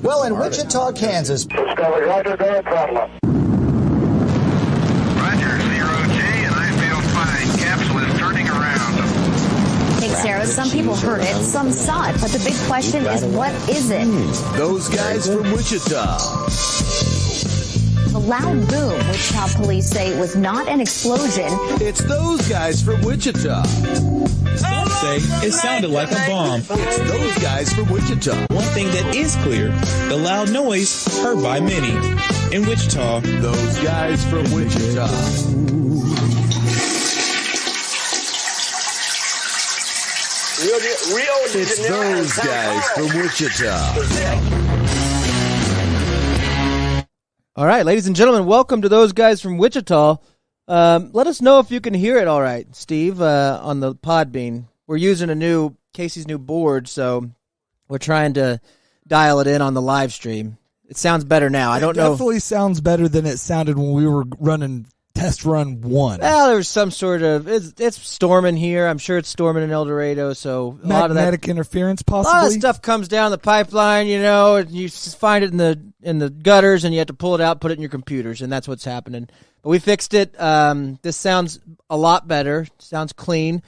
Well, in Wichita, Kansas. Discovery, Roger, go problem. Roger, 0G, and I feel fine. Capsule is turning around. Thanks, Sarah. Some people heard it, some saw it, but the big question is, what is it? Those guys from Wichita. The loud boom, Wichita police say, was not an explosion. It's those guys from Wichita. Some say it sounded like a bomb. It's those guys from Wichita. One thing that is clear, the loud noise heard by many. In Wichita, Those guys from Wichita. It's those guys from Wichita. All right, ladies and gentlemen, welcome to Those Guys from Wichita. Let us know if you can hear it all right, Steve, on the Podbean. We're using Casey's new board, so we're trying to dial it in on the live stream. It sounds better now. I don't know. It definitely sounds better than it sounded when we were running test run 1. Well, there was some sort of it's storming here. I'm sure it's storming in El Dorado, so a lot of that magnetic interference, possibly. A lot of stuff comes down the pipeline, and you find it in the gutters, and you have to pull it out, put it in your computers, and that's what's happening. But we fixed it. This sounds a lot better. Sounds clean.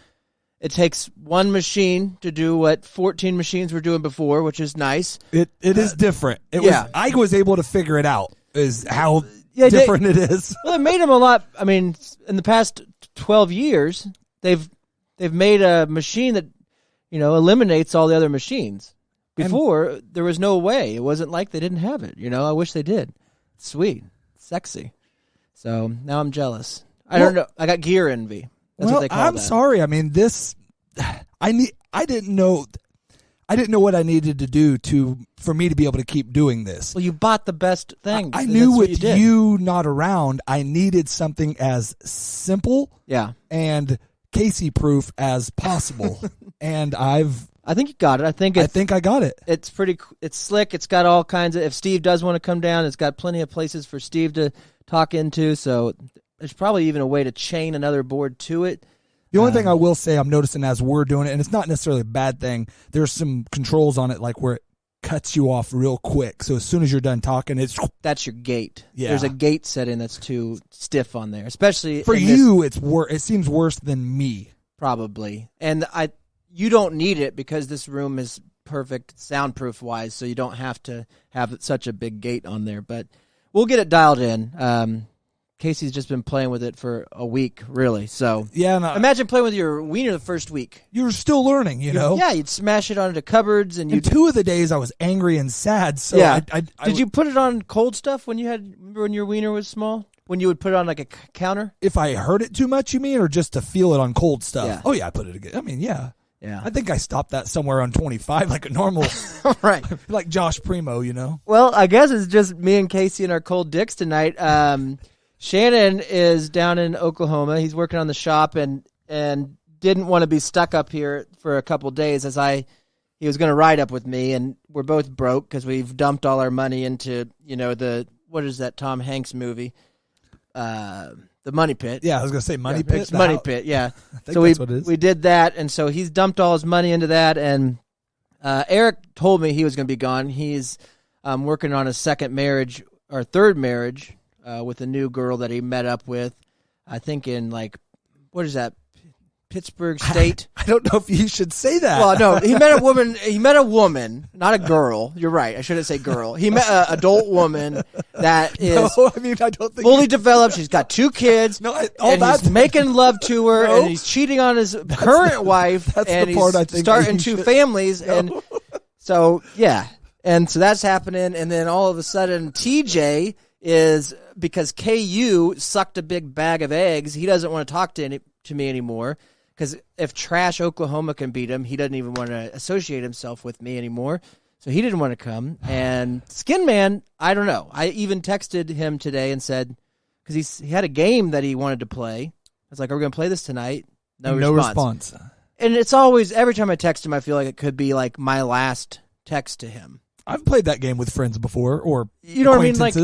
It takes one machine to do what 14 machines were doing before, which is nice. It is different. I was able to figure it out. Is how different it is. Well, it made them a lot. I mean, in the past 12 years, they've made a machine that eliminates all the other machines. Before, there was no way. It wasn't like they didn't have it. I wish they did. Sweet. Sexy. So now I'm jealous. I don't know. I got gear envy. That's what they call that. I'm sorry. I mean, I didn't know what I needed to do for me to be able to keep doing this. Well, you bought the best thing. I knew with you not around, I needed something as simple and Casey-proof as possible. And I think you got it. I think I got it. It's slick. It's got all kinds of, if Steve does want to come down, it's got plenty of places for Steve to talk into. So there's probably even a way to chain another board to it. The only thing I will say I'm noticing as we're doing it, and it's not necessarily a bad thing, there's some controls on it like where it cuts you off real quick. So as soon as you're done talking, that's your gate. Yeah. There's a gate setting that's too stiff on there, especially for you. It seems worse than me, probably. And you don't need it because this room is perfect soundproof wise, so you don't have to have such a big gate on there. But we'll get it dialed in. Casey's just been playing with it for a week, really. So imagine playing with your wiener the first week. You're still learning, Yeah, you'd smash it onto cupboards, and 2 of the days I was angry and sad. So yeah. Did you put it on cold stuff when remember when your wiener was small? When you would put it on like a counter? If I heard it too much, you mean, or just to feel it on cold stuff? Yeah. Oh yeah, I put it again. I mean, yeah. Yeah. I think I stopped that somewhere on 25, like a normal, right? Like Josh Primo, Well, I guess it's just me and Casey and our cold dicks tonight. Shannon is down in Oklahoma. He's working on the shop and didn't want to be stuck up here for a couple days he was going to ride up with me, and we're both broke because we've dumped all our money into, what is that Tom Hanks movie? The Money Pit. Yeah, I was going to say Money Pit. Money Pit, yeah. So that's what it is. We did that, and so he's dumped all his money into that, and Eric told me he was going to be gone. He's working on his second marriage or third marriage with a new girl that he met up with, I think in what is that, Pittsburgh State? I don't know if you should say that. Well, no, he met a woman, not a girl. You're right. I shouldn't say girl. He met an adult woman that is I don't think fully developed. She's got 2 kids. He's making love to her, and he's cheating on his current wife. That's and the part he's I think starting 2 families, and so yeah, and so that's happening. And then all of a sudden, TJ is, because KU sucked a big bag of eggs, he doesn't want to talk to me anymore, because if trash Oklahoma can beat him, he doesn't even want to associate himself with me anymore. So he didn't want to come. And Skin Man, I don't know. I even texted him today and said, because he had a game that he wanted to play. I was like, are we going to play this tonight? No response. And it's always, every time I text him, I feel like it could be like my last text to him. I've played that game with friends before, or you know what I mean? Like,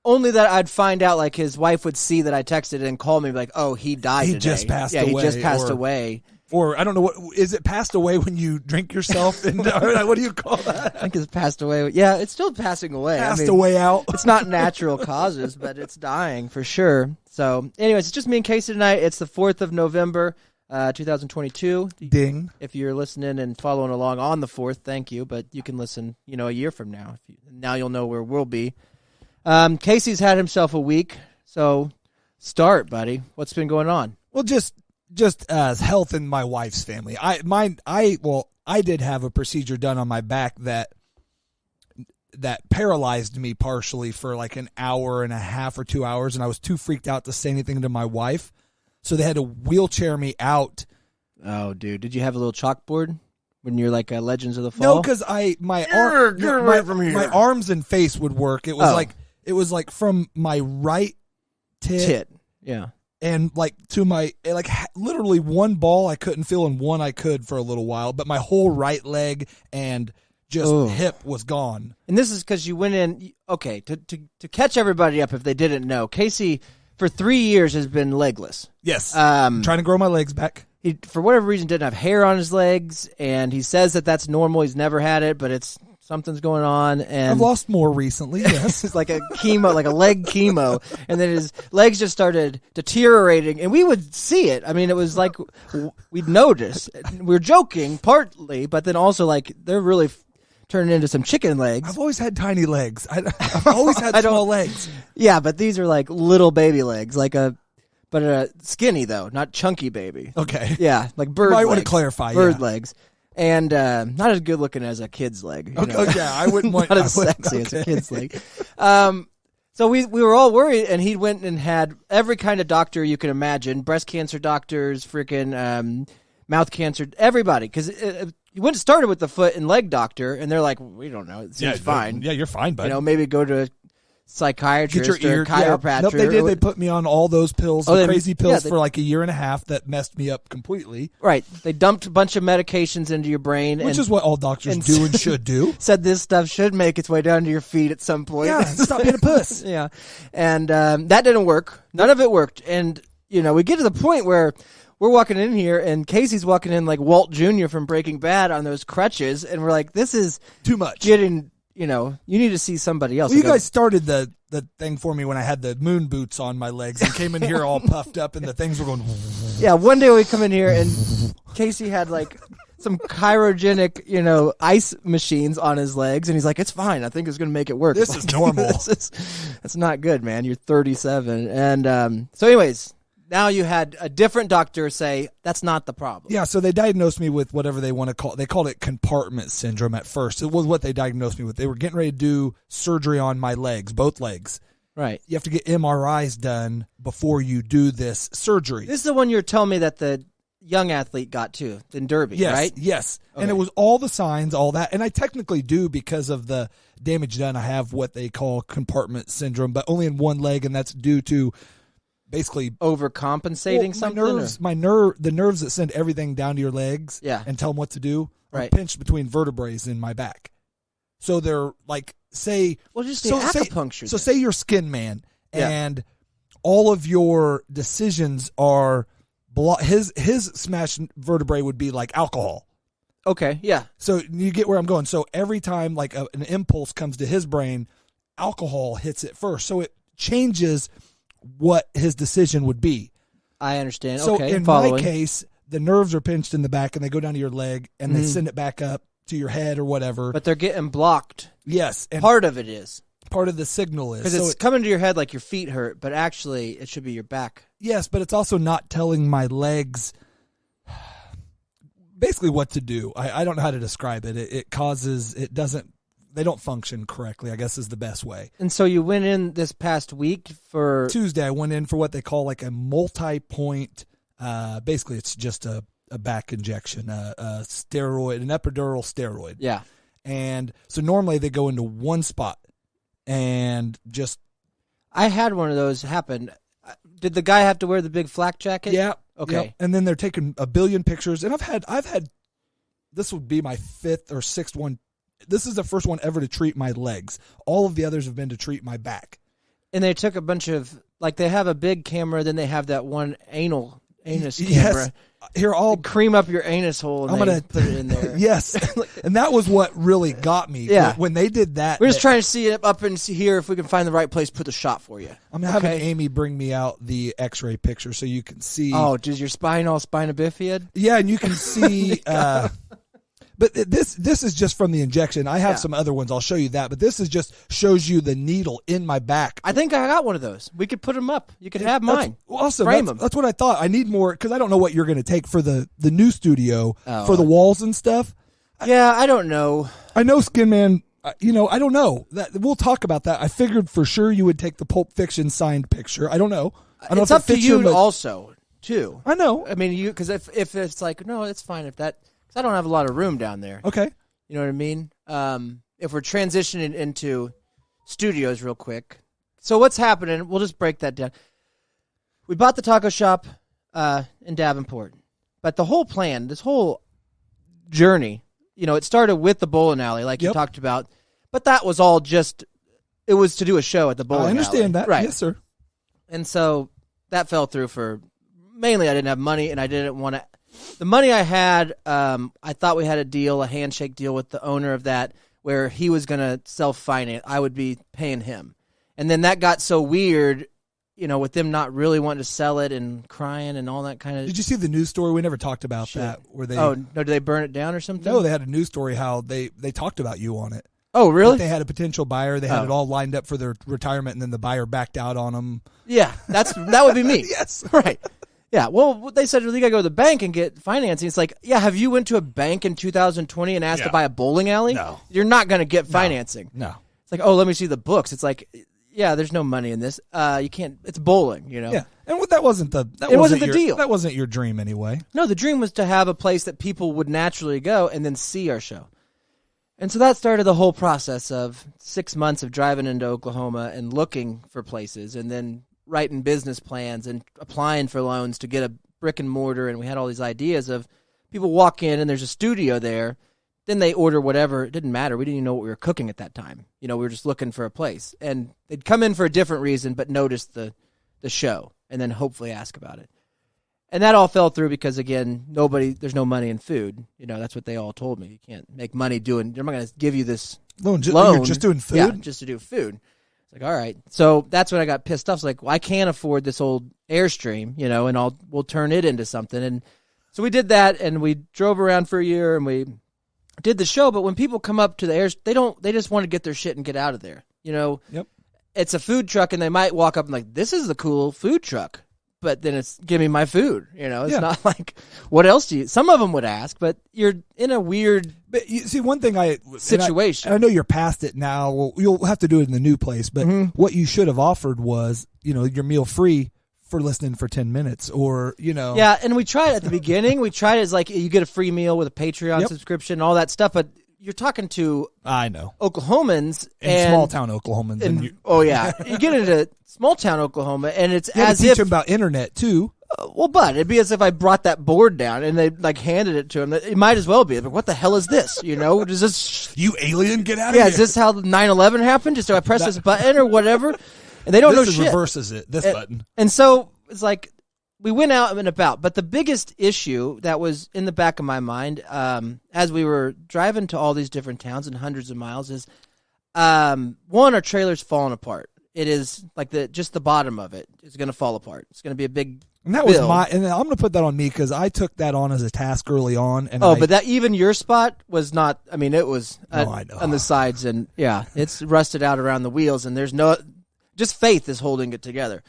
only that I'd find out, like his wife would see that I texted and call me like, oh, he died today. Just passed away. Yeah, he just passed away. Or I don't know, what is it passed away when you drink yourself? And what do you call that? I think it's passed away. Yeah, it's still passing away. Passed away out. It's not natural causes, but it's dying for sure. So, anyways, it's just me and Casey tonight. It's the 4th of November, 2022. Ding. If you're listening and following along on the 4th, thank you. But you can listen, a year from now. Now you'll know where we'll be. Casey's had himself a week, so start, buddy. What's been going on? Well, just health in my wife's family. I did have a procedure done on my back that paralyzed me partially for like an hour and a half or 2 hours, and I was too freaked out to say anything to my wife, so they had to wheelchair me out. Oh, dude, did you have a little chalkboard when you're like Legends of the Fall? No, because my arms and face would work. It was like from my right tit. Yeah. And like to my literally one ball I couldn't feel and one I could for a little while, but my whole right leg and just hip was gone. And this is because you went in. Okay, to catch everybody up if they didn't know, Casey for 3 years has been legless. Yes, trying to grow my legs back. He for whatever reason didn't have hair on his legs, and he says that that's normal. He's never had it, but something's going on, and I've lost more recently. Yes, it's like a leg chemo, and then his legs just started deteriorating, and we would see it. I mean, it was like we'd notice. We were joking partly, but then also like they're really turning into some chicken legs. I've always had tiny legs. I've always had small legs. Yeah, but these are like little baby legs, but skinny though, not chunky baby. Okay. Yeah, like bird legs. I want to clarify. Bird legs. And not as good looking as a kid's leg. Yeah, I wouldn't want not as sexy as a kid's leg. So we were all worried, and he went and had every kind of doctor you can imagine: breast cancer doctors, freaking mouth cancer, everybody. Because he went and started with the foot and leg doctor, and they're like, we don't know, it seems fine. Yeah, you're fine, bud. Maybe go to a psychiatrist or chiropractor. Yeah. Nope, they did. They put me on all those pills, crazy pills for like a year and a half that messed me up completely. Right. They dumped a bunch of medications into your brain. Which is what all doctors do and should do. Said this stuff should make its way down to your feet at some point. Yeah, stop being a puss. Yeah. And that didn't work. None of it worked. And, we get to the point where we're walking in here, and Casey's walking in like Walt Jr. from Breaking Bad on those crutches, and we're like, this is too much. Getting... you need to see somebody else. Well, you guys started the thing for me when I had the moon boots on my legs and came in here all puffed up and the things were going. Yeah, one day we come in here and Casey had like some cryogenic, ice machines on his legs, and he's like, "It's fine. I think it's going to make it work." This is normal. That's not good, man. You're 37, and so anyways. Now you had a different doctor say that's not the problem. Yeah, so they diagnosed me with whatever they want to call it. They called it compartment syndrome at first. It was what they diagnosed me with. They were getting ready to do surgery on my legs, both legs. Right. You have to get MRIs done before you do this surgery. This is the one you're telling me that the young athlete got too, in Derby, right? Yes. Okay. And it was all the signs, all that. And I technically do because of the damage done. I have what they call compartment syndrome, but only in one leg, and that's due to basically overcompensating something. The nerves that send everything down to your legs and tell them what to do are pinched between vertebrae in my back. So they're like, acupuncture. So say you're Skin Man and all of your decisions are his smashed vertebrae would be like alcohol. Okay, yeah. So you get where I'm going. So every time like an impulse comes to his brain, alcohol hits it first. So it changes what his decision would be. I understand. So okay, in my case, the nerves are pinched in the back and they go down to your leg and they send it back up to your head or whatever. But they're getting blocked. Yes. And part of it is. Part of the signal is. Because it's coming to your head like your feet hurt, but actually it should be your back. Yes, but it's also not telling my legs basically what to do. I don't know how to describe it. They don't function correctly, I guess is the best way. And so you went in this past week for... Tuesday, I went in for what they call like a multi-point, basically it's just a back injection, a steroid, an epidural steroid. Yeah. And so normally they go into one spot and just... I had one of those happen. Did the guy have to wear the big flak jacket? Yeah. Okay. Yep. And then they're taking a billion pictures. And I've had, this would be my fifth or sixth one. This is the first one ever to treat my legs. All of the others have been to treat my back. And they took a bunch of, like they have a big camera, then they have that one anus camera. Yes. here, I'll cream up your anus hole and I'm gonna put it in there. Yes. And that was what really got me. Yeah. When they did that. We're just trying to see it up and see here if we can find the right place to put the shot for you. I'm having Amy bring me out the x-ray picture so you can see. Oh, does your spine all spina bifida? Yeah, and you can see but this is just from the injection. I have some other ones. I'll show you that. But this is just shows you the needle in my back. I think I got one of those. We could put them up. You could have mine. Awesome. Frame them. That's what I thought. I need more because I don't know what you're going to take for the new studio for the walls and stuff. Yeah, I don't know. I know Skin Man. I don't know. We'll talk about that. I figured for sure you would take the Pulp Fiction signed picture. I don't know. It's up to you also, too. I know. I mean, because if it's like, no, it's fine if that. I don't have a lot of room down there. Okay. You know what I mean? If we're transitioning into studios real quick. So what's happening, we'll just break that down. We bought the taco shop in Davenport. But the whole plan, this whole journey, it started with the bowling alley like you talked about. But that was all it was to do a show at the bowling alley. I understand that. Right. Yes, sir. And so that fell through mainly I didn't have money and I didn't want to. The money I had, I thought we had a handshake deal with the owner of that, where he was going to self-finance. I would be paying him. And then that got so weird, with them not really wanting to sell it and crying and all that kind of. Did you see the news story? We never talked about that. Where they? Oh, no, did they burn it down or something? No, they had a news story how they talked about you on it. Oh, really? They had a potential buyer. They had it all lined up for their retirement, and then the buyer backed out on them. Yeah, that would be me. Yes. Right. Yeah, well, they said, well, you got to go to the bank and get financing. It's like, yeah, have you went to a bank in 2020 and asked to buy a bowling alley? No. You're not going to get financing. No. It's like, oh, let me see the books. It's like, yeah, there's no money in this. You can't, it's bowling, Yeah, and that wasn't the deal. That wasn't your dream anyway. No, the dream was to have a place that people would naturally go and then see our show. And so that started the whole process of 6 months of driving into Oklahoma and looking for places and then writing business plans and applying for loans to get a brick and mortar. And we had all these ideas of people walk in and there's a studio there. Then they order whatever. It didn't matter. We didn't even know what we were cooking at that time. We were just looking for a place. And they'd come in for a different reason, but notice the show and then hopefully ask about it. And that all fell through because, again, there's no money in food. That's what they all told me. You can't make money they're not going to give you this loan. You're just doing food? Yeah, just to do food. It's like, all right. So that's when I got pissed off. It's like, well, I can't afford this old Airstream, and we'll turn it into something. And so we did that, and we drove around for a year, and we did the show. But when people come up to the Airstream, they just want to get their shit and get out of there. Yep. It's a food truck, and they might walk up and like, this is the cool food truck. But then it's, give me my food. It's not like, what else do you, some of them would ask, but you're in a weird one thing situation. And I know you're past it now. Well, you'll have to do it in the new place, but what you should have offered was, your meal free for listening for 10 minutes or, Yeah, and we tried at the beginning. We tried it as like, you get a free meal with a Patreon subscription, all that stuff, but you're talking to Oklahomans and small town Oklahomans. You get into small town Oklahoma, and it's as if teach them about internet too. But it'd be as if I brought that board down and they handed it to him. It might as well be. Like, what the hell is this? Does this you alien get out of here? Yeah, is this how 9/11 happened? Just so I press this button or whatever? And they don't know shit. This reverses it. This button. And so it's like we went out and about. But the biggest issue that was in the back of my mind as we were driving to all these different towns and hundreds of miles is one, our trailer's falling apart. It is like just the bottom of it is going to fall apart. It's going to be a big. And that build. And I'm going to put that on me because I took that on as a task early on. And but that even your spot was not. I mean, it was on the sides and it's rusted out around the wheels and there's just faith is holding it together.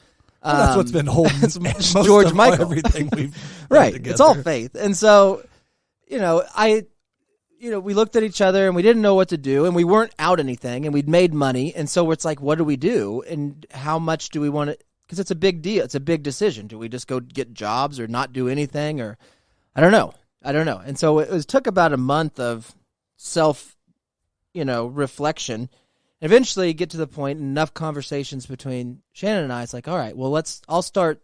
That's what's been holding most George of Michael. Everything we've right. Together. It's all faith, and so we looked at each other and we didn't know what to do, and we weren't out anything, and we'd made money, and so it's like, what do we do, and how much do we want to? Because it's a big deal. It's a big decision. Do we just go get jobs or not do anything, or I don't know. And so it took about a month of self, reflection. Eventually get to the point, enough conversations between Shannon and I, it's like, all right, well, I'll start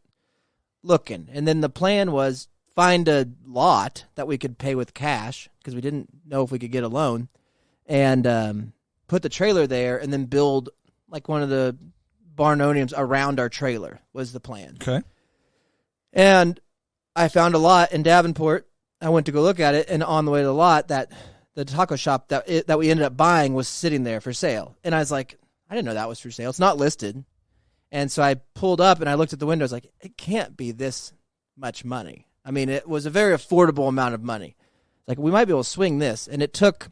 looking. And then the plan was find a lot that we could pay with cash because we didn't know if we could get a loan and put the trailer there and then build like one of the barnoniums around our trailer was the plan. Okay. And I found a lot in Davenport. I went to go look at it, and on the way to the lot, that the taco shop that we ended up buying was sitting there for sale. And I was like, I didn't know that was for sale. It's not listed. And so I pulled up and I looked at the window. I was like, it can't be this much money. I mean, it was a very affordable amount of money. Like, we might be able to swing this. And it took,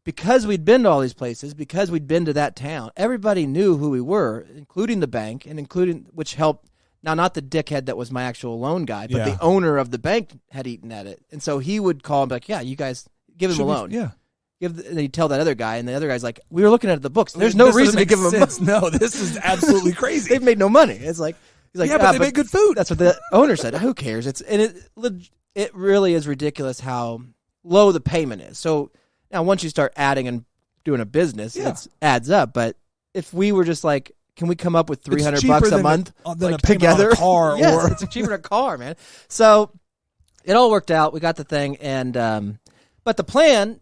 because we'd been to all these places, because we'd been to that town, everybody knew who we were, including the bank, and which helped. Now, not the dickhead that was my actual loan guy, but the owner of the bank had eaten at it. And so he would call and be like, yeah, you guys, give him a loan. And he'd tell that other guy, and the other guy's like, we were looking at the books. There's no reason to give him money. No, this is absolutely crazy. They've made no money. It's like, he's like, but they make good food. That's what the owner said. Who cares? It really is ridiculous how low the payment is. So now once you start adding and doing a business, it adds up. But if we were just like, can we come up with $300 a month together? A car, yes, it's cheaper than a car, man. So it all worked out. We got the thing, and but the plan.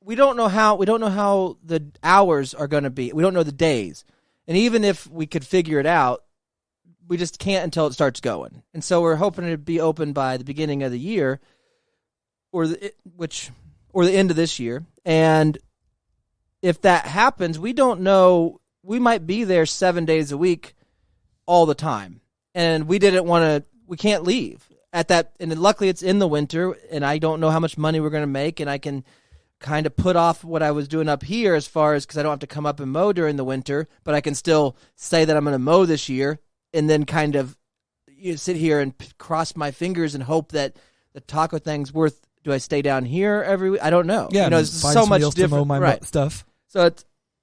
We don't know how the hours are going to be. We don't know the days. And even if we could figure it out, we just can't until it starts going. And so we're hoping to be open by the beginning of the year or the end of this year. And if that happens, we don't know. We might be there 7 days a week all the time. And we can't leave at that. And luckily it's in the winter, and I don't know how much money we're going to make, and I can kind of put off what I was doing up here as far as, because I don't have to come up and mow during the winter, but I can still say that I'm going to mow this year, and then kind of sit here and cross my fingers and hope that the taco thing's worth. Do I stay down here every week? I don't know. Yeah, there's so much different. To mow my stuff. So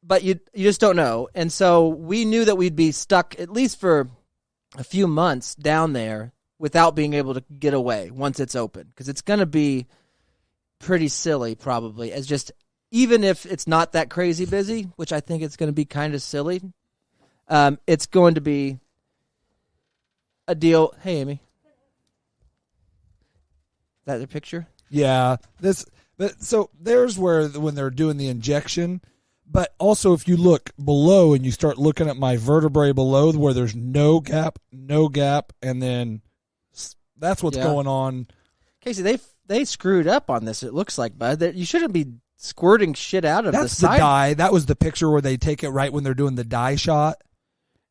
but you just don't know, and so we knew that we'd be stuck at least for a few months down there without being able to get away once it's open, because it's going to be pretty silly probably, as just, even if it's not that crazy busy, which I think it's going to be kind of silly, it's going to be a deal. Hey, Amy. Is that the picture? Yeah. So there's where, when they're doing the injection, but also if you look below and you start looking at my vertebrae below where there's no gap, and then that's what's going on. Casey, they screwed up on this, it looks like, bud. You shouldn't be squirting shit out of the side. That's the dye. That was the picture where they take it right when they're doing the dye shot,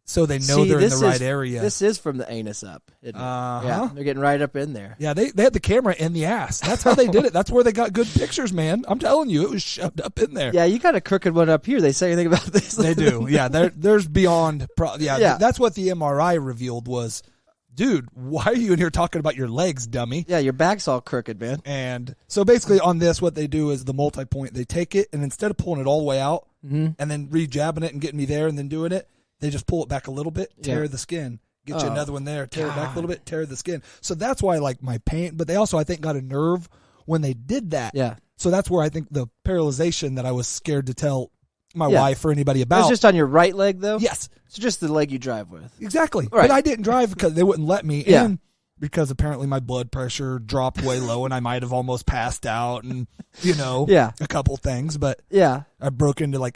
so they know they're in the right area. This is from the anus up. Yeah, they're getting right up in there. Yeah, they had the camera in the ass. That's how they did it. That's where they got good pictures, man. I'm telling you, it was shoved up in there. Yeah, you got a crooked one up here. They say anything about this? They do. Yeah, there's beyond. That's what the MRI revealed was, dude, why are you in here talking about your legs, dummy? Yeah, your back's all crooked, man. And so basically on this, what they do is the multi-point. They take it, and instead of pulling it all the way out and then re-jabbing it and getting me there and then doing it, they just pull it back a little bit, tear the skin, get you another one there, tear it back a little bit, tear the skin. So that's why I like my pain. But they also, I think, got a nerve when they did that. Yeah. So that's where I think the paralyzation that I was scared to tell my wife or anybody about. It's just on your right leg, though? Yes. It's just the leg you drive with. Exactly. Right. But I didn't drive because they wouldn't let me. Yeah. And because apparently my blood pressure dropped way low and I might have almost passed out and, a couple things. But I broke into well,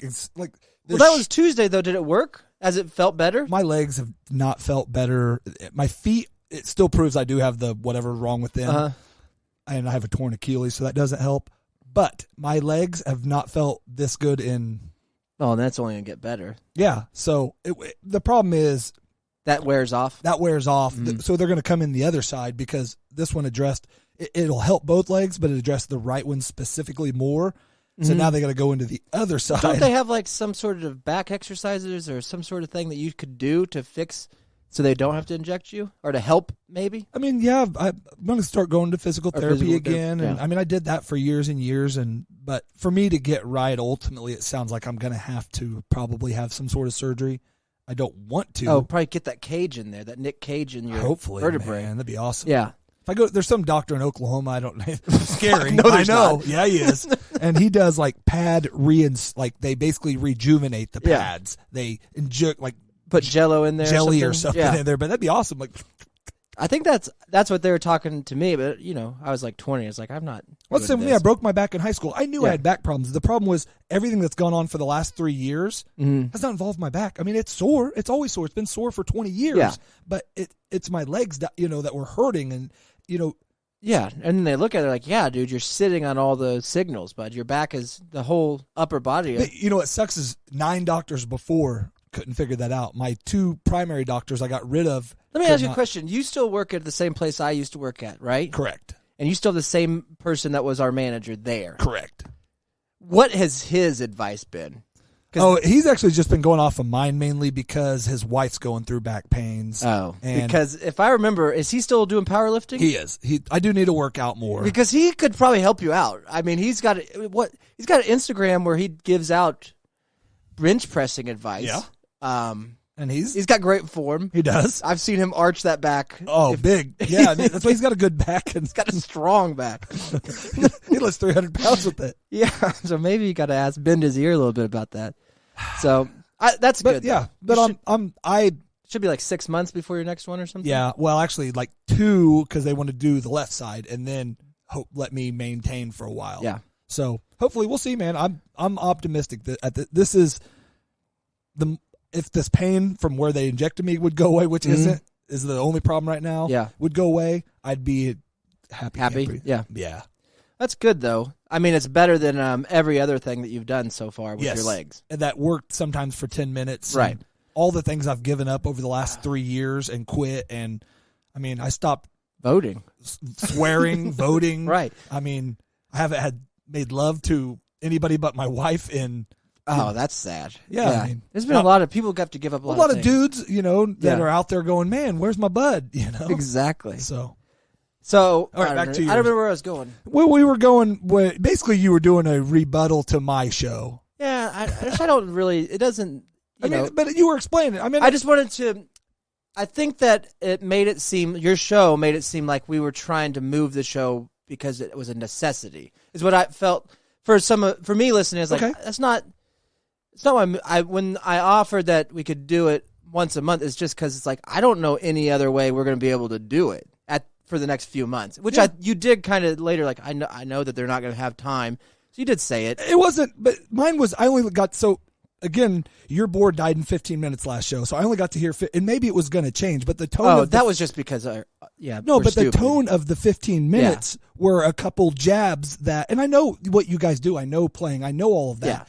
that was Tuesday, though. Did it work? Has it felt better? My legs have not felt better. My feet, it still proves I do have the whatever wrong with them. Uh-huh. And I have a torn Achilles, so that doesn't help. But my legs have not felt this good in... Oh, and that's only going to get better. Yeah. So the problem is... That wears off? That wears off. Mm-hmm. So they're going to come in the other side because this one addressed... It'll help both legs, but it addressed the right one specifically more. So now they got to go into the other side. Don't they have like some sort of back exercises or some sort of thing that you could do to fix so they don't have to inject you or to help maybe? I mean, yeah, I'm going to start going to physical therapy again. And I mean, I did that for years and years. But for me to get right, ultimately, it sounds like I'm going to have to probably have some sort of surgery. I don't want to. Oh, probably get that cage in there, that Nick Cage in your vertebrae. Man, that'd be awesome. Yeah. If I go, there's some doctor in Oklahoma. I don't know. Scary. No, I know. Not. Yeah, he is. And he does like pad they basically rejuvenate the pads. They inject put Jello in there, jelly or something in there. But that'd be awesome. Like, I think that's what they were talking to me. But I was like 20. I was like, I'm not. Well, same with me. I broke my back in high school. I knew I had back problems. The problem was everything that's gone on for the last 3 years has not involved my back. I mean, it's sore. It's always sore. It's been sore for 20 years. Yeah. But it's my legs that that were hurting and. Yeah, and then they look at it like, yeah, dude, you're sitting on all the signals, bud. Your back is the whole upper body. What sucks is 9 doctors before couldn't figure that out. My 2 primary doctors I got rid of. Let me ask you a question. You still work at the same place I used to work at, right? Correct. And you still have the same person that was our manager there. Correct. What has his advice been? Oh, he's actually just been going off of mine mainly because his wife's going through back pains. Oh, because if I remember, is he still doing powerlifting? He is. I do need to work out more because he could probably help you out. I mean, he's got an Instagram where he gives out bench pressing advice. Yeah. And he's got great form. He does. I've seen him arch that back. Oh, big. Yeah, that's why he's got a good back. And he's got a strong back. He lifts 300 pounds with it. Yeah, so maybe you got to bend his ear a little bit about that. So that's good. Yeah, but I should be like 6 months before your next one or something. Yeah, well, actually, like 2 because they want to do the left side and then let me maintain for a while. Yeah. So hopefully we'll see, man. I'm optimistic that this is if this pain from where they injected me would go away, which is the only problem right now. Yeah. Would go away, I'd be happy. Happy? Yeah. Yeah. That's good, though. I mean, it's better than every other thing that you've done so far with your legs. And that worked sometimes for 10 minutes. Right. All the things I've given up over the last 3 years and quit. And, I mean, I stopped voting, swearing, voting. Right. I mean, I haven't made love to anybody but my wife in... Oh, that's sad. Yeah. I mean, there's been a lot of people have to give up a lot of dudes, that are out there going, man, where's my bud? Exactly. So all right, back to you. I don't remember where I was going. Well, we were going, basically you were doing a rebuttal to my show. Yeah, I don't really, it doesn't, but you were explaining. I just wanted to, I think that your show made it seem like we were trying to move the show because it was a necessity, is what I felt for me listening. It's like, that's not, it's not why when I offered that we could do it once a month, it's just because it's like, I don't know any other way we're going to be able to do it for the next few months, which you did kind of later, like, I know that they're not going to have time. So you did say it. It wasn't, but mine was, I only got, so again, your board died in 15 minutes last show, so I only got to hear, and maybe it was going to change, but the tone that was just because, no, but stupid. The tone of the 15 minutes were a couple jabs that, and I know what you guys do, I know playing, I know all of that,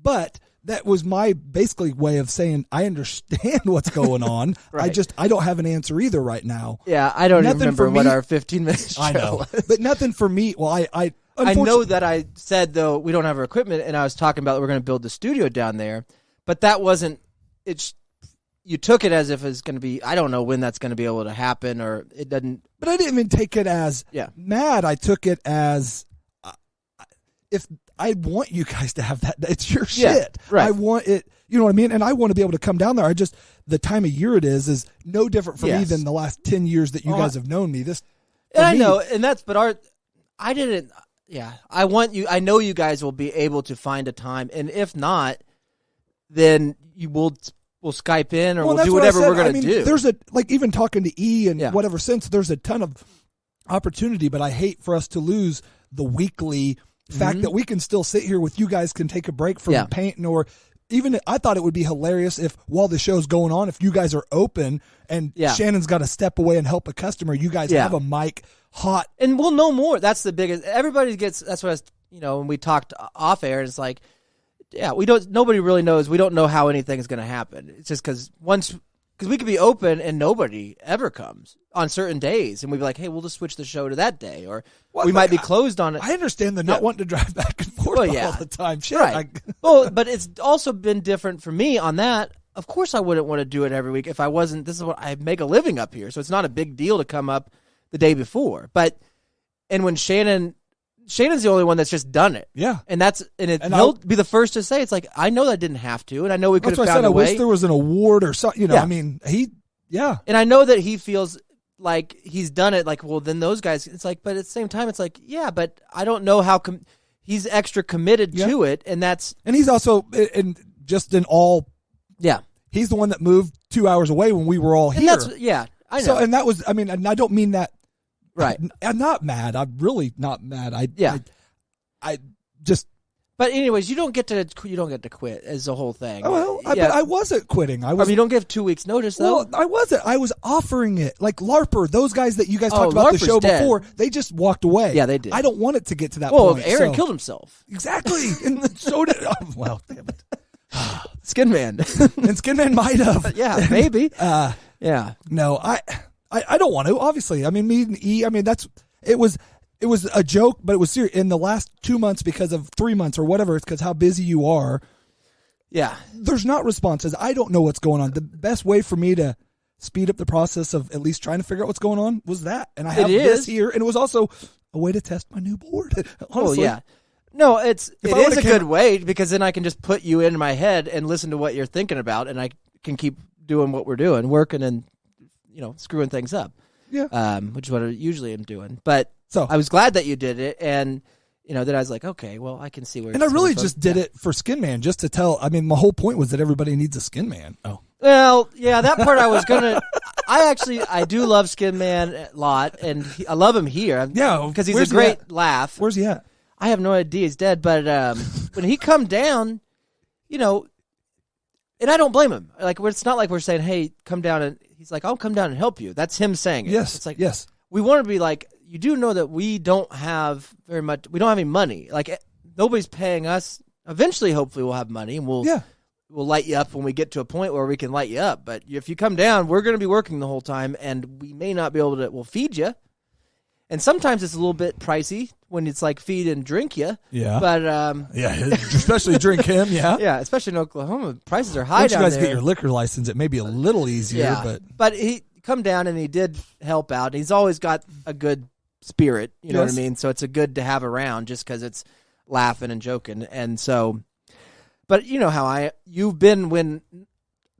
but that was my basically way of saying I understand what's going on. Right. I don't have an answer either right now. Yeah, I don't even remember what our 15 minutes show I know, was. But nothing for me. Well, I know that I said, though, we don't have our equipment, and I was talking about we're going to build the studio down there, but that wasn't it. You took it as if it's going to be, I don't know when that's going to be able to happen, or it doesn't. But I didn't even take it as mad. I took it as if I want you guys to have that. It's your shit. Right. I want it. You know what I mean? And I want to be able to come down there. The time of year it is no different for me than the last 10 years that you guys have known me. I know, and that's, but I didn't, I want you, I know you guys will be able to find a time, and if not, then we'll Skype in, or we'll do whatever we're going to do. There's even talking to E and whatever since, there's a ton of opportunity, but I hate for us to lose the weekly fact that we can still sit here with you guys, can take a break from painting, or even I thought it would be hilarious if while the show's going on, if you guys are open and Shannon's got to step away and help a customer, you guys have a mic hot. And we'll know more. That's the biggest, everybody gets, that's what when we talked off air, it's like, nobody really knows. We don't know how anything is going to happen. It's just because we could be open and nobody ever comes on certain days, and we'd be like, hey, we'll just switch the show to that day, or we might be closed on it. I understand the not wanting to drive back and forth all the time. Shit. Right. But it's also been different for me on that. Of course I wouldn't want to do it every week if I wasn't. This is what I make a living up here, so it's not a big deal to come up the day before. And when Shannon's the only one that's just done it. Yeah. And he'll be the first to say, it's like, I know that I didn't have to, and I know we could have found a way. I wish there was an award or something, I mean, And I know that he feels like he's done it, like, well, then those guys, it's like, but at the same time, it's like, but I don't know how he's extra committed to it, and he's also, just in all, he's the one that moved 2 hours away when we were all here. I know. So, and that was, and I don't mean that, right. I'm not mad. I'm really not mad. I just. But anyways, you don't get to quit as the whole thing. Oh, well, but I wasn't quitting. I mean, you don't give 2 weeks notice though. Well, I wasn't. I was offering it. Like LARPer, those guys that you guys talked about the show before, they just walked away. Yeah, they did. I don't want it to get to that point. Well, Aaron killed himself. Exactly, and so did. Oh, well, damn it. Skin Man. And Skin Man might have. Yeah, maybe. Yeah. No, I don't want to. Obviously, I mean, me and E. I mean, it was a joke, but it was serious. In the last 2 months, because of 3 months or whatever, it's because how busy you are. Yeah. There's not responses. I don't know what's going on. The best way for me to speed up the process of at least trying to figure out what's going on was that. And I have this here, and it was also a way to test my new board. Honestly. Oh, yeah. No, it is a good way, because then I can just put you in my head and listen to what you're thinking about, and I can keep doing what we're doing, working and, screwing things up. Yeah. Which is what I usually am doing. But so I was glad that you did it, and then I was like, okay, well, I can see where. And I really just did it for Skin Man, just to tell. I mean, my whole point was that everybody needs a Skin Man. Oh. Well, yeah, that part I was gonna. I do love Skin Man a lot, and I love him here. Yeah, because he's a great laugh. Where's he at? I have no idea. He's dead, but when he come down, and I don't blame him. Like, it's not like we're saying, "Hey, come down," and he's like, "I'll come down and help you." That's him saying it. Yes, it's like, yes. We want to be like, you do know that we don't have very much. We don't have any money. Like, nobody's paying us. Eventually, hopefully, we'll have money, and we'll light you up when we get to a point where we can light you up. But if you come down, we're going to be working the whole time, and we may not be able to. We'll feed you, and sometimes it's a little bit pricey when it's like feed and drink you. Yeah. But especially drink him. Yeah. Yeah, especially in Oklahoma, prices are high Once down you guys there. get your liquor license, it may be a little easier. Yeah. But he come down and he did help out. He's always got a good spirit. You know what I mean? So it's a good to have around, just because it's laughing and joking. And so, but you know how you've been when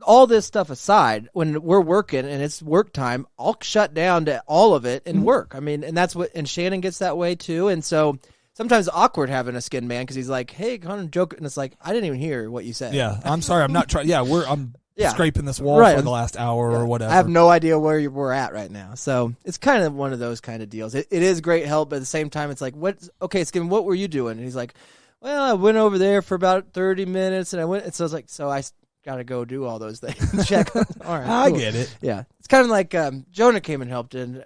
all this stuff aside, when we're working and it's work time, I'll shut down to all of it and work. I mean, and that's and Shannon gets that way too. And so sometimes it's awkward having a Skin Man, because he's like, "Hey, kind of joke," and it's like, I didn't even hear what you said. Yeah, I'm sorry, I'm not trying. Yeah, I'm scraping this wall for the last hour or whatever. I have no idea where we're at right now. So it's kind of one of those kind of deals. It is great help, but at the same time, it's like, Skin, what were you doing? And he's like, well, I went over there for about 30 minutes, and I went, and so I was like, so I got to go do all those things. Check. All right, I get it. Yeah. It's kind of like Jonah came and helped. And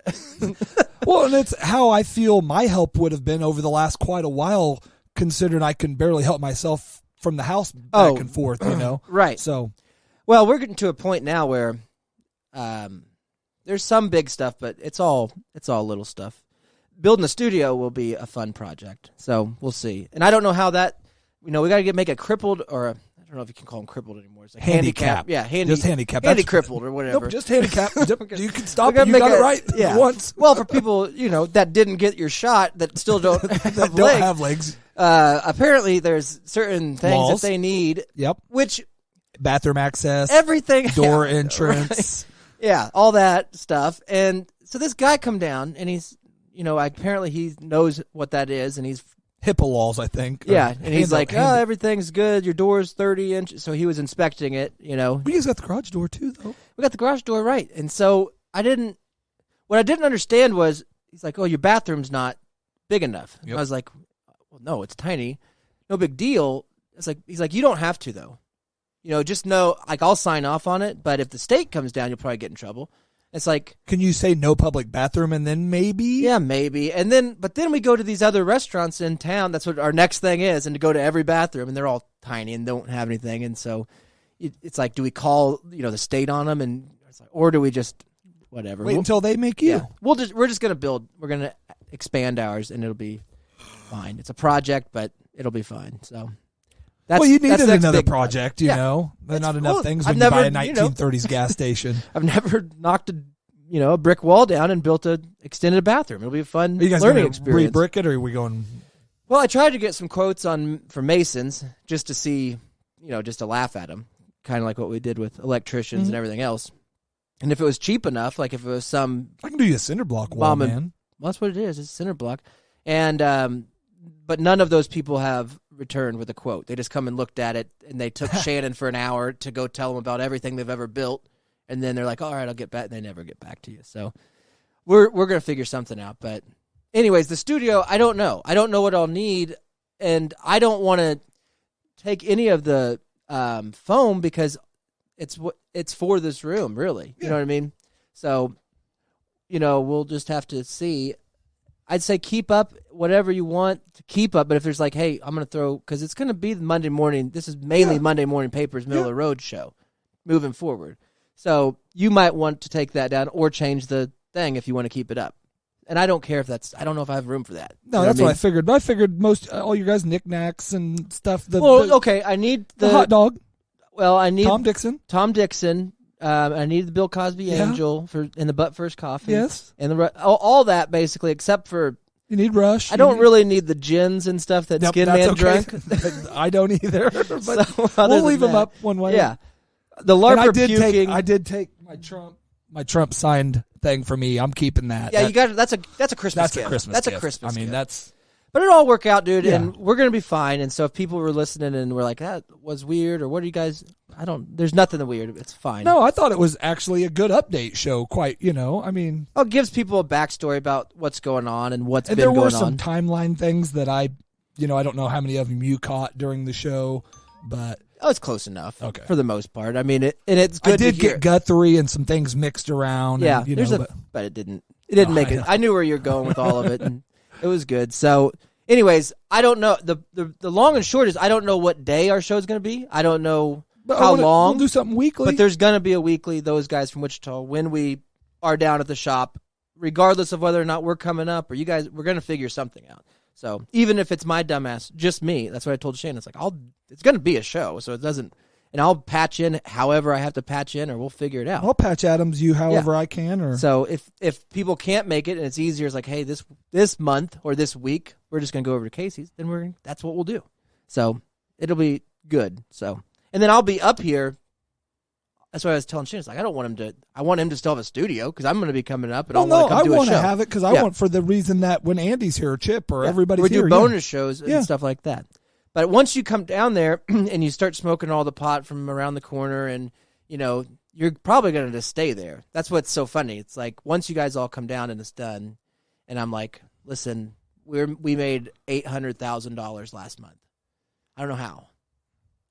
well, and it's how I feel my help would have been over the last quite a while, considering I can barely help myself from the house back and forth, Right. So, well, we're getting to a point now where there's some big stuff, but it's all little stuff. Building a studio will be a fun project, so we'll see. And I don't know how that, we got to make it crippled, or I don't know if you can call them crippled anymore. It's like handicap. Yeah, just handicap. Handy-crippled or whatever. Nope, just handicap. You can stop it. You got it right once. Well, for people, that didn't get your shot, that still don't have legs. Apparently, there's certain things Walls. that they need. Yep. Which bathroom access, everything, door entrance. Right. Yeah, all that stuff. And so this guy come down, and he's, apparently he knows what that is, and he's HIPAA laws, I think. Yeah, and he's like, everything's good. Your door's 30 inches. So he was inspecting it, We just got the garage door too, though. We got the garage door right. And so what I didn't understand was, he's like, oh, your bathroom's not big enough. Yep. I was like, well, no, it's tiny. No big deal. He's like, you don't have to, though. Just know, like, I'll sign off on it, but if the state comes down, you'll probably get in trouble. It's like, can you say no public bathroom and then maybe? Yeah, maybe. But then we go to these other restaurants in town. That's what our next thing is, and to go to every bathroom, and they're all tiny and don't have anything. And so it's like, do we call, the state on them, and it's like, or do we just whatever? Wait until they make you. Yeah, we're just going to build. We're going to expand ours, and it'll be fine. It's a project, but it'll be fine. So. You needed another project, know. There's not enough things when you buy a 1930s gas station. I've never knocked a brick wall down and built a extended bathroom. It'll be a fun learning experience. Are you guys going to re-brick it, or are we going? Well, I tried to get some quotes for masons just to see, just to laugh at them, kind of like what we did with electricians and everything else. And if it was cheap enough, like if it was some, I can do you a cinder block wall, man. Well, that's what it is. It's a cinder block, and but none of those people have returned with a quote. They just come and looked at it, and they took Shannon for an hour to go tell them about everything they've ever built, and then they're like, all right, I'll get back, and they never get back to you. So we're going to figure something out. But anyways, the studio, I don't know. I don't know what I'll need, and I don't want to take any of the foam because it's for this room, really. You know what I mean? So, we'll just have to see. I'd say keep up whatever you want to keep up, but if there's like, hey, I'm going to throw, because it's going to be the Monday morning. This is mainly Monday Morning Papers, middle of the road show, moving forward. So you might want to take that down or change the thing if you want to keep it up. And I don't care if I don't know if I have room for that. No, that's what I figured. But I figured all you guys knickknacks and stuff. Okay, I need the hot dog. Well, I need Tom Dixon. I need the Bill Cosby Angel in the Butt First Coffee. Yes. And all that basically, except for you need Rush. I don't really need the gins and stuff that Skin Man drank. I don't either. But we'll leave them up one way. Yeah. The LARPer puking. I did take my Trump signed thing for me. I'm keeping that. Yeah, you got that's a Christmas gift. That's a Christmas gift. That's. But it'll all work out, dude, and we're gonna be fine. And so if people were listening and were like, "That was weird," or "What are you guys?" There's nothing weird. It's fine. No, I thought it was actually a good update show. Quite, it gives people a backstory about what's going on and what's been going on. There were some timeline things that I don't know how many of them you caught during the show, but it's close enough. Okay, for the most part. I mean, it's good. I did get Guthrie and some things mixed around. Yeah, and, but it didn't make it. I knew where you're going with all of it, and it was good. So. Anyways, I don't know. The long and short is I don't know what day our show's going to be. I don't know how long. We'll do something weekly. But there's going to be a weekly, those guys from Wichita, when we are down at the shop, regardless of whether or not we're coming up or you guys, we're going to figure something out. So even if it's my dumbass, just me, that's what I told Shane. It's like, it's going to be a show, so it doesn't, and I'll patch in however I have to patch in or we'll figure it out. I'll patch Adams you however I can. Or So if people can't make it and it's easier, it's like, hey, this month or this week, we're just going to go over to Casey's, then that's what we'll do. So it'll be good. So, and then I'll be up here. That's what I was telling Shane. It's like, I want him to still have a studio because I'm going to be coming up and I want to come do a show. I want to have it because I want for the reason that when Andy's here, Chip or everybody's here. We do bonus shows and stuff like that. But once you come down there and you start smoking all the pot from around the corner and, you're probably going to just stay there. That's what's so funny. It's like once you guys all come down and it's done and I'm like, listen, we made $800,000 last month. I don't know how.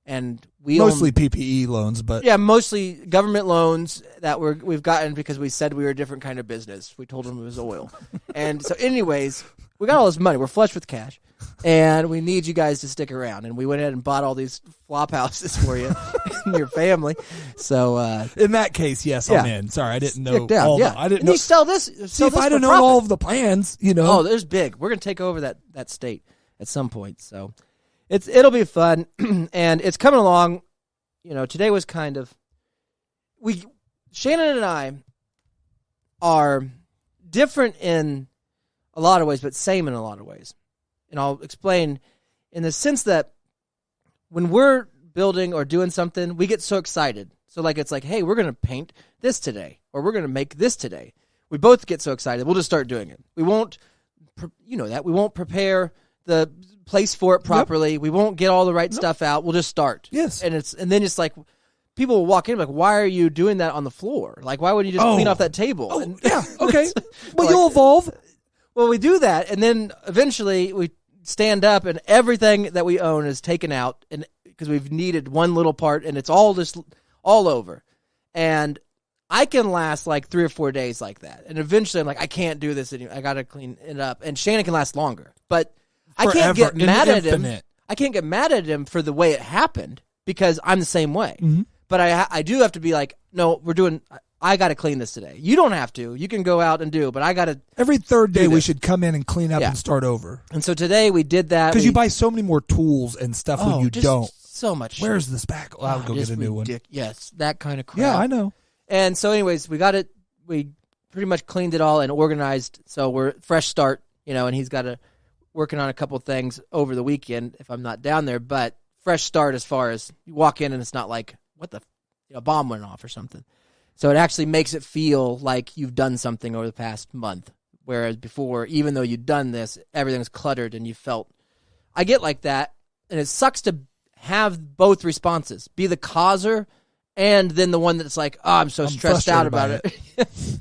And we mostly PPE loans, but mostly government loans that we've gotten because we said we were a different kind of business. We told them it was oil. And so anyways, we got all this money. We're flush with cash. And we need you guys to stick around. And we went ahead and bought all these flop houses for you and your family. So in that case, yes, I'm in. Sorry, I didn't know all I didn't know. You sell this. See, if I didn't know all of the plans, Oh, there's big. We're gonna take over that state at some point. So it'll be fun. And it's coming along. Today was kind of Shannon and I are different in a lot of ways, but same in a lot of ways. And I'll explain in the sense that when we're building or doing something, we get so excited. So it's like, hey, we're going to paint this today or we're going to make this today. We both get so excited. We'll just start doing it. We won't, we won't prepare the place for it properly. Yep. We won't get all the right stuff out. We'll just start. Yes. And then it's like, people will walk in like, why are you doing that on the floor? Like, why wouldn't you just clean off that table? Oh, yeah. Okay. Well, you'll evolve. Well, we do that. And then eventually we stand up and everything that we own is taken out and because we've needed one little part and it's all over. And I can last like 3 or 4 days like that. And eventually I'm like, I can't do this anymore. I got to clean it up. And Shannon can last longer. But I can't get mad at him. I can't get mad at him for the way it happened because I'm the same way. Mm-hmm. But I do have to be like, no, I got to clean this today. You don't have to. You can go out and but I got to. Every third day we should come in and clean up and start over. And so today we did that. Because you buy so many more tools and stuff when you don't. So much. Where's this back? I'll go get a new one. Yes, that kind of crap. Yeah, I know. And so anyways, we got it. We pretty much cleaned it all and organized. So we're fresh start, and he's got working on a couple things over the weekend if I'm not down there. But fresh start as far as you walk in and it's not like, what the, bomb went off or something. So it actually makes it feel like you've done something over the past month. Whereas before, even though you've done this, everything's cluttered and you felt, I get like that. And it sucks to have both responses, be the causer and then the one that's like, oh, I'm so stressed out about it.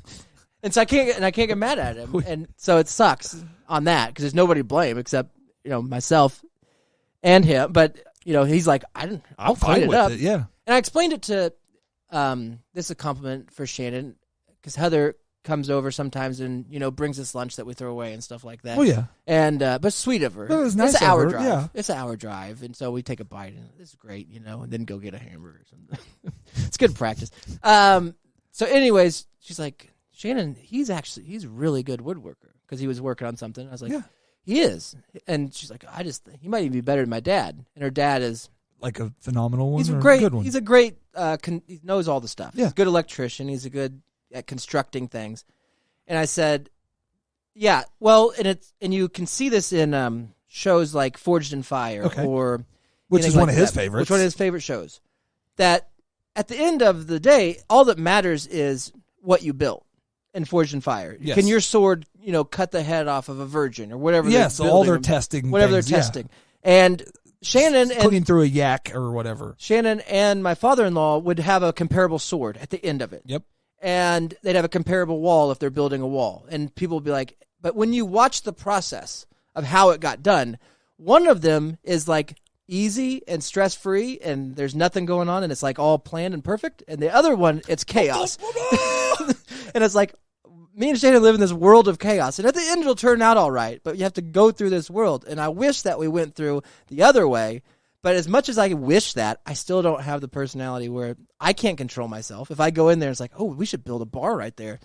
And so I can't get mad at him. And so it sucks on that because there's nobody to blame except, myself. and him. But he's like, I'll fight it with up. it. Yeah, and I explained it to. This is a compliment for Shannon because Heather comes over sometimes and brings us lunch that we throw away and stuff like that. Oh yeah, and but sweet of her. It was nice. It's an hour drive. Yeah, it's an hour drive, and so we take a bite and this is great, and then go get a hamburger or something. It's good practice. So, anyways, she's like, Shannon, he's a really good woodworker because he was working on something. I was like, yeah, he is, and she's like, he might even be better than my dad. And her dad is like a phenomenal one. He's or great. A good one? He's a great. He knows all the stuff. Yeah. He's a good electrician. He's a good at constructing things. And I said, yeah, well, and you can see this in shows like Forged in Fire, or which is one of his favorites. Which one of his favorite shows? That at the end of the day, all that matters is what you built in Forged in Fire. Yes. Can your sword, cut the head off of a virgin or whatever? Yes, all their testing, whatever things, they're testing, and Shannon cutting through a yak or whatever. Shannon and my father-in-law would have a comparable sword at the end of it. Yep. And they'd have a comparable wall if they're building a wall. And people would be like, but when you watch the process of how it got done, one of them is like easy and stress-free and there's nothing going on and it's like all planned and perfect. And the other one, it's chaos. And it's like, me and Shannon live in this world of chaos. And at the end, it'll turn out all right. But you have to go through this world. And I wish that we went through the other way. But as much as I wish that, I still don't have the personality where I can't control myself. If I go in there, it's like, oh, we should build a bar right there.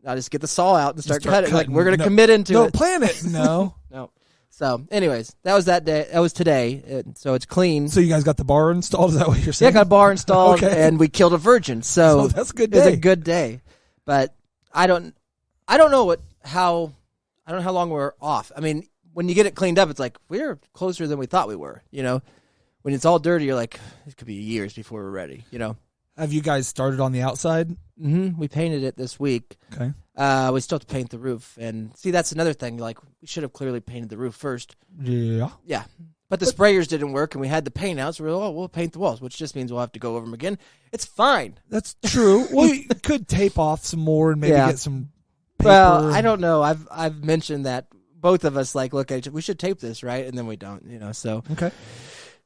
I'll just get the saw out and start cutting. Like, we're going to commit into it. No, plan it. No. No. So, anyways, that was that day. That was today. So it's clean. So you guys got the bar installed? Is that what you're saying? Yeah, got a bar installed, and we killed a virgin. So that's a good day. It was a good day. But I don't know how long we're off. I mean, when you get it cleaned up, it's like we're closer than we thought we were. When it's all dirty, you're like, it could be years before we're ready. Have you guys started on the outside? Mm-hmm. We painted it this week. Okay. We still have to paint the roof, and see, that's another thing. Like, we should have clearly painted the roof first. Yeah. Yeah. But the sprayers didn't work, and we had the paint out, so we'll paint the walls, which just means we'll have to go over them again. It's fine. That's true. Well, you could tape off some more and maybe get some paper. Well, I don't know. I've mentioned that both of us look at each other. We should tape this, right? And then we don't, so. Okay.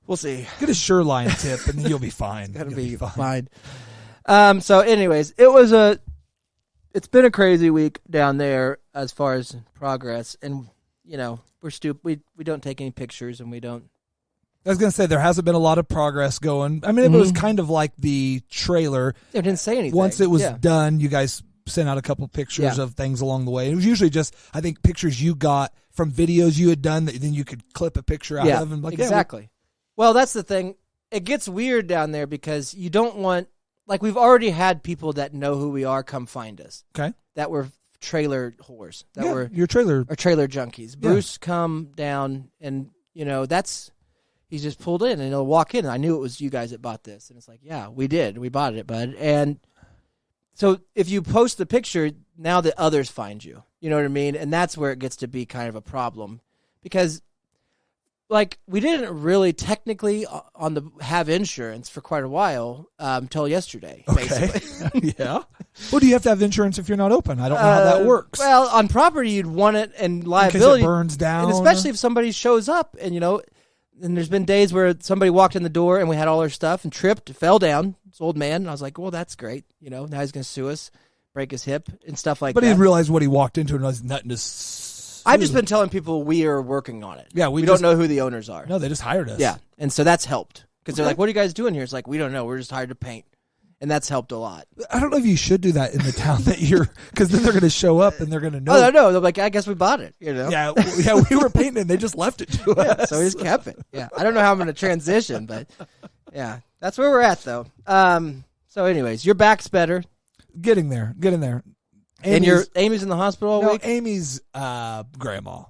We'll see. Get a Shoreline tip, and then you'll be fine. It'll be fine. So, anyways, it's been a crazy week down there as far as progress, and we're stupid. We don't take any pictures, and we don't. I was gonna say there hasn't been a lot of progress going. I mean, it was kind of like the trailer. They didn't say anything. Once it was done, you guys sent out a couple pictures of things along the way. It was usually just, I think, pictures you got from videos you had done that then you could clip a picture out of. And exactly. Well, that's the thing. It gets weird down there because you don't want, we've already had people that know who we are come find us. Okay. That were trailer whores. That were your trailer. Or trailer junkies. Bruce come down and, he's just pulled in and he'll walk in. And I knew it was you guys that bought this. And it's like, yeah, we did. We bought it, bud. And so if you post the picture, now the others find you. You know what I mean? And that's where it gets to be kind of a problem because we didn't really technically have insurance for quite a while until yesterday. Okay. Yeah. Well, do you have to have insurance if you're not open? I don't know how that works. Well, on property, you'd want it and liability. In case it burns down. And especially if somebody shows up and, and there's been days where somebody walked in the door and we had all our stuff and tripped, fell down. This old man. And I was like, well, that's great. Now he's going to sue us, break his hip and stuff like that. But he realized what he walked into and was nothing to I've just been telling people we are working on it. Yeah, we don't know who the owners are. No, they just hired us. Yeah, and so that's helped because they're like, "What are you guys doing here?" It's like we don't know. We're just hired to paint, and that's helped a lot. I don't know if you should do that in the town that you're, because then they're going to show up and they're going to know. Oh no, they're like, I guess we bought it. Yeah, we were painting, and they just left it to us. So we just kept it. Yeah, I don't know how I'm going to transition, but yeah, that's where we're at though. So, anyways, your back's better. Getting there. Amy's in the hospital all week? Amy's grandma.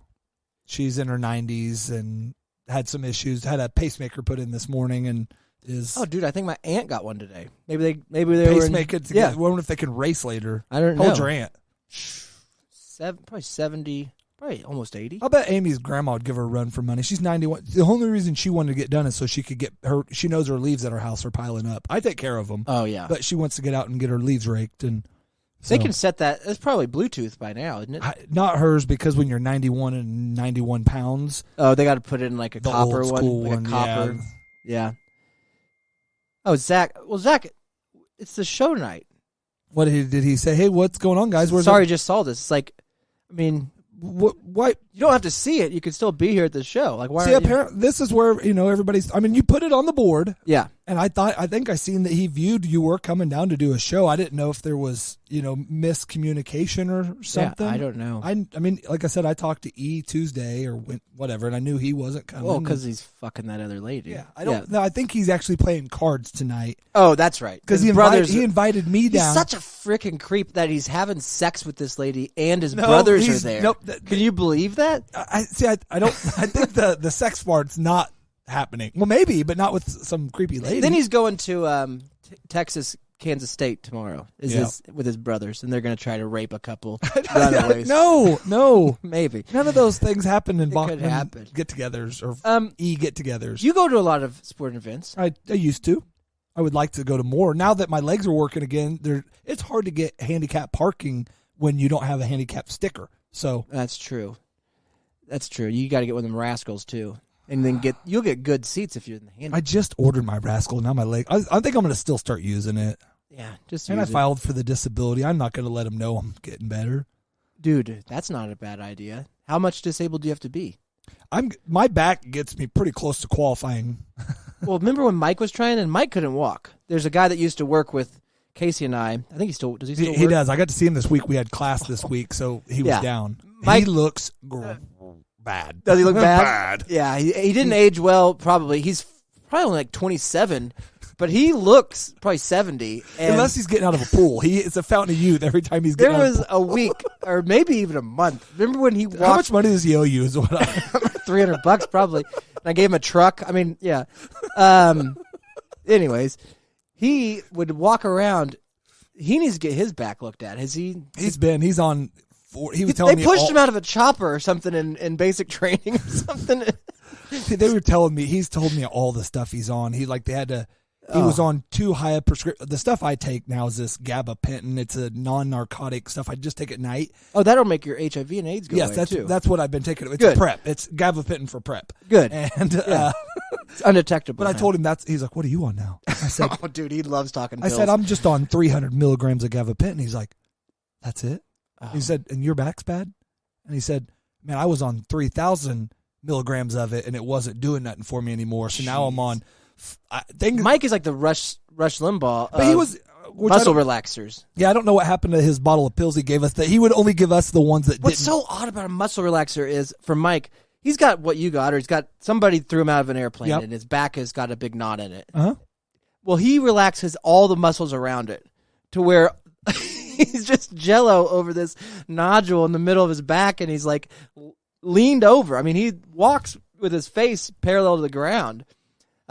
She's in her 90s and had some issues. Had a pacemaker put in this morning and is. Oh, dude, I think my aunt got one today. Maybe they pacemaker. I wonder if they can race later. I don't know. How old's your aunt? Probably 70, probably almost 80. I'll bet Amy's grandma would give her a run for money. She's 91. The only reason she wanted to get done is so she could get her. She knows her leaves at her house are piling up. I take care of them. Oh yeah, but she wants to get out and get her leaves raked and. They can set that. It's probably Bluetooth by now, isn't it? Not hers, because when you're 91 and 91 pounds. Oh, they got to put it in like a copper one. Like a copper. Yeah. Oh, Zach. Well, Zach, it's the show night. What did he say? Hey, what's going on, guys? Sorry, just saw this. It's like, I mean, what? You don't have to see it. You can still be here at the show. Like, why? See, apparently, this is where everybody's. I mean, you put it on the board. Yeah. And I think I seen that he viewed you were coming down to do a show. I didn't know if there was, miscommunication or something. Yeah, I don't know. I mean, like I said, I talked to E Tuesday or whatever, and I knew he wasn't coming. Well, because he's fucking that other lady. Yeah, I don't. No, I think he's actually playing cards tonight. Oh, that's right. Because he invited me down. He's such a freaking creep that he's having sex with this lady and his brothers are there. Nope. Can you believe that? I don't. I think the sex part's not happening. Well, maybe, but not with some creepy lady. Then he's going to Texas, Kansas State tomorrow. With his brothers, and they're going to try to rape a couple runaways. No, maybe none of those things happen in could happen. Get-togethers or get-togethers. You go to a lot of sporting events. I used to. I would like to go to more. Now that my legs are working again, it's hard to get handicap parking when you don't have a handicap sticker. So that's true. That's true. You got to get one of them rascals too. And then you'll get good seats if you're in the handicap. I just ordered my rascal. Now my leg. I think I'm going to still start using it. Yeah, just and I filed for the disability. I'm not going to let them know I'm getting better. Dude, that's not a bad idea. How much disabled do you have to be? My back gets me pretty close to qualifying. Well, remember when Mike was trying and Mike couldn't walk? There's a guy that used to work with Casey and I. I think he still does. He does. I got to see him this week. We had class this week, so he was down. Mike, he looks bad. Does he look bad? Yeah, he didn't age well. Probably he's probably only like 27, but he looks probably 70. Unless he's getting out of a pool, it's a fountain of youth every time he's getting. There was a week or maybe even a month. Remember when he walked? How much money does he owe you? Is what $300 probably. And I gave him a truck. I mean, yeah. Anyways, he would walk around. He needs to get his back looked at. Has he? He's on. He was telling me they pushed him out of a chopper or something in basic training or something. They were telling me. He's told me all the stuff he's on. He had to. He was on too high a prescription. The stuff I take now is this gabapentin. It's a non-narcotic stuff I just take at night. Oh, that'll make your HIV and AIDS go away, yes, too. That's what I've been taking. It's Good. PrEP. It's gabapentin for PrEP. Good. And it's undetectable. But I told him he's like, what are you on now? I said, oh, dude, he loves talking pills. I said, I'm just on 300 milligrams of gabapentin. He's like, that's it? Oh. He said, and your back's bad? And he said, man, I was on 3,000 milligrams of it, and it wasn't doing nothing for me anymore. So now I'm on... Mike is like the Rush Limbaugh. But he was muscle relaxers. Yeah, I don't know what happened to his bottle of pills he gave us. That he would only give us the ones that. What's so odd about a muscle relaxer is for Mike, he's got what you got, or he's got somebody threw him out of an airplane, and his back has got a big knot in it. Uh-huh. Well, he relaxes all the muscles around it to where he's just jello over this nodule in the middle of his back, and he's like leaned over. I mean, he walks with his face parallel to the ground.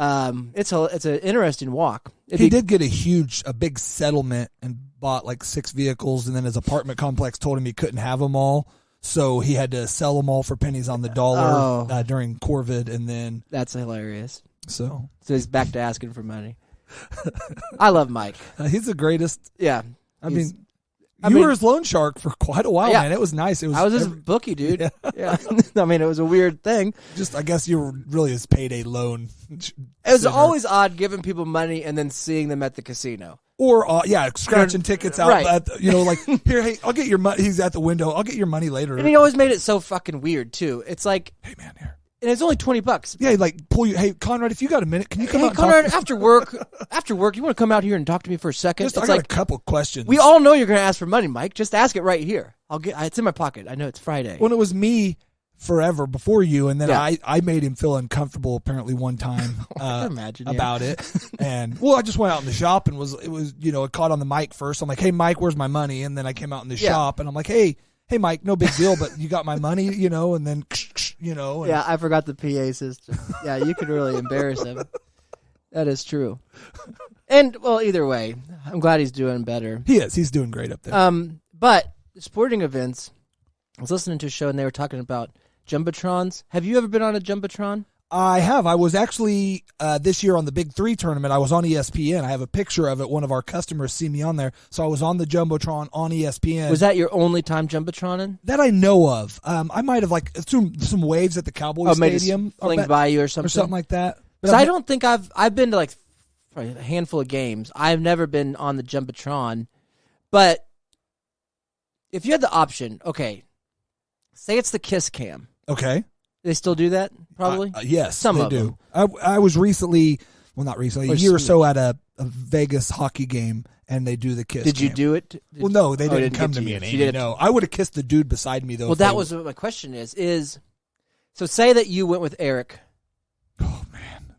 It's an interesting walk. He did get a big settlement and bought like 6 vehicles, and then his apartment complex told him he couldn't have them all, so he had to sell them all for pennies on the dollar during COVID, and then that's hilarious. So he's back to asking for money. I love Mike. He's the greatest. Yeah, I mean, you were his loan shark for quite a while, man. It was nice. I was his bookie, dude. Yeah. I mean, it was a weird thing. I guess you were really his payday loan. It was always odd giving people money and then seeing them at the casino. Or, scratching tickets out. Right. Like, here, hey, I'll get your money. He's at the window. I'll get your money later. And he always made it so fucking weird, too. It's like, hey, man, here. And it's only $20. Yeah, like pull you. Hey, Conrad, if you got a minute, can you come out? Conrad, after work, you want to come out here and talk to me for a second? I got a couple questions. We all know you're going to ask for money, Mike. Just ask it right here. It's in my pocket. I know it's Friday. When it was me forever before you, and then I made him feel uncomfortable apparently one time about it. And I just went out in the shop and it caught on the mic first. I'm like, hey, Mike, where's my money? And then I came out in the shop and I'm like, hey, Mike, no big deal, but you got my money, and then, Yeah, I forgot the PA system. Yeah, you could really embarrass him. That is true. And, either way, I'm glad he's doing better. He is. He's doing great up there. But sporting events, I was listening to a show and they were talking about Jumbotrons. Have you ever been on a Jumbotron? I have. I was actually this year on the Big 3 tournament. I was on ESPN. I have a picture of it. One of our customers see me on there. So I was on the Jumbotron on ESPN. Was that your only time Jumbotroning? That I know of. I might have like some waves at the Cowboys Stadium. Fling by you or something? Or something like that. Because I don't think I've been to like probably a handful of games. I've never been on the Jumbotron. But if you had the option, okay, say it's the Kiss Cam. Okay. They still do that, probably? Yes, some they of do. them. I was recently, well, not recently, a year or so at a Vegas hockey game, and they do the kiss. Did you cam. do it? Well, no, they didn't come to me and Amy. No, I would have kissed the dude beside me, though. Well, that was what my question is, so say that you went with Eric. Oh, man.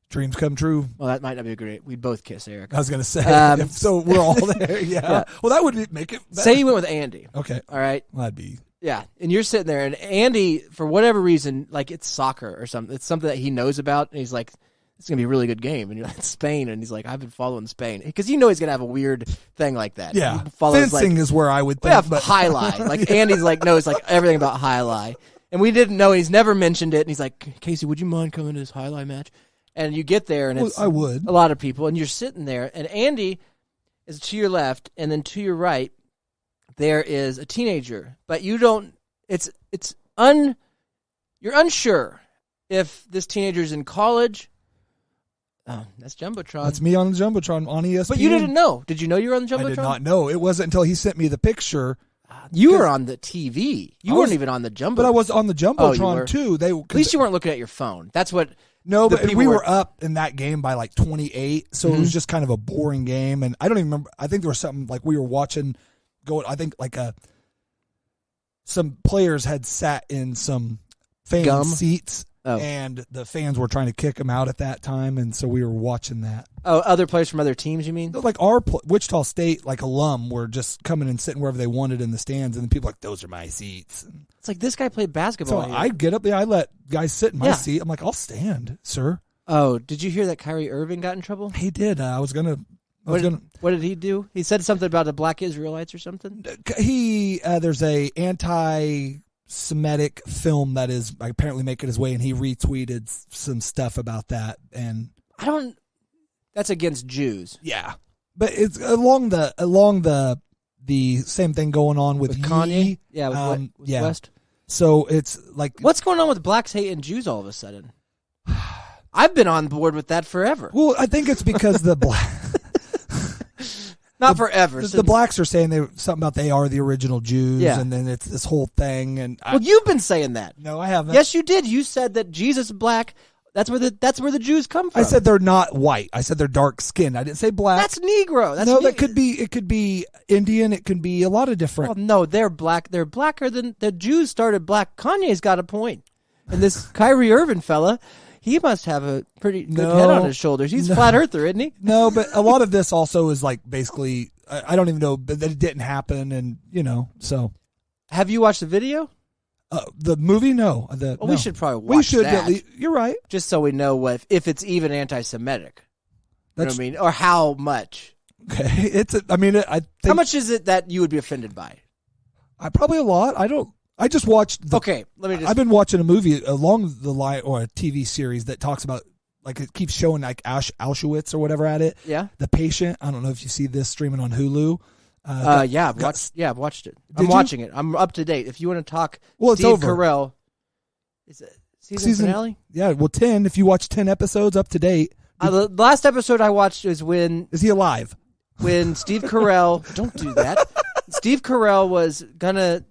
Dreams come true. Well, that might not be great. We'd both kiss Eric. I was going to say, so we're all there, yeah. Well, that would make it better. Say you went with Andy. Okay. All right. Well, that'd be... Yeah, and you're sitting there, and Andy, for whatever reason, like it's soccer or something. It's something that he knows about, and he's like, "It's gonna be a really good game." And you're like, "Spain," and he's like, "I've been following Spain," because you know he's gonna have a weird thing like that. Yeah, fencing is where I would think. Yeah, highlight. Like Andy's like knows like everything about highlight, and we didn't know. He's never mentioned it, and he's like, "Casey, would you mind coming to this highlight match?" And you get there, and it's I would. A lot of people, and you're sitting there, and Andy is to your left, and then to your right, there is a teenager, but you don't. You're unsure if this teenager's in college. Oh, that's Jumbotron. That's me on the Jumbotron on ESPN. But you didn't know. Did you know you were on the Jumbotron? I did not know. It wasn't until he sent me the picture. You were on the TV. You weren't even on the Jumbotron. But I was on the Jumbotron too. At least you weren't looking at your phone. That's what. No, but we were up in that game by like 28, so it was just kind of a boring game. And I don't even remember. I think there was something like we were watching. I think like some players had sat in some fan seats, and the fans were trying to kick them out at that time, and so we were watching that. Oh, other players from other teams, you mean? Like our Wichita State, like alum, were just coming and sitting wherever they wanted in the stands, and then people were like, those are my seats. It's like this guy played basketball. So I get up there, I let guys sit in my seat. I'm like, I'll stand, sir. Oh, did you hear that Kyrie Irving got in trouble? He did. What did he do? He said something about the Black Israelites or something? There's a anti-Semitic film that is apparently making his way, and he retweeted some stuff about that. And that's against Jews. Yeah. But it's along the same thing going on with Kanye? Yeah, with West. So it's like... What's going on with blacks hating Jews all of a sudden? I've been on board with that forever. Well, I think it's because the black... Not forever. The blacks are saying something about they are the original Jews, and then it's this whole thing. And you've been saying that. No, I haven't. Yes, you did. You said that Jesus is black. That's where the Jews come from. I said they're not white. I said they're dark skinned. I didn't say black. That's Negro. That could be. It could be Indian. It could be a lot of different. Oh, no, they're black. They're blacker than the Jews started black. Kanye's got a point. And this Kyrie Irving fella. He must have a pretty good head on his shoulders. He's flat earther, isn't he? No, but a lot of this also is like basically, I don't even know, but that it didn't happen, and so. Have you watched the video? The movie? No. No. We should probably watch that. You're right. Just so we know if it's even anti-Semitic. You know what I mean? Or how much. Okay. How much is it that you would be offended by? Probably a lot. I just watched. I've been watching a movie along the line, or a TV series that talks about, like, it keeps showing like Auschwitz or whatever at it. Yeah. The Patient. I don't know if you see this streaming on Hulu. I've watched it. I'm watching it. I'm up to date. If you want to talk, Steve Carell. Is it season finale? Yeah. Well, 10. If you watch 10 episodes, up to date. The last episode I watched is when. Is he alive? When Steve Carell. Don't do that. Steve Carell was gonna.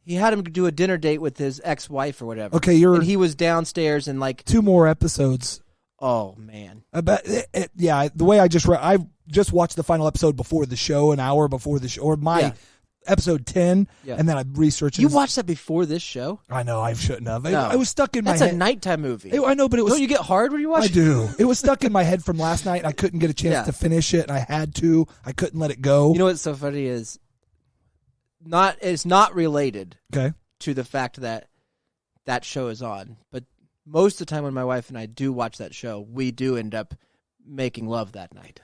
He had him do a dinner date with his ex-wife or whatever. Okay, and he was downstairs and like 2 more episodes. Oh man! The way I just watched the final episode before the show, an hour before the show, or episode 10, and then I researched. You watched that before this show? I know I shouldn't have. No. I was stuck in my head. That's a nighttime movie. I know, but it was. Don't you get hard when you watch it? I do. It was stuck in my head from last night. I couldn't get a chance to finish it, and I had to. I couldn't let it go. You know what's so funny is. It's not related to the fact that show is on, but most of the time when my wife and I do watch that show, we do end up making love that night.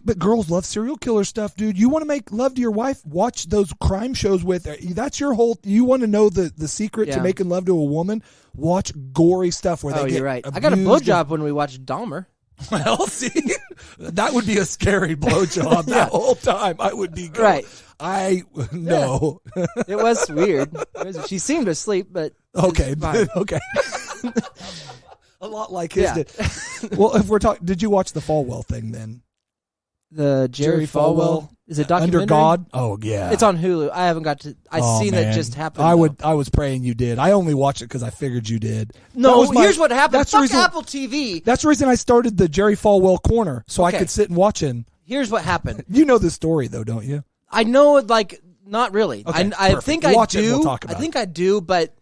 But girls love serial killer stuff, dude. You want to make love to your wife? Watch those crime shows with her. That's your whole. You want to know the secret to making love to a woman? Watch gory stuff where they get you're right. abused. I got a blowjob when we watched Dahmer. Well, see, that would be a scary blowjob that whole time. I would be going, right. No. It was weird. She seemed asleep, but okay. A lot like his did. Well, if we're talking, did you watch the Falwell thing then? The Jerry Falwell is it documentary? Under God? Oh yeah, it's on Hulu. I haven't got to. Seen it just happen. I was praying you did. I only watched it because I figured you did. No, here's what happened. Fuck Apple TV. That's the reason I started the Jerry Falwell corner so I could sit and watch him. Here's what happened. You know the story though, don't you? I know, like not really. Okay, I think I watch do. It and we'll talk about I think I do, but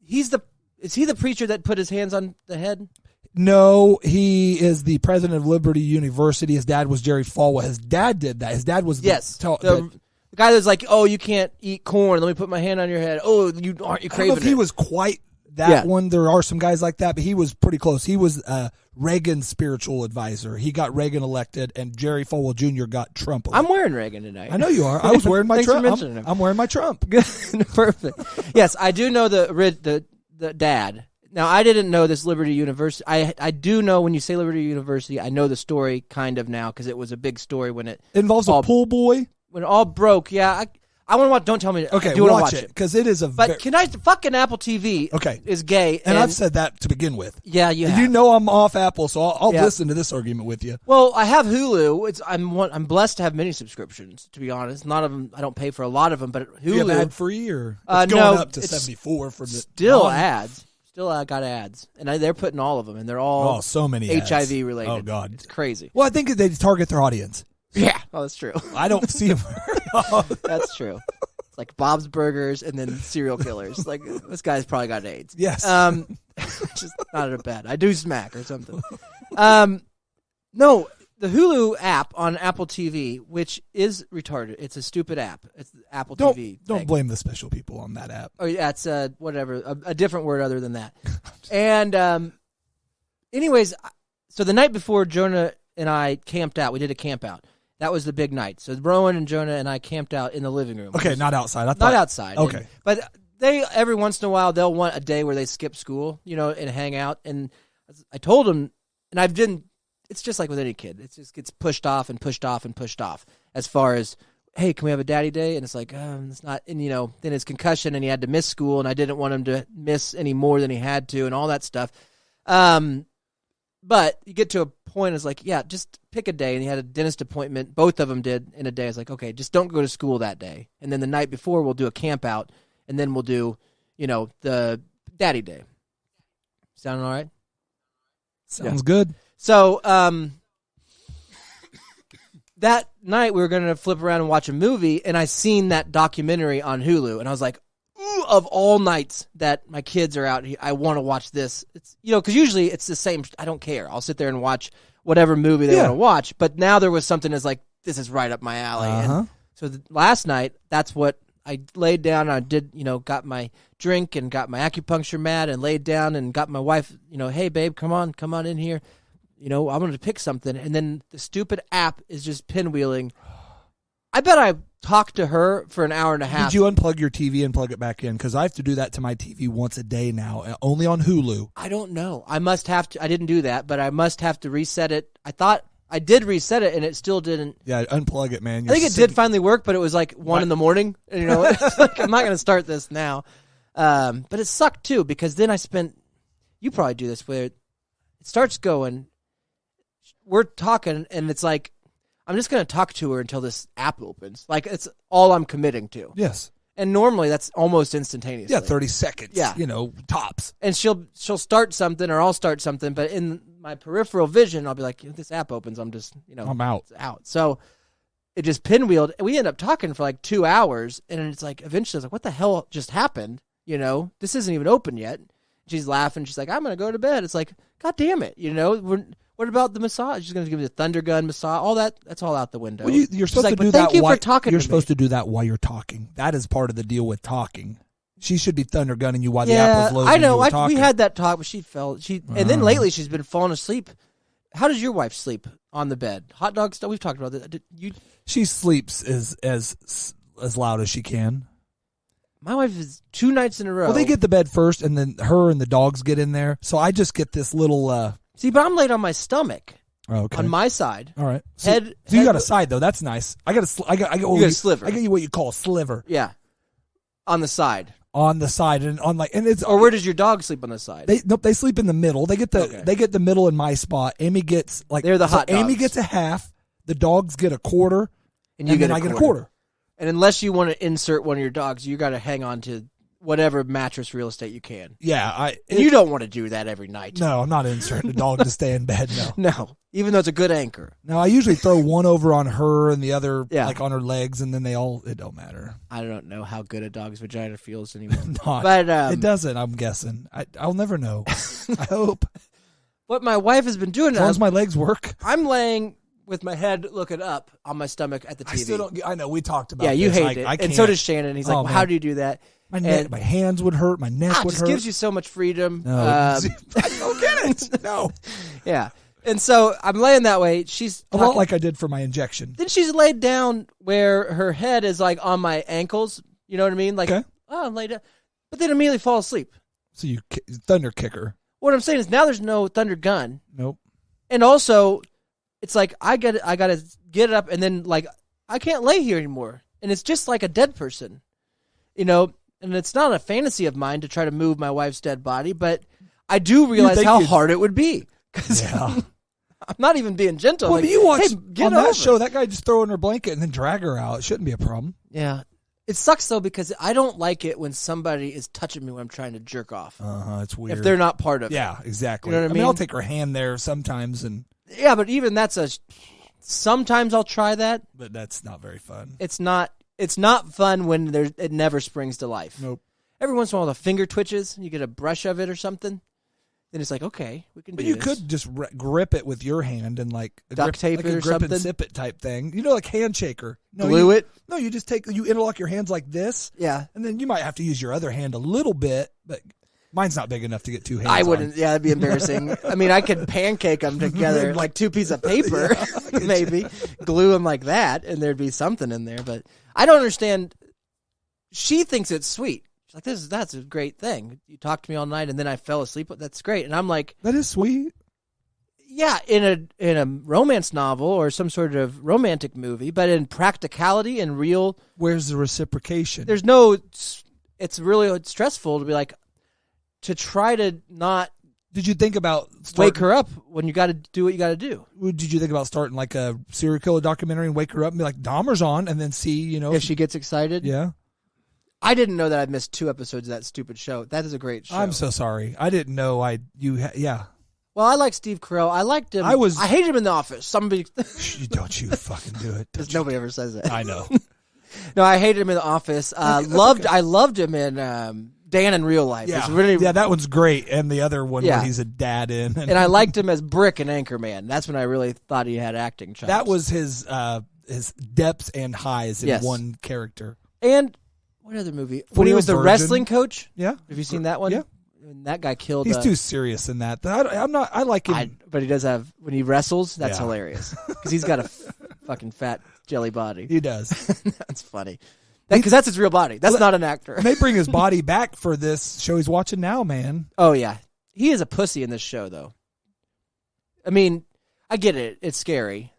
is he the preacher that put his hands on the head? No, he is the president of Liberty University. His dad was Jerry Falwell. His dad did that. His dad was the guy that's like, oh, you can't eat corn. Let me put my hand on your head. Oh, you aren't you craving I don't know if he was quite that one. There are some guys like that, but he was pretty close. He was Reagan's spiritual advisor. He got Reagan elected, and Jerry Falwell Jr. got Trump elected. I'm wearing Reagan tonight. I know you are. I was wearing my Trump. I'm wearing my Trump. Good. Perfect. Yes, I do know the dad. Now, I didn't know this Liberty University. I do know when you say Liberty University, I know the story kind of now because it was a big story when it involves a pool boy. When it all broke, yeah. I want to watch. Don't tell me. Okay, I do watch it because it is a. But can I fucking Apple TV? Okay, is gay, and I've said that to begin with. Yeah, you have. You know I'm off Apple, so I'll listen to this argument with you. Well, I have Hulu. I'm blessed to have many subscriptions. To be honest, none of them I don't pay for a lot of them, but Hulu. You have ad free or it's going up to 74 for the still ads. Still, I got ads, and they're putting all of them, and they're all so many HIV ads. related. Oh God, it's crazy. Well, I think they target their audience. Yeah, that's true. I don't see them. That's true. It's like Bob's Burgers and then serial killers. Like this guy's probably got AIDS. Yes, just not a bad. I do smack or something. No. The Hulu app on Apple TV, which is retarded. It's a stupid app. It's Apple TV. Don't blame the special people on that app. Oh, yeah, it's whatever, a different word other than that. And anyways, so the night before Jonah and I camped out, we did a camp out. That was the big night. So Rowan and Jonah and I camped out in the living room. Okay, not outside. Not outside. Okay. But they, every once in a while, they'll want a day where they skip school, and hang out. And I told them, and it's just like with any kid. It just gets pushed off and pushed off and pushed off as far as, hey, can we have a daddy day? And it's like, it's not. And, then his concussion and he had to miss school, and I didn't want him to miss any more than he had to and all that stuff. But you get to a point, it's like, yeah, just pick a day. And he had a dentist appointment. Both of them did in a day. It's like, okay, just don't go to school that day. And then the night before, we'll do a camp out, and then we'll do, the daddy day. Sounding all right? Sounds good. So that night we were going to flip around and watch a movie, and I seen that documentary on Hulu, and I was like, ooh, of all nights that my kids are out here, I want to watch this. It's because usually it's the same. I don't care. I'll sit there and watch whatever movie they want to watch. But now there was something that's like, this is right up my alley. And so last night, that's what I laid down. I did, got my drink and got my acupuncture mat and laid down and got my wife, hey, babe, come on in here. I wanted to pick something, and then the stupid app is just pinwheeling. I bet I talked to her for an hour and a half. Did you unplug your TV and plug it back in? Because I have to do that to my TV once a day now, only on Hulu. I don't know. I must have to. I didn't do that, but I must have to reset it. I thought I did reset it, and it still didn't. Yeah, unplug it, man. I think it did finally work, but it was like 1 a.m. And, it's like, I'm not going to start this now. But it sucked, too, because then you probably do this, where it starts going. We're talking, and it's like, I'm just going to talk to her until this app opens. Like, it's all I'm committing to. Yes. And normally that's almost instantaneous. Yeah, 30 seconds. Yeah. Tops. And she'll start something, or I'll start something, but in my peripheral vision, I'll be like, if this app opens, I'm just, I'm out. It's out. So it just pinwheeled. We end up talking for like 2 hours, and it's like, eventually I was like, what the hell just happened? This isn't even open yet. She's laughing. She's like, I'm going to go to bed. It's like, God damn it. What about the massage? She's going to give me the thunder gun massage. All that's all out the window. Well, you're supposed to do that. Thank you for talking. You're supposed to do that while you're talking. That is part of the deal with talking. She should be thunder gunning you while the app was loading. I know. We had that talk, but she fell. And then lately she's been falling asleep How does your wife sleep on the bed? Hot dog stuff. We've talked about that. She sleeps as loud as she can. My wife is 2 nights in a row. Well, they get the bed first, and then her and the dogs get in there. So I just get this little. See, but I'm laid on my stomach. Okay. On my side. All right. So you got a side though. That's nice. I got a sliver. I got you what you call a sliver. Yeah. On the side. On the side and it's. Or where does your dog sleep on the side? They sleep in the middle. They get the middle in my spot. Amy gets they're the hot dogs. Amy gets a half. The dogs get a quarter, and I get a quarter. And unless you want to insert one of your dogs, you got to hang on to whatever mattress real estate you can. Yeah, you don't want to do that every night. No, I'm not inserting a dog to stay in bed. No, even though it's a good anchor. No, I usually throw one over on her and the other like on her legs, and then it don't matter. I don't know how good a dog's vagina feels anymore. But it doesn't. I'm guessing. I'll never know. I hope. What my wife has been doing, as long as my legs work, I'm laying with my head looking up on my stomach at the TV. I still don't. I know we talked about. Yeah, you this. hate it, and so does Shannon. He's like, well, "How do you do that?" My hands would hurt. My neck would hurt. It just gives you so much freedom. No, I don't get it. No. Yeah. And so I'm laying that way. She's a lot like I did for my injection. Then she's laid down where her head is like on my ankles. You know what I mean? Like, I'm laid down. But then immediately fall asleep. So you thunder kicker. What I'm saying is now there's no thunder gun. Nope. And also, it's like I got to get up and then like I can't lay here anymore. And it's just like a dead person. You know? And it's not a fantasy of mine to try to move my wife's dead body, but I do realize how hard it would be. Because I'm not even being gentle. Well, like, you watch hey, on that show, that guy just throw in her blanket and then drag her out. It shouldn't be a problem. Yeah. It sucks, though, because I don't like it when somebody is touching me when I'm trying to jerk off. It's weird. If they're not part of it. Yeah, exactly. You know what I mean? I'll take her hand there sometimes. Yeah, but even sometimes I'll try that. But that's not very fun. It's not fun when it never springs to life. Nope. Every once in a while, the finger twitches. You get a brush of it or something. Then it's like, okay, we can do this. But you could just grip it with your hand and like duct tape it or grip something. And sip it type thing. You know, like hand shaker. Glue it? No, you just you interlock your hands like this. Yeah. And then you might have to use your other hand a little bit, but mine's not big enough to get 2 hands. I wouldn't. Yeah, that'd be embarrassing. I mean, I could pancake them together like 2 pieces of paper, maybe glue them like that, and there'd be something in there. But I don't understand. She thinks it's sweet. She's like, that's a great thing. You talked to me all night, and then I fell asleep. That's great. And I'm like, that is sweet. Yeah, in a romance novel or some sort of romantic movie, but in practicality and real, where's the reciprocation? There's no. It's really stressful to be like. To try to not. Did you think about wake her up when you got to do what you got to do? Did you think about starting like a serial killer documentary and wake her up and be like, Dahmer's on, and then see, if she gets excited? Yeah. I didn't know that I'd missed 2 episodes of that stupid show. That is a great show. I'm so sorry. I didn't know yeah. Well, I like Steve Carell. I liked him. I hated him in The Office. Somebody. Don't you fucking do it. Because nobody ever says that. I know. No, I hated him in The Office. I loved him in Dan in Real Life. Yeah. Really, that one's great. And the other one where he's a dad in. And I liked him as Brick in Anchorman. That's when I really thought he had acting chops. That was his depths and highs in one character. And what other movie? When he was the wrestling coach? Yeah. Have you seen that one? Yeah. And that guy killed. He's too serious in that. I like him. But he does have, when he wrestles, that's hilarious. Because he's got a fucking fat jelly body. He does. That's funny. Because that's his real body. That's not an actor. They bring his body back for this show he's watching now, man. Oh, yeah. He is a pussy in this show, though. I mean, I get it. It's scary.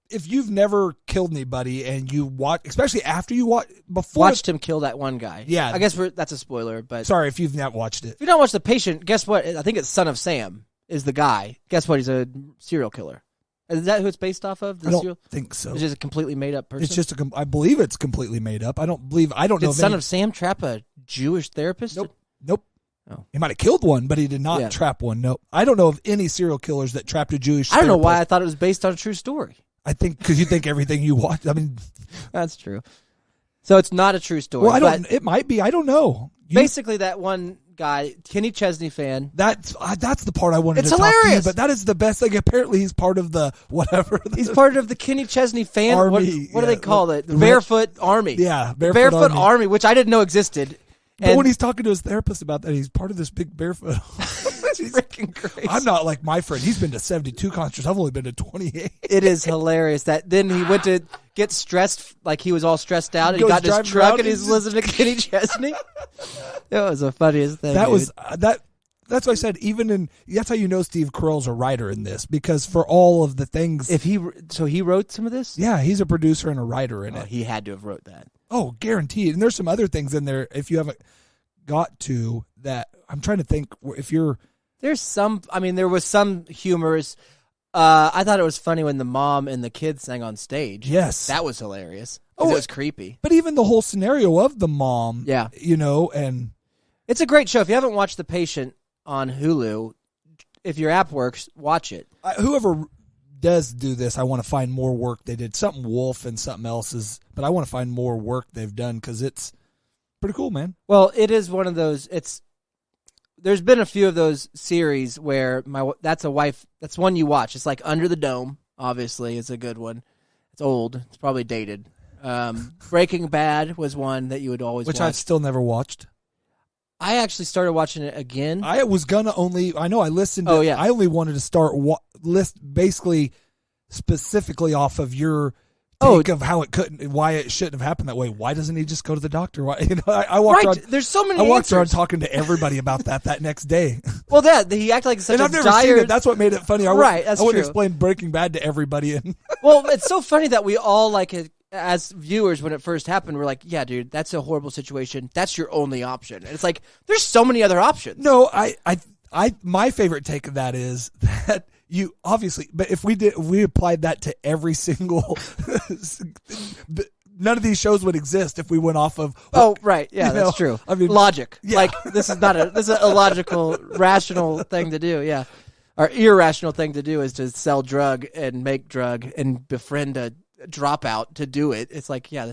If you've never killed anybody and you watch, especially after you watched him kill that one guy. Yeah. I guess that's a spoiler, but. Sorry if you've not watched it. If you don't watch The Patient, guess what? I think it's Son of Sam is the guy. Guess what? He's a serial killer. Is that who it's based off of? I don't think so. It's just a completely made up person? It's just I believe it's completely made up. I don't know. Did Son of Sam trap a Jewish therapist? Nope. Oh. He might have killed one, but he did not trap one. No. I don't know of any serial killers that trapped a Jewish therapist. I don't know why I thought it was based on a true story. I think because you think everything you watch. I mean, that's true. So it's not a true story. Well, it might be. I don't know. Basically, that one guy, Kenny Chesney fan. That's the part I wanted to talk to you. But that is the best thing. Apparently, he's part of the whatever. He's part of the Kenny Chesney fan army. What do they call it? The Barefoot Army. Yeah, Barefoot Army, which I didn't know existed. But when he's talking to his therapist about that, he's part of this big barefoot. It's freaking crazy. I'm not like my friend. He's been to 72 concerts. I've only been to 28. It is hilarious that then he went to get stressed, like he was all stressed out, and he got in his truck and he's listening to Kenny Chesney. That was the funniest thing. That was That's what I said. That's how you know Steve Carell's a writer in this, because for all of the things, he wrote some of this. Yeah, he's a producer and a writer in it. He had to have wrote that. Oh, guaranteed. And there's some other things in there if you haven't got to that. I'm trying to think if you're. There's some. I mean, there was some humorous. I thought it was funny when the mom and the kids sang on stage. Yes, that was hilarious. It was creepy. But even the whole scenario of the mom. Yeah, and it's a great show. If you haven't watched The Patient on Hulu, if your app works, watch it. Whoever does do this, I want to find more work. They did something Wolf and something else, but I want to find more work they've done because it's pretty cool, man. Well, it is one of those. There's been a few of those series where that's one you watch. It's like Under the Dome, obviously, it's a good one. It's old. It's probably dated. Breaking Bad was one that you would always watch. Which I've still never watched. I actually started watching it again. I listened to I only wanted to start basically specifically off of your take of how why it shouldn't have happened that way. Why doesn't he just go to the doctor? Why, I walked around. There's so many. I walked around talking to everybody about that next day. Well, he acted like such and I've never seen it. That's what made it funny. I wouldn't explain Breaking Bad to everybody. Well, it's so funny that we all like it. As viewers, when it first happened, we're like, yeah, dude, that's a horrible situation. That's your only option. And it's like, there's so many other options. No, my favorite take of that is that you obviously, but if we applied that to every single, none of these shows would exist if we went off of. Oh, right. Yeah, that's true. I mean, logic. Yeah. Like, this is a illogical, rational thing to do. Yeah. Our irrational thing to do is to sell drug and make drug and befriend a dropout to do it. It's like, yeah,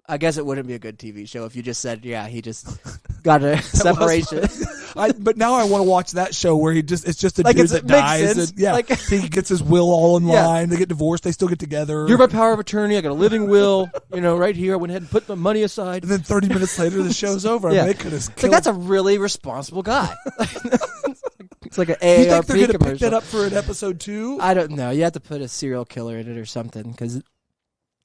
I guess it wouldn't be a good TV show if you just said, yeah, he just got a separation. But now I want to watch that show where it's just a dude that dies. And, he gets his will all in line. They get divorced. They still get together. You're my power of attorney. I got a living will. Right here. I went ahead and put the money aside. And then 30 minutes later, the show's over. Yeah. I mean, they could have killed. That's a really responsible guy. It's like an AARP commercial. You think they're going to pick that up for an episode 2? I don't know. You have to put a serial killer in it or something, because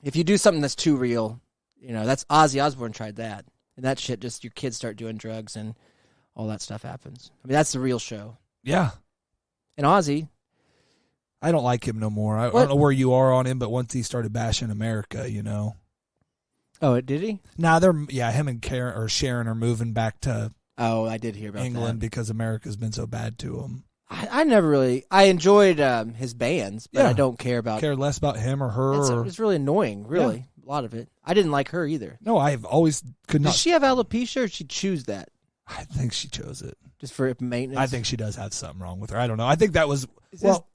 if you do something that's too real, that's Ozzy Osbourne tried that. And that shit, just your kids start doing drugs and all that stuff happens. I mean, that's the real show. Yeah. And Ozzy. I don't like him no more. I don't know where you are on him, but once he started bashing America, Oh, did he? Nah, him and Sharon are moving back to I did hear about England that. because America's been so bad to him. I never really. I enjoyed his bands, but I don't care less about him or her. It's really annoying, really. Yeah. A lot of it. I didn't like her either. No, I've always could not. Does she have alopecia, or did she choose that? I think she chose it just for maintenance. I think she does have something wrong with her. I don't know. I think that was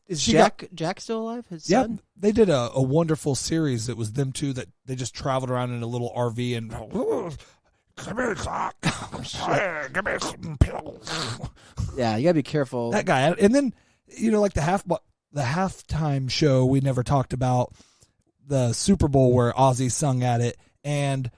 Is Jack still alive? His son? Yeah, they did a wonderful series. That was them two that they just traveled around in a little RV and. Come here, Doc. Give me some pills. Yeah, you gotta be careful. That guy, and then like the halftime show. We never talked about the Super Bowl where Ozzy sung at it, and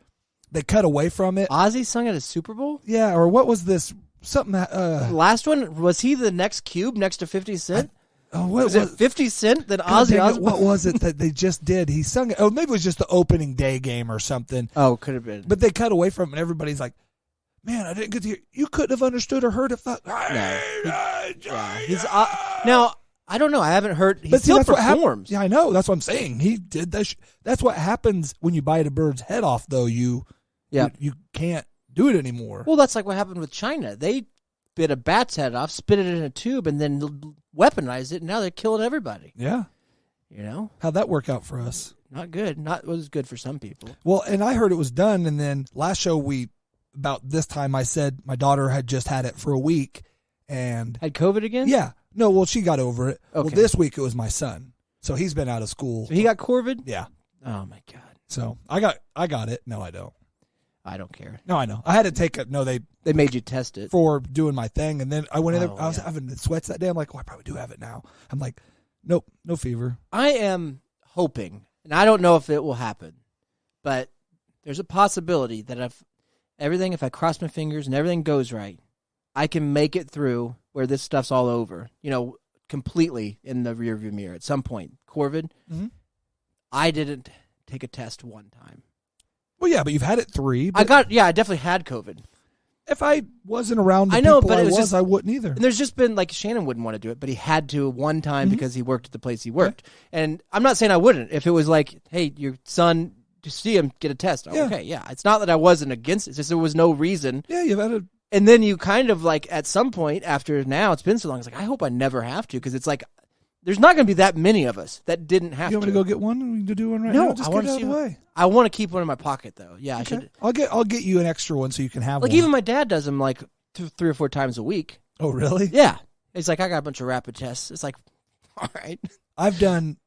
they cut away from it. Ozzy sung at a Super Bowl? Yeah, or what was this? Something. Last one, was he the next Cube next to 50 Cent? Was it 50 Cent that Ozzy Osbourne? What was it that they just did? He sung it. Oh, maybe it was just the opening day game or something. Oh, could have been. But they cut away from it, and everybody's like, man, I didn't get to hear. You couldn't have understood or heard if that. Now, I don't know. I haven't heard. He still performs. Yeah, I know. That's what I'm saying. He did that. That's what happens when you bite a bird's head off, though. You can't do it anymore. Well, that's like what happened with China. They bit a bat's head off, spit it in a tube, and then weaponized it, and now they're killing everybody. Yeah. How'd that work out for us? Not good. It was good for some people. Well, and I heard it was done, and then last show about this time I said my daughter had just had it for a week and had COVID again? Yeah. No, well, she got over it. Okay. Well, this week it was my son. So he's been out of school. So he got COVID? Yeah. Oh my God. So I got it. No, I don't. I don't care. No, I know. I had to take it. No, they made you test it for doing my thing, and then I went in there. I was having the sweats that day. I'm like, I probably do have it now. I'm like, nope, no fever. I am hoping, and I don't know if it will happen, but there's a possibility that if I cross my fingers and everything goes right, I can make it through where this stuff's all over, completely in the rearview mirror at some point. Corvid, I didn't take a test one time. Well, yeah, but you've had it 3. I definitely had COVID. If I wasn't around the people I wouldn't either. And there's just been, Shannon wouldn't want to do it, but he had to one time because he worked at the place he worked. Yeah. And I'm not saying I wouldn't. If it was like, hey, your son, to see him, get a test. Yeah. Okay, yeah. It's not that I wasn't against it. It's just there was no reason. Yeah, you've had And then you kind of, at some point after now, it's been so long, it's like, I hope I never have to, because it's like, there's not going to be that many of us that didn't have to. You want me to go get one and to do one right now? Just get it out of the way. I want to keep one in my pocket, though. Yeah, okay. I should. I'll get you an extra one so you can have one. Even my dad does them 3 or 4 times a week. Oh, really? Yeah. It's like, I got a bunch of rapid tests. It's like, all right. I've done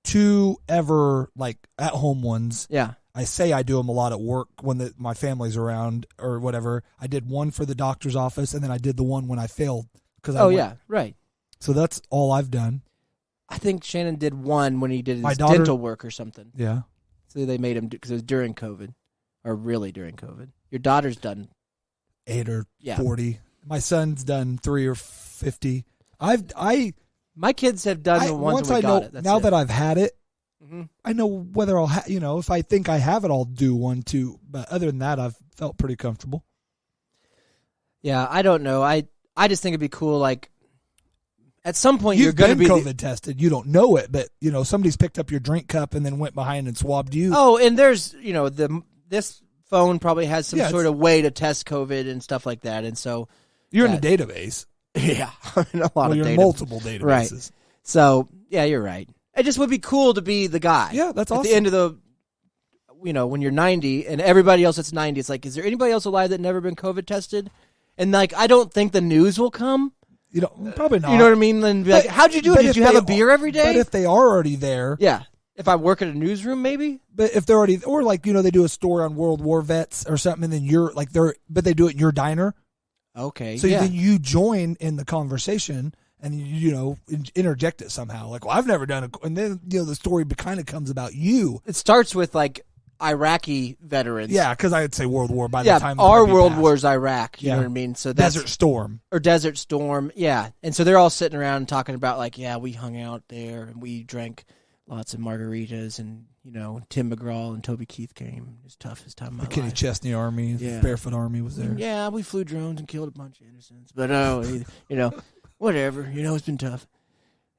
2 ever, at-home ones. Yeah. I say I do them a lot at work when my family's around or whatever. I did one for the doctor's office, and then I did the one when I failed. Yeah, right. So that's all I've done. I think Shannon did one when he did his dental work or something. Yeah. So they made him because it was during COVID, or really during COVID. Your daughter's done 8 or 40. My son's done 3 or 50. My kids have done the ones when we got it. Now that I've had it, I know whether I'll if I think I have it, I'll do one too. But other than that, I've felt pretty comfortable. Yeah, I don't know. I just think it'd be cool, at some point you're going to be COVID tested. You don't know it, but somebody's picked up your drink cup and then went behind and swabbed you. Oh, and there's this phone probably has some sort of way to test COVID and stuff like that, and so you're in a database. Yeah, in a lot of you're in multiple databases. Right. So yeah, you're right. It just would be cool to be the guy. Yeah, that's awesome. At the end of the, when you're 90 and everybody else that's 90, it's like, is there anybody else alive that never been COVID tested? And I don't think the news will come. Probably not. You know what I mean? And be like, how'd you do it? Did you have a beer every day? But if they are already there. Yeah. If I work at a newsroom, maybe. But if they're already, or they do a story on World War vets or something, and then you're but they do it in your diner. Okay. So then you join in the conversation and interject it somehow. Well, I've never done it, and then the story kind of comes about you. It starts with Iraqi veterans. Yeah, because I would say World War by the time our World War's Iraq. You know what I mean? So that's Desert Storm. Yeah, and so they're all sitting around talking about we hung out there and we drank lots of margaritas and Tim McGraw and Toby Keith came. It was toughest time of my life. The Kenny Chesney Army, the Barefoot Army was there. Yeah, we flew drones and killed a bunch of innocents, but whatever. It's been tough.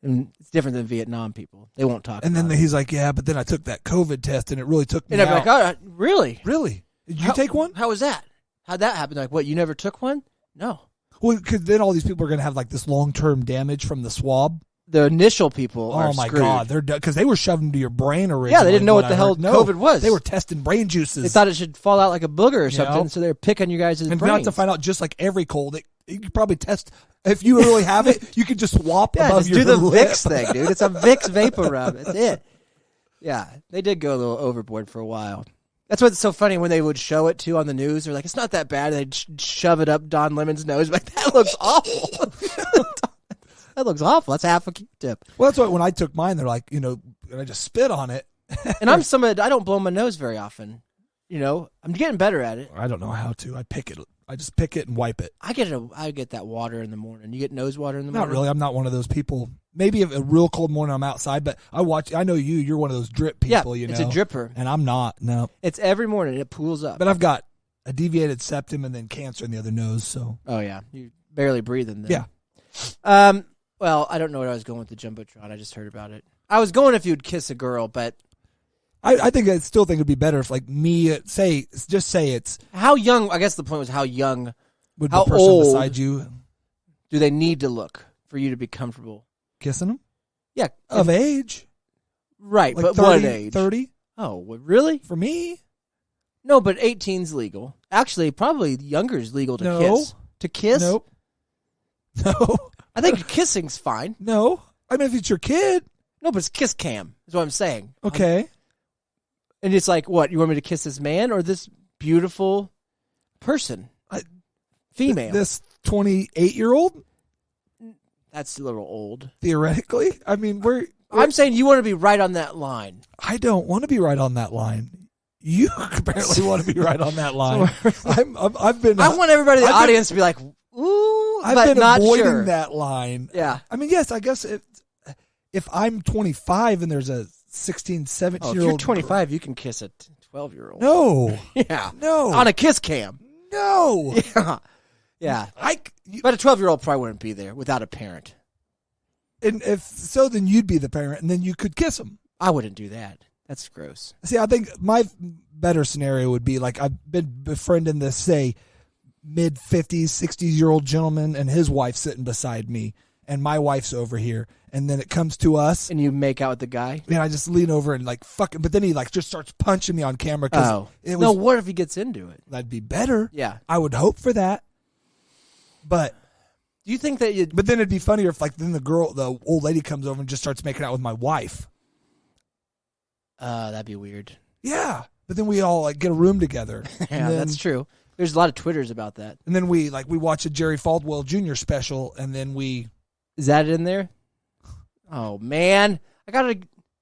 And it's different than Vietnam people. They won't talk and about then he's like, yeah, but then I took that COVID test and it really took me out. And I'm like, oh, really? Really? Did you take one? How was that? How'd that happen? What, you never took one? No. Well, because then all these people are going to have this long-term damage from the swab. The initial people are my screwed. God. Because they were shoving into your brain originally. Yeah, they didn't know what the hell COVID was. They were testing brain juices. They thought it should fall out like a booger or something, so they were picking you guys' brains. And not to find out, just like every cold, you could probably test. If you really have it, you could just swap above your lip. Do the Vicks thing, dude. It's a Vicks vapor rub. That's it. Yeah, they did go a little overboard for a while. That's what's so funny when they would show it, too, on the news. They're like, it's not that bad. They'd shove it up Don Lemon's nose. Like, that looks awful. That looks awful. That's half a Q-tip. Well, that's why when I took mine, they're like, and I just spit on it. And I don't blow my nose very often. I'm getting better at it. I don't know how to. I pick it. I just pick it and wipe it. I get that water in the morning. You get nose water in the morning? Not really. I'm not one of those people. Maybe a real cold morning I'm outside, but I know you're one of those drip people, it's a dripper. And I'm not, no. It's every morning. It pools up. But I've got a deviated septum and then cancer in the other nose, so. Oh, yeah. You barely breathing then. Yeah. Well, I don't know where I was going with the Jumbotron. I just heard about it. I was going if you'd kiss a girl, but I still think it'd be better if say it's how young. I guess the point was how young would the person beside you do they need to look for you to be comfortable kissing them? Yeah, of age, right? But 30, what age? 30. Oh, really? For me, no. But 18's legal. Actually, probably younger is legal to kiss. To kiss? Nope. No. I think kissing's fine. No. I mean, if it's your kid. No, but it's kiss cam is what I'm saying. Okay. And it's like, what? You want me to kiss this man or this beautiful person? Female. This 28-year-old? That's a little old. Theoretically? I mean, I'm saying you want to be right on that line. I don't want to be right on that line. You apparently want to be right on that line. I want everybody in the audience to be like, ooh, I've been not avoiding sure. that line. Yeah. I mean, yes, I guess if I'm 25 and there's a 16, 17-year-old. If you're 25, you can kiss a 12-year-old. No. Yeah. No. On a kiss cam. No. Yeah. Yeah. But a 12-year-old probably wouldn't be there without a parent. And if so, then you'd be the parent, and then you could kiss him. I wouldn't do that. That's gross. See, I think my better scenario would be like I've been befriending this, say, mid-50s, 60s-year-old gentleman and his wife sitting beside me, and my wife's over here, and then it comes to us. And you make out with the guy? And I just lean over and like, fuck it. But then he like just starts punching me on camera. No, what if he gets into it? That'd be better. Yeah. I would hope for that. But... Do you think that you... But then it'd be funnier if, like, then the old lady comes over and just starts making out with my wife. That'd be weird. Yeah. But then we all, like, get a room together. Yeah, that's true. There's a lot of Twitters about that. And then we watch a Jerry Falwell Jr. special, and then we... Is that in there? Oh, man. I gotta...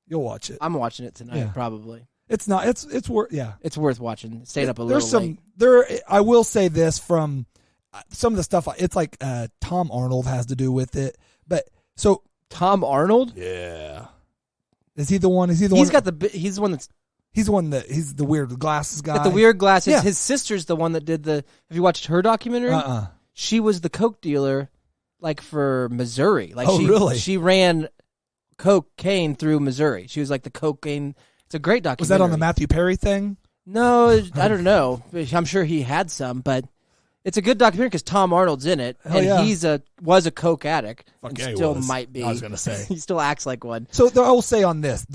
You'll watch it. I'm watching it tonight, probably. It's not... It's worth... Yeah. It's worth watching. Staying up a little late. I will say this from... Some of the stuff, it's like Tom Arnold has to do with it. But so Tom Arnold, yeah, is he the one? He's the one that's. He's the weird glasses guy. Got the weird glasses. Yeah. His sister's the one that did the. Have you watched her documentary? She was the coke dealer, like for Missouri. Like really? She ran cocaine through Missouri. She was like the cocaine. It's a great documentary. Was that on the Matthew Perry thing? No, I don't know. I'm sure he had some, but. It's a good documentary because Tom Arnold's in it, and he was a coke addict, and still might be. I was going to say. He still acts like one. So I will say on this,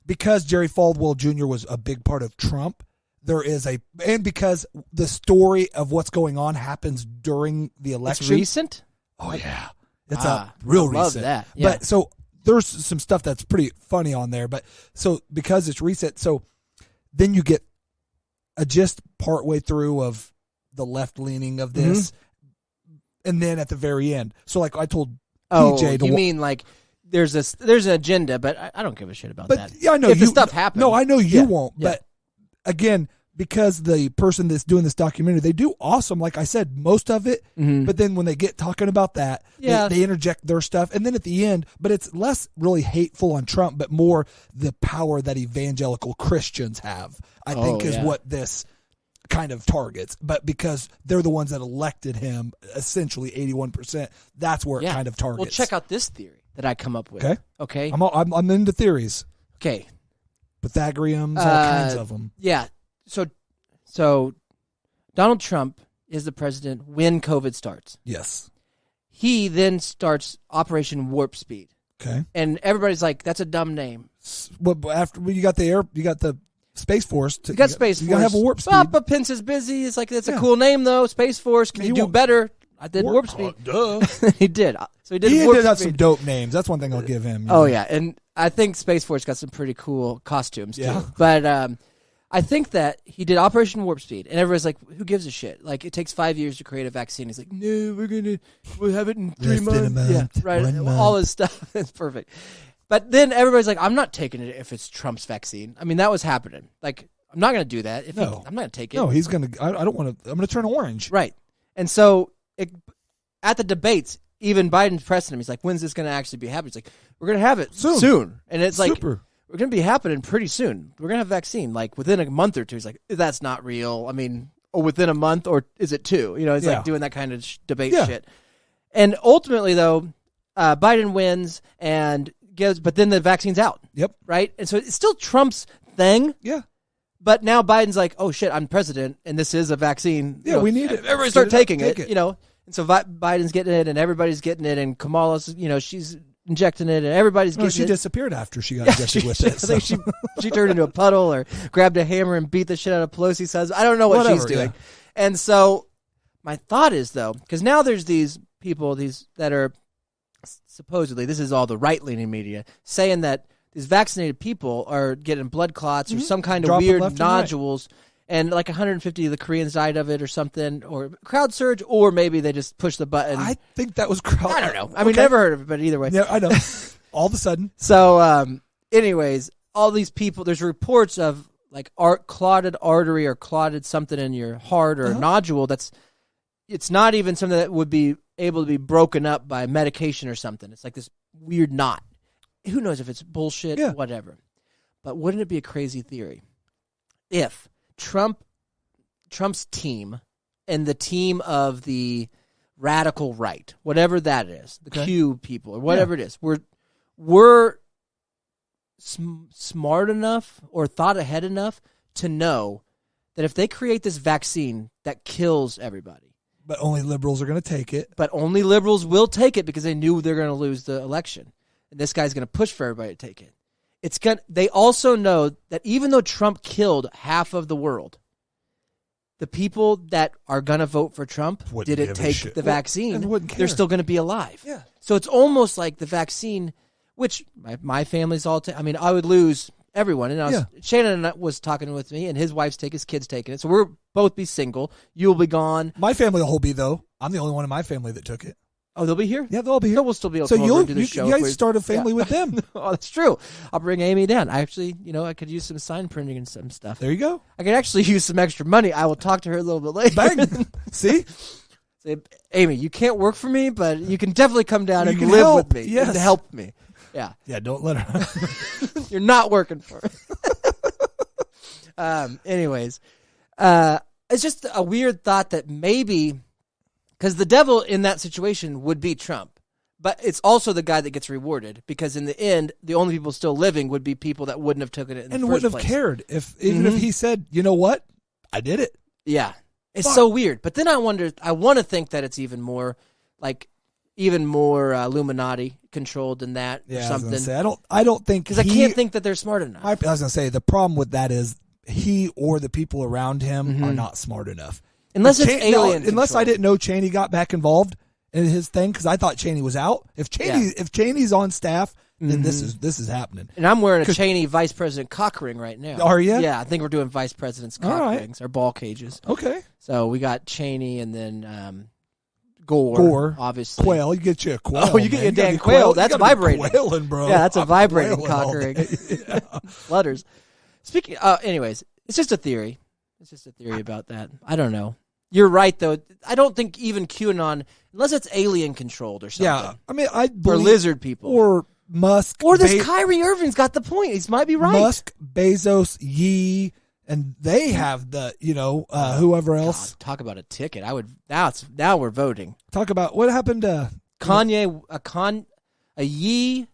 because Jerry Falwell Jr. was a big part of Trump, and because the story of what's going on happens during the election. It's recent? Oh, yeah. It's real recent. Love that. Yeah. But so there's some stuff that's pretty funny on there, but so because it's recent, so then you get a gist partway through of the left leaning of this, and then at the very end. So like I told TJ to... you mean like there's an agenda, but I don't give a shit about that. Yeah, I know. If the stuff happens. No, I know you won't. Yeah. But again, because the person that's doing this documentary, they do awesome, like I said, most of it. Mm-hmm. But then when they get talking about that, they interject their stuff. And then at the end, but it's less really hateful on Trump, but more the power that evangelical Christians have, I think is what this kind of targets. But because they're the ones that elected him, essentially 81%, that's where it kind of targets. Well, check out this theory that I come up with. Okay. I'm into theories. Okay. Pythagoreans, all kinds of them. Yeah. So Donald Trump is the president when COVID starts. Yes. He then starts Operation Warp Speed. Okay. And everybody's like, that's a dumb name. Well, after you got the Space Force. You got Space Force. You got to have a Warp Speed. Well, but Pence is busy. It's like, that's a cool name, though. Space Force. Can you do better? I did Warp Speed. Duh. He did. So he did Warp Speed. He did have some dope names. That's one thing I'll give him. Yeah. And I think Space Force got some pretty cool costumes, too. But I think that he did Operation Warp Speed. And everybody's like, who gives a shit? Like, it takes 5 years to create a vaccine. He's like, no, we'll have it in 3 months. Yeah, right. All his stuff. It's perfect. But then everybody's like, I'm not taking it if it's Trump's vaccine. I mean, that was happening. Like, I'm not going to do that. I'm not going to take it. No, he's going to. I don't want to. I'm going to turn orange. Right. And so at the debates, even Biden's pressing him. He's like, when's this going to actually be happening? He's like, we're going to have it soon. And it's like, we're going to be happening pretty soon. We're going to have a vaccine like within a month or two. He's like, that's not real. I mean, or within a month, or is it 2? You know, it's like doing that kind of debate shit. And ultimately, though, Biden wins and but then the vaccine's out. Yep. Right? And so it's still Trump's thing. Yeah. But now Biden's like, oh shit, I'm president, and this is a vaccine. Yeah, we need it. Everybody start taking it. You know, and so Biden's getting it, and everybody's getting it, and Kamala's, she's injecting it, and everybody's getting it. She disappeared after she got injected with it. I think she turned into a puddle or grabbed a hammer and beat the shit out of Pelosi's husband. I don't know what she's doing. Yeah. And so my thought is, though, because now there's these people, these that are supposedly, this is all the right-leaning media, saying that these vaccinated people are getting blood clots or some kind of weird nodules, and like 150 of the Koreans died of it or something, or crowd surge, or maybe they just push the button. I think that was crowd. I don't know. I mean, never heard of it, but either way. Yeah, I know. All of a sudden. So, anyways, all these people, there's reports of like clotted artery or clotted something in your heart or a nodule that's it's not even something that would be able to be broken up by medication or something. It's like this weird knot. Who knows if it's bullshit, whatever. But wouldn't it be a crazy theory if Trump's team and the team of the radical right, whatever that is, the Q people or whatever it is, were smart enough or thought ahead enough to know that if they create this vaccine that kills everybody. But only liberals are going to take it. But only liberals will take it because they knew they're going to lose the election. And this guy's going to push for everybody to take it. They also know that even though Trump killed half of the world, the people that are going to vote for Trump didn't take the vaccine. They're still going to be alive. Yeah. So it's almost like the vaccine, which my family's all I would lose everyone. And Shannon was talking with me, and his his kid's taking it. So we'll both be single. You'll be gone. My family will be, though. I'm the only one in my family that took it. Oh, they'll be here? Yeah, they'll be here. So we'll still be able to come over and do the show. You guys start a family with them. Oh, that's true. I'll bring Amy down. I actually, I could use some sign printing and some stuff. There you go. I could actually use some extra money. I will talk to her a little bit later. Bang. See? Say, Amy, you can't work for me, but you can definitely come down and live with me and help me. Yeah. Yeah, don't let her. You're not working for her. Anyways, it's just a weird thought that maybe, because the devil in that situation would be Trump, but it's also the guy that gets rewarded because in the end, the only people still living would be people that wouldn't have taken it in the first place. And wouldn't have cared even if he said, you know what, I did it. Yeah. It's so weird. But then I want to think that it's even more Illuminati controlled than that or something. I was gonna say, I don't think, because I can't think that they're smart enough. I was going to say the problem with that is he or the people around him are not smart enough. Unless it's alien. Unless I didn't know Cheney got back involved in his thing because I thought Cheney was out. If Cheney's on staff, then this is happening. And I'm wearing a Cheney Vice President cock ring right now. Are you? Yeah, I think we're doing Vice President's cock rings or ball cages. Okay. So we got Cheney and then Gore, obviously. Quail, you get you a quail. Oh, you get your damn quail. That's vibrating. Quailing, bro. Yeah, that's a vibrating cock ring. Flutters. Speaking. Anyways, it's just a theory. It's just a theory about that. I don't know. You're right, though. I don't think even QAnon, unless it's alien controlled or something. Yeah, I mean, I believe, or lizard people, or Musk, or this Kyrie Irving's got the point. He might be right. Musk, Bezos, Yee, and they have the whoever else. God, talk about a ticket. I would now we're voting. Talk about what happened to Kanye, a Yee.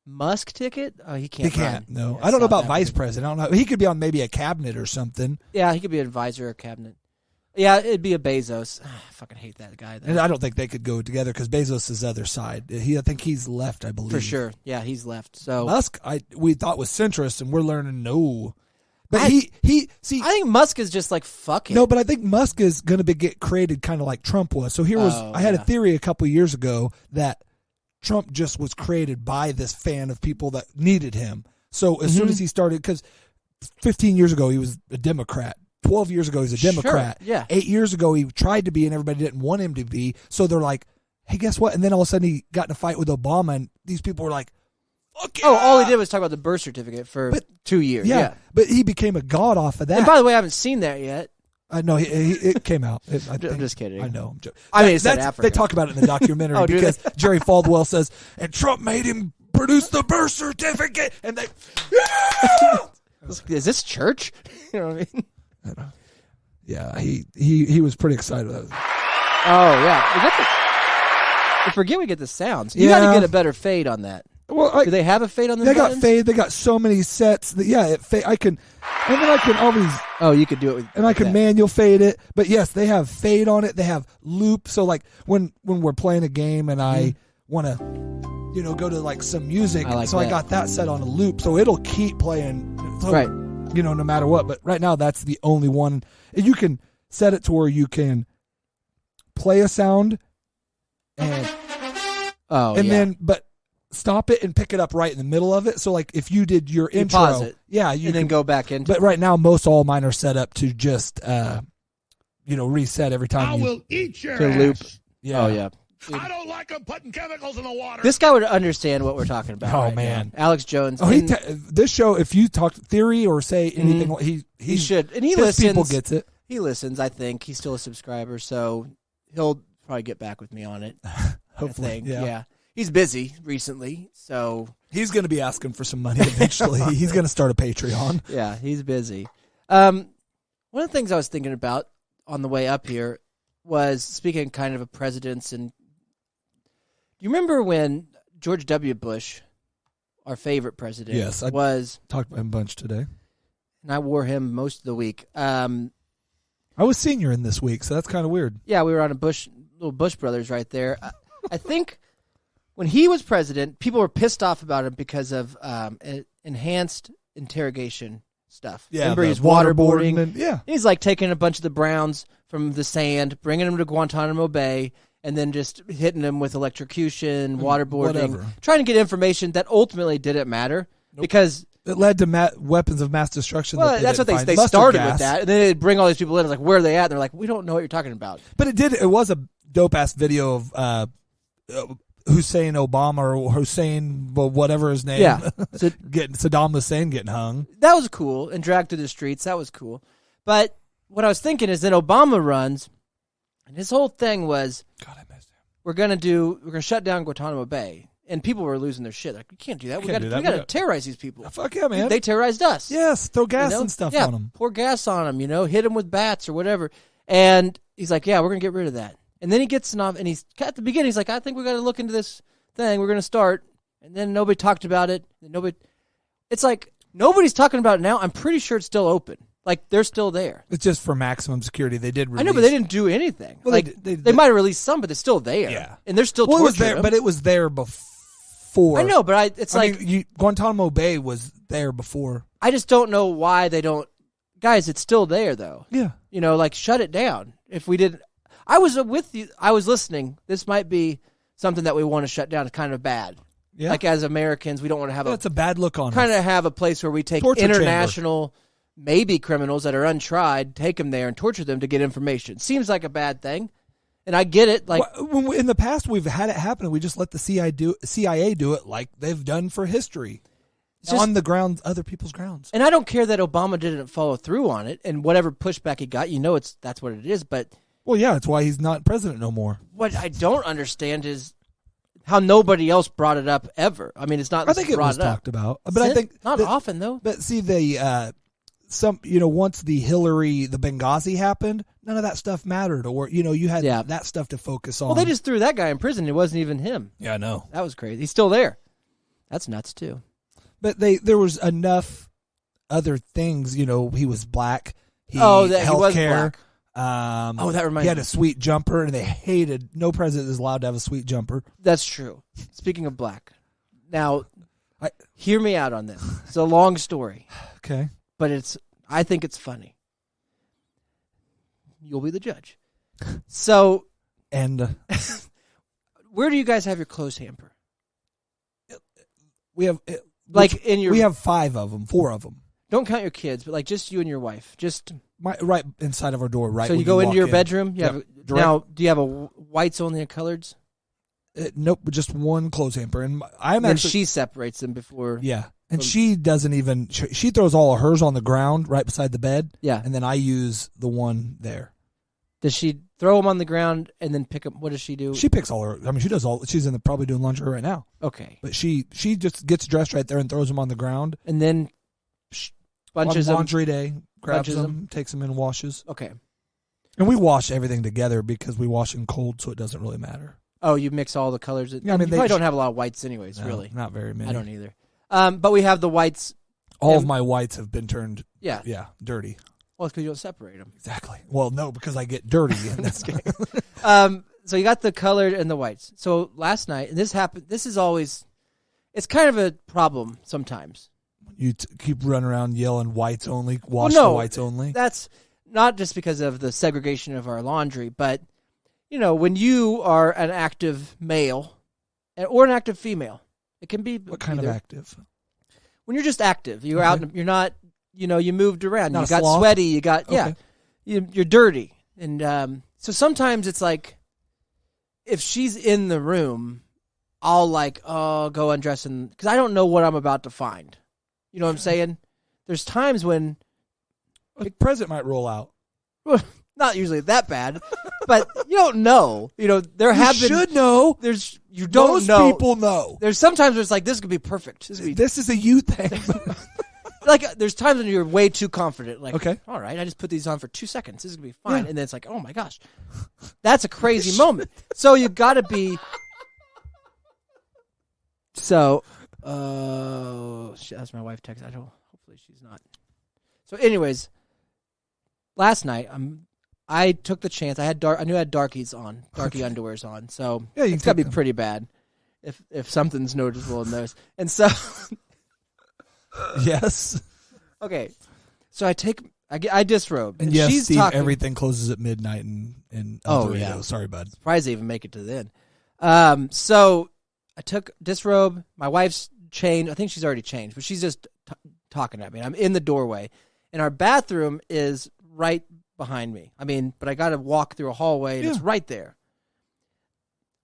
Musk ticket? Oh, he can't. He can't. No, I don't know about vice president. I don't know. He could be on maybe a cabinet or something. Yeah, he could be an advisor or cabinet. Yeah, it'd be a Bezos. I fucking hate that guy, though. And I don't think they could go together because Bezos is the other side. I think he's left, I believe. For sure. Yeah, he's left. So Musk, we thought was centrist, and we're learning no. But I think Musk is just like, fuck it. No, but I think Musk is going to get created kind of like Trump was. So I had a theory a couple years ago that Trump just was created by this fan of people that needed him. So as soon as he started, because 15 years ago he was a Democrat. 12 years ago, he's a Democrat. Sure, yeah. 8 years ago, he tried to be, and everybody didn't want him to be. So they're like, hey, guess what? And then all of a sudden, he got in a fight with Obama, and these people were like, fuck yeah. Oh, all he did was talk about the birth certificate for 2 years. Yeah, but he became a god off of that. And by the way, I haven't seen that yet. No, it came out. I'm just kidding. I know. It's Africa. They talk about it in the documentary because Jerry Falwell says, and Trump made him produce the birth certificate, and they... Is this church? You know what I mean? I don't know. Yeah, he was pretty excited about it. Oh, yeah. I forget we get the sounds. You got to get a better fade on that. Well, do they have a fade on the They buttons? Got fade. They got so many sets. I can always... Oh, you could do it with... And I can manual fade it. But yes, they have fade on it. They have loop. So like when we're playing a game and I want to, go to like some music. I got that set on a loop. So it'll keep playing. So, right. No matter what. But right now, that's the only one. You can set it to where you can play a sound and then stop it and pick it up right in the middle of it. So like if you did your intro, pause it, you then go back into. But right now, most all mine are set up to just reset every time. I will eat your to loop. Yeah. Oh yeah. I don't like them putting chemicals in the water. This guy would understand what we're talking about. Oh, right man. Now. Alex Jones. Oh, this show, if you talk theory or say anything, he should. And he listens. People gets it. He listens, I think. He's still a subscriber, so he'll probably get back with me on it. Hopefully, yeah. He's busy recently, so he's going to be asking for some money eventually. He's going to start a Patreon. Yeah, he's busy. One of the things I was thinking about on the way up here was, speaking kind of a presidents, and do you remember when George W. Bush, our favorite president, was talked about him a bunch today, and I wore him most of the week. I was senior in this week, so that's kind of weird. Yeah, we were on a little Bush Brothers right there. I think when he was president, people were pissed off about him because of enhanced interrogation stuff. Yeah, remember he's waterboarding. He's like taking a bunch of the Browns from the sand, bringing them to Guantanamo Bay, and then just hitting them with electrocution, waterboarding, trying to get information that ultimately didn't matter because it led to weapons of mass destruction. Well, that's what they started with that, and then they bring all these people in. It's like, where are they at? And they're like, we don't know what you're talking about. But it was a dope ass video of Hussein Obama or Hussein, whatever his name. Yeah, so, Saddam Hussein getting hung. That was cool, and dragged through the streets. That was cool. But what I was thinking is, then Obama runs, and his whole thing was, God, I missed him. We're gonna shut down Guantanamo Bay, and people were losing their shit. Like, we can't do that. We got to terrorize these people. Fuck yeah, man. They terrorized us. Yes, throw gas and stuff on them. Pour gas on them. Hit them with bats or whatever. And he's like, yeah, we're gonna get rid of that. And then he gets off, and he's at the beginning. He's like, I think we got to look into this thing. We're going to start. And then nobody talked about it. It's like nobody's talking about it now. I'm pretty sure it's still open. Like, they're still there. It's just for maximum security. They did release. I know, but they didn't do anything. Well, they might have released some, but it's still there. Yeah, and they're still torturing it was there, them. but it was there before. I know, but Guantanamo Bay was there before. I just don't know why they don't. Guys, it's still there though. Yeah, shut it down. If we didn't. I was with you. I was listening. This might be something that we want to shut down. It's kind of bad. Yeah. Like, as Americans, we don't want to have it's a bad look on kind us. of have a place where we take torture international, maybe criminals that are untried, take them there and torture them to get information. Seems like a bad thing. And I get it. Like, in the past, we've had it happen, and we just let the CIA do it like they've done for history. On the grounds, other people's grounds. And I don't care that Obama didn't follow through on it, and whatever pushback he got, that's what it is. But well, yeah, that's why he's not president no more. What I don't understand is how nobody else brought it up ever. I mean, it's not. I think it was talked about, but I think not often though. But see, once the Benghazi happened, none of that stuff mattered, or you had that stuff to focus on. Well, they just threw that guy in prison. It wasn't even him. Yeah, I know. That was crazy. He's still there. That's nuts too. But there was enough other things. He was black. He was black. That reminds me. He had a sweet jumper, and they hated. No president is allowed to have a sweet jumper. That's true. Speaking of black, now, hear me out on this. It's a long story. Okay, but I think it's funny. You'll be the judge. So, and where do you guys have your clothes hamper? We have we have 4 of them. Don't count your kids, but just you and your wife. Just right inside of our door. Right. So you go into your bedroom. Now, do you have a whites only and coloreds? Nope, just one clothes hamper, and she separates them before. Yeah, and she doesn't even. She throws all of hers on the ground right beside the bed. Yeah, and then I use the one there. Does she throw them on the ground and then pick them? What does she do? She picks all her. I mean, she does all. She's probably doing laundry right now. Okay, but she just gets dressed right there and throws them on the ground, and then bunches on laundry day, grabs them, takes them in, washes. Okay, and we wash everything together because we wash in cold, so it doesn't really matter. Oh, you mix all the colors. Yeah, I mean, you probably don't have a lot of whites, anyways. No, really, not very many. I don't either. But we have the whites. All of my whites have been turned. Yeah, dirty. Well, it's because you don't separate them. Exactly. Well, no, because I get dirty. So you got the colored and the whites. So last night, and this happened. This is always, it's kind of a problem sometimes. You keep running around yelling whites only, the whites only. That's not just because of the segregation of our laundry, but when you are an active male or an active female, it can be what kind of active? When you're just active, you're out. You're not. You moved around. Not you got sloth? sweaty. You got you're dirty, and so sometimes it's like if she's in the room, I'll go undress because I don't know what I'm about to find. You know what I'm saying? There's times when a present might roll out. not usually that bad, but you don't know. There have been. You should know. You don't Most know. people know. There's sometimes it's like, this could be perfect. This is a you thing. Like, there's times when you're way too confident. Like, okay, all right, I just put these on for 2 seconds. This is going to be fine. Yeah. And then it's like, oh, my gosh. That's a crazy moment. So you got to be. So, that's my wife text. Hopefully she's not. So anyways, last night, I took the chance. I knew I had darky underwears on. So it's got to be pretty bad if something's noticeable in those. And so. Yes. Okay. So I disrobe. And yes, Steve, everything closes at midnight in El Dorado. Yeah. Sorry, bud. Surprised they even make it to the end. So I took disrobe. My wife's changed. I think she's already changed, but she's just talking at me. I'm in the doorway, and our bathroom is right behind me. But I got to walk through a hallway, and it's right there.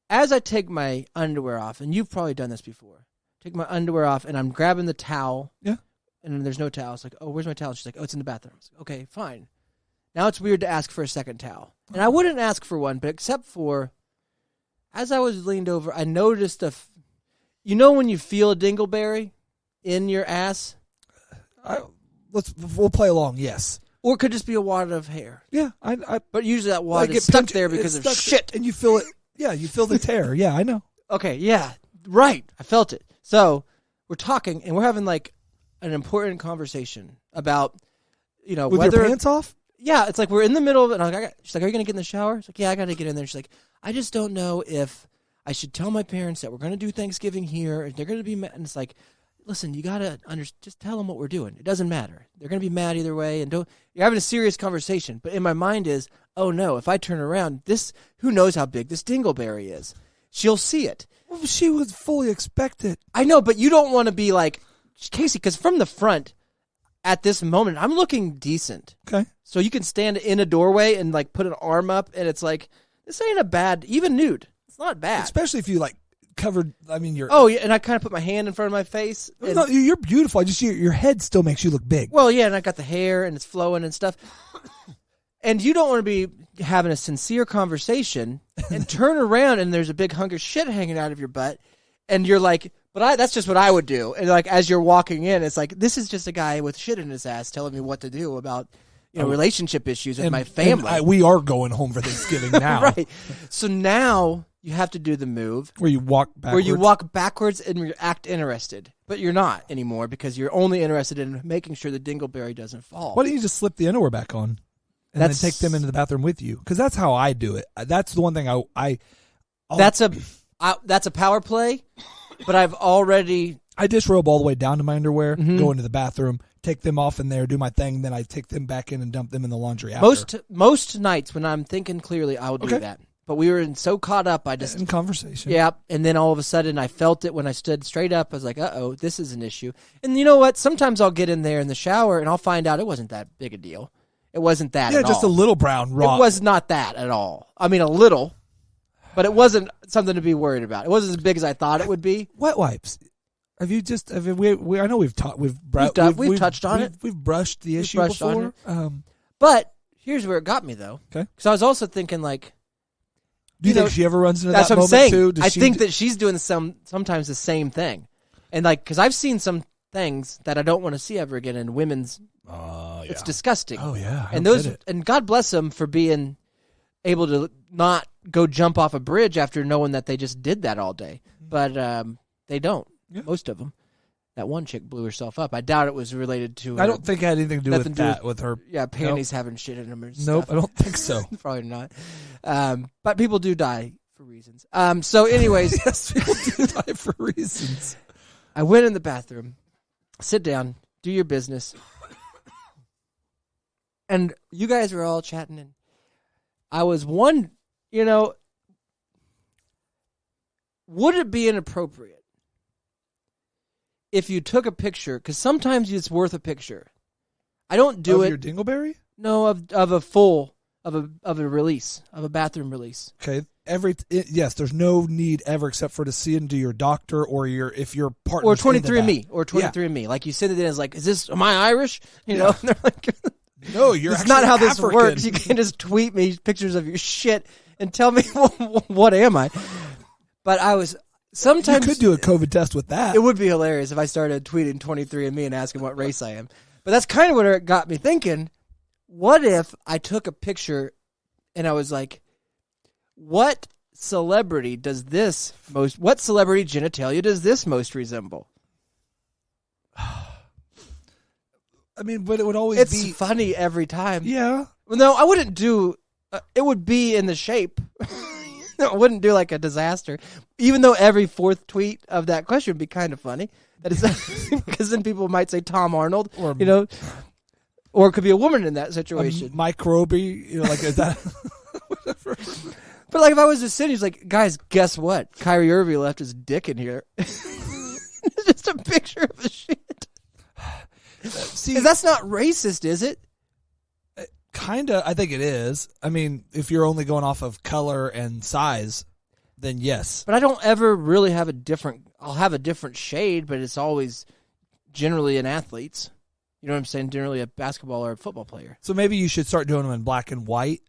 As I take my underwear off, and you've probably done this before, take my underwear off, and I'm grabbing the towel. Yeah. And then there's no towel. It's like, oh, where's my towel? She's like, oh, it's in the bathroom. Like, okay, fine. Now it's weird to ask for a second towel. And I wouldn't ask for one, but except for, as I was leaned over, I noticed when you feel a dingleberry in your ass? We'll play along, yes. Or it could just be a wad of hair. Yeah. But usually that wad is stuck there because of shit. And you feel it. Yeah, you feel the tear. Yeah, I know. Okay, yeah. Right. I felt it. So we're talking, and we're having like an important conversation about, with whether your pants off. Yeah, it's like we're in the middle of it. And she's like, "Are you gonna get in the shower?" She's like, "Yeah, I gotta get in there." She's like, "I just don't know if I should tell my parents that we're gonna do Thanksgiving here, and they're gonna be mad." And it's like, listen, you gotta just tell them what we're doing. It doesn't matter. They're gonna be mad either way, and you're having a serious conversation. But in my mind is, oh no, if I turn around, who knows how big this dingleberry is? She'll see it. Well, she would fully expect it. I know, but you don't want to be like, Casey, because from the front, at this moment, I'm looking decent. Okay. So you can stand in a doorway and like put an arm up, and it's like, this ain't a bad, even nude. It's not bad. Especially if you like covered, you're. Oh, yeah, and I kind of put my hand in front of my face. No, you're beautiful. I just your head still makes you look big. Well, yeah, and I got the hair, and it's flowing and stuff. And you don't want to be having a sincere conversation and turn around and there's a big hunk of shit hanging out of your butt. And you're like, that's just what I would do. And like, as you're walking in, it's like, this is just a guy with shit in his ass telling me what to do about, relationship issues with my family. We are going home for Thanksgiving now. Right. So now you have to do the move. Where you walk backwards and you act interested. But you're not anymore because you're only interested in making sure the dingleberry doesn't fall. Why don't you just slip the underwear back on? And then take them into the bathroom with you, because that's how I do it. That's the one thing that's a power play, but I disrobe all the way down to my underwear, go into the bathroom, take them off in there, do my thing, and then I take them back in and dump them in the laundry after. Most nights when I'm thinking clearly, I will do that. But we were so caught up, I just in conversation. Yeah, and then all of a sudden I felt it when I stood straight up. I was like, "Uh-oh, this is an issue." And you know what? Sometimes I'll get in there in the shower and I'll find out it wasn't that big a deal. It wasn't that at all. Yeah, just a little brown rock. It was not that at all. A little, but it wasn't something to be worried about. It wasn't as big as I thought it would be. Wet wipes. I know we've touched on it. We've brushed the issue before. But here's where it got me, though. Okay. Because I was also thinking, like, do you think she ever runs into that moment too? Does I think that she's doing sometimes the same thing, and like, because I've seen some things that I don't want to see ever again in women's. It's disgusting. Oh yeah, and God bless them for being able to not go jump off a bridge after knowing that they just did that all day. But they don't. Yeah. Most of them. That one chick blew herself up. I doubt it was related to her. I don't think it had anything to do with that. With her, panties having shit in them. Nope, I don't think so. Probably not. But people do die for reasons. So, anyways, yes, people do die for reasons. I went in the bathroom, sit down, do your business. And you guys were all chatting, and I was would it be inappropriate if you took a picture? Because sometimes it's worth a picture. I don't do it. Of your dingleberry? No, of a release, of a bathroom release. Okay. Yes, there's no need ever except for to see into your doctor or if your partner or 23andMe or 23andMe. Like you send it in as like, am I Irish? And they're like, No, you're It's not how this African. works. You can't just tweet me pictures of your shit and tell me what am I. But I was sometimes you could do a COVID test with that. It would be hilarious if I started tweeting 23andMe and asking what race I am. But that's kind of what it got me thinking. What if I took a picture and I was like, what celebrity what celebrity genitalia does this most resemble? I mean, but it would always be... It's funny every time. Yeah. Well, no, I wouldn't do... it would be in the shape. I wouldn't do like a disaster. Even though every fourth tweet of that question would be kind of funny. That is because then people might say Tom Arnold, or it could be a woman in that situation. Mike Roby, like is that... Whatever. But like if I was just sitting, he's like, guys, guess what? Kyrie Irving left his dick in here. It's just a picture of a shit. See, that's not racist, is it? Kinda, I think it is. I mean, if you're only going off of color and size, then yes. But I don't ever really have I'll have a different shade, but it's always generally an athlete's. You know what I'm saying? Generally a basketball or a football player. So maybe you should start doing them in black and white.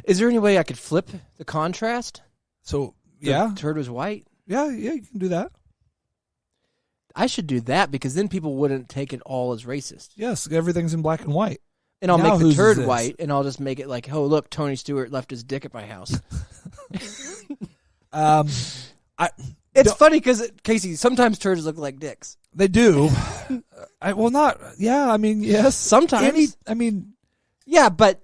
Is there any way I could flip the contrast? So, yeah. The turd was white? Yeah, you can do that. I should do that because then people wouldn't take it all as racist. Yes, everything's in black and white. And I'll make the turd white, and I'll just make it like, oh, look, Tony Stewart left his dick at my house. It's funny because, Casey, sometimes turds look like dicks. They do. Yes. Sometimes. Yeah, but